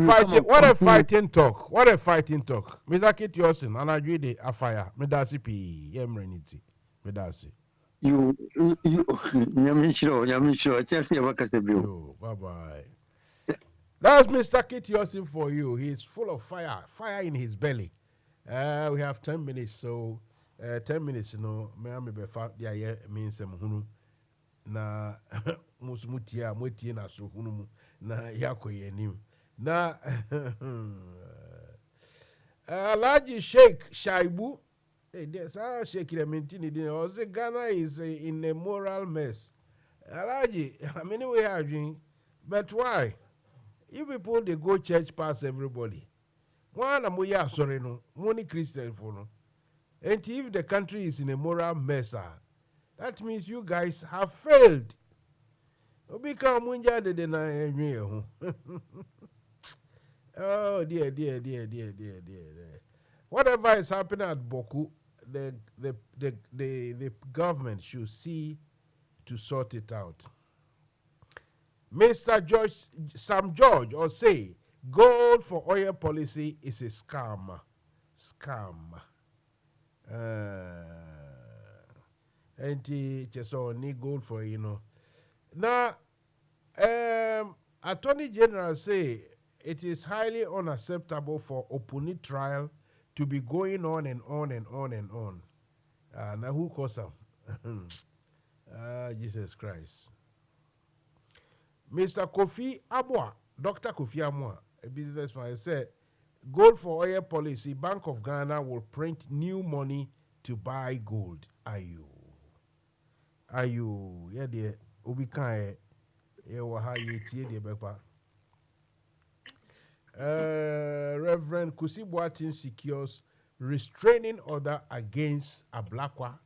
fighting talk. What a fighting talk. Mr. Yosin, and I agree the afire. Medasi P. Yemreniti. Medasi. You, Yamishiro, just your workers. Bye bye. That's Mr. Kit Yosin for you. He's full of fire in his belly. We have 10 minutes, so 10 minutes, me be fact there means some na musumutia mwetie na so hunu na yako yenim na Alhaji Sheikh Shaibu there's a Sheikh Clementine Ghana is in a moral mess. Alhaji, I mean we are doing, but why? You people they go church past everybody. One amoya sorry no, money Christian for no. And if the country is in a moral mess, that means you guys have failed. Oh dear. Whatever is happening at Boku, the government should see to sort it out. Mr. Sam George or say gold for oil policy is a scam. And just need gold for Now, Attorney General say it is highly unacceptable for open trial to be going on and on and on and on. Now who calls him? Jesus Christ. Mr. Kofi Amwa, Dr. Kofi Amwa, a businessman, said gold for oil policy, Bank of Ghana will print new money to buy gold. Are you? Yeah, dear. Ubikae. Reverend Kusibwatin secures restraining order against Ablakwa.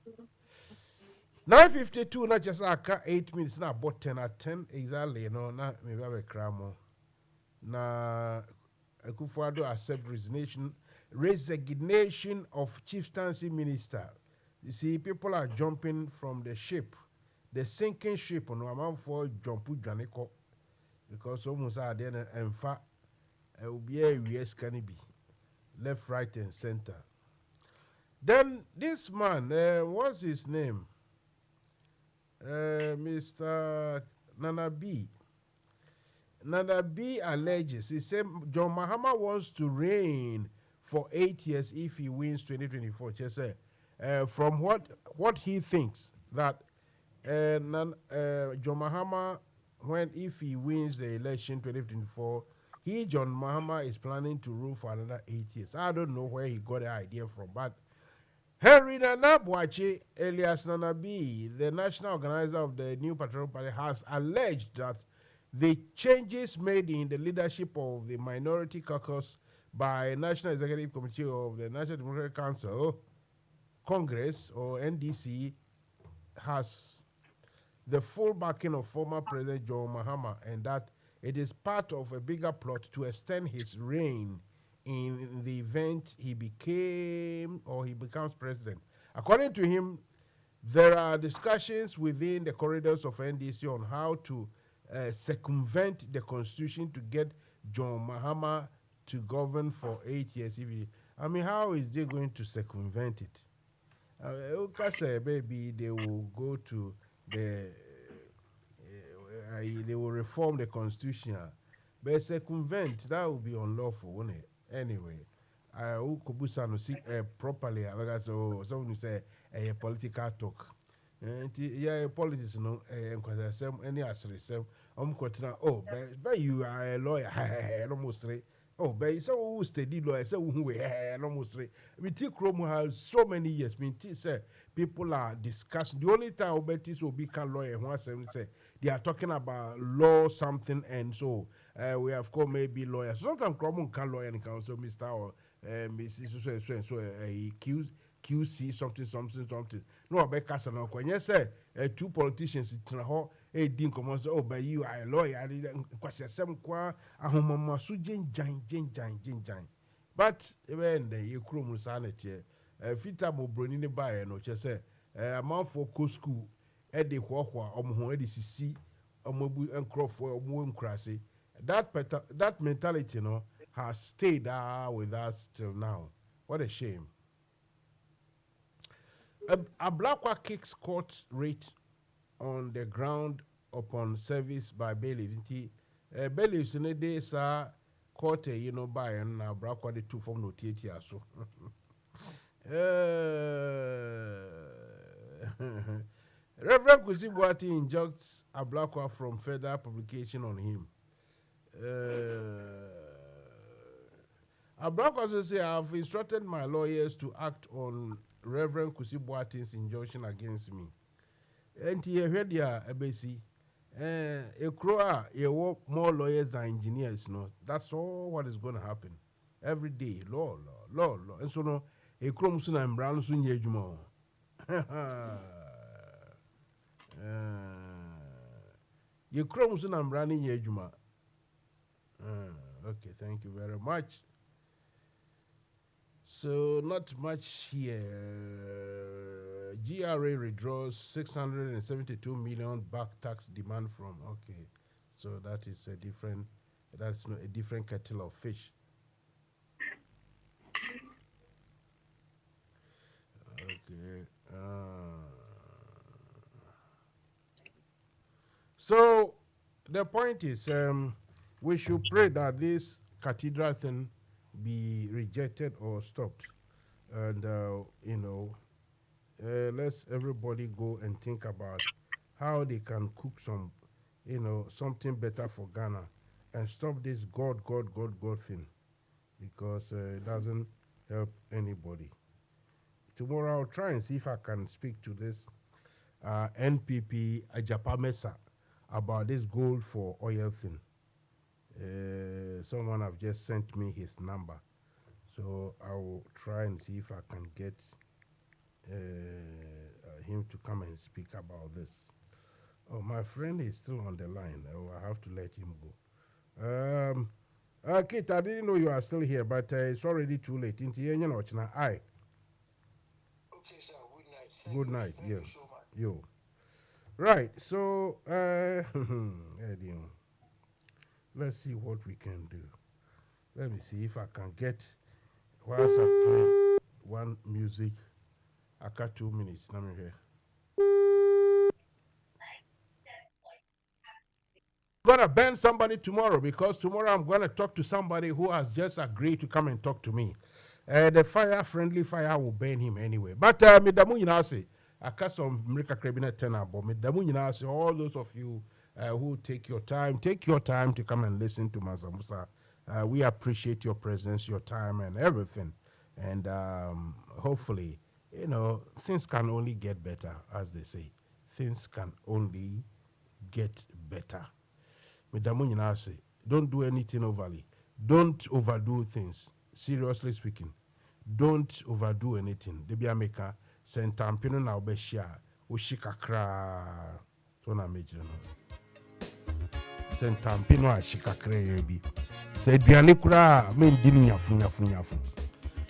9:52, not just 8 minutes, now about 10 at 10 exactly. Not maybe have a cramo. Na Akufo Addo accept resignation of chieftaincy minister. You see, people are jumping from the ship, the sinking ship on amount for jumpu janeko, because almost are there and fa will be a US can be left, right, and center. Then this man, what's his name? Mr. Nana B alleges, he said John Mahama wants to reign for 8 years if he wins 2024. Just from what he thinks that John Mahama, if he wins the election 2024, John Mahama, is planning to rule for another 8 years. I don't know where he got the idea from, but Henry Nana Boakye, Elias Nanabi, the national organizer of the New Patriotic Party, has alleged that the changes made in the leadership of the minority caucus by National Executive Committee of the National Democratic Council, Congress, or NDC, has the full backing of former President John Mahama, and that it is part of a bigger plot to extend his reign in the event he becomes president. According to him, there are discussions within the corridors of NDC on how to circumvent the constitution to get John Mahama to govern for 8 years. I mean, how is they going to circumvent it? Maybe they will go to they will reform the constitution, but circumvent, that will be unlawful, won't it? Anyway, who kubusa no see properly. So someone say a political talk. Yeah, politics no. Any asri sem. Oh, but you are a lawyer. Almost say. Oh, but so who study lawyer? So who we almost say. We think Chrome has so many years. Me say people are discussing. The only time Obetis will become lawyer once say they are talking about law something, and so we have called maybe lawyers. Sometimes Chrome can lawyer and counsel Mr. or Mrs. So QC something. No, about Casano. When you say two politicians in the din come say, oh, but you are a lawyer. I didn't question some qua a home so jin. But when the Chrome sanity, Fita Mobroni by no just say a month for school. Ede Huahua, Edi Sisi, Omobu and Crawford, Omo Crassi. That mentality, has stayed with us till now. What a shame. A Blackwa kicks court rate on the ground upon service by bailiffs. Bailiffs in the days are court, by and now Blackwa the two from no theatre. So. Reverend Kusibuati injects a Blackwa from further publication on him. A Blackwa says, I have instructed my lawyers to act on Reverend Kusibuati's injunction against me. And here, ABC, a crow, you work more lawyers than engineers, That's all what is going to happen. Every day, law. And so, no, a crow soon and brown soon, Yejumo. You Chromson and running Yejuma. Okay, thank you very much. So, not much here. GRA withdraws 672 million back tax demand from. Okay, so that is a different. That's not a different kettle of fish. Okay. So the point is, we should pray that this cathedral thing be rejected or stopped, and let's everybody go and think about how they can cook some, something better for Ghana, and stop this God thing, because it doesn't help anybody. Tomorrow I'll try and see if I can speak to this NPP Agyapong about this gold for oil thing. Someone have just sent me his number, so I will try and see if I can get him to come and speak about this. Oh, my friend is still on the line. Oh, I have to let him go. Kate, I didn't know you are still here, but it's already too late. Aye. Okay, sir. Good night. Good night. Thank you so much. Yo. Right, so let's see what we can do. Let me see if I can get, whilst I play one music, I got 2 minutes. Let me hear. I'm gonna ban somebody tomorrow, because tomorrow I'm gonna talk to somebody who has just agreed to come and talk to me. The friendly fire will burn him anyway. But Midamu, say, I got some America Cabinet tenor, but Midamu, say, all those of you who take your time to come and listen to Mansa We appreciate your presence, your time, and everything. And hopefully, things can only get better, as they say. Things can only get better. Don't do anything overly. Don't overdo things. Seriously speaking, don't overdo anything. Debi ameka sentampino na obeshia ushikakra. So na major no. Sentampino a shikakra yebi. Se duane kura me ndini nyafu.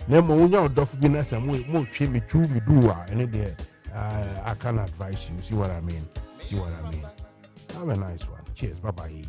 Na mo unya odof bi na se mo twe me tu me do a ene de I can advise you. See what I mean? Have a nice one. Cheers. Bye bye.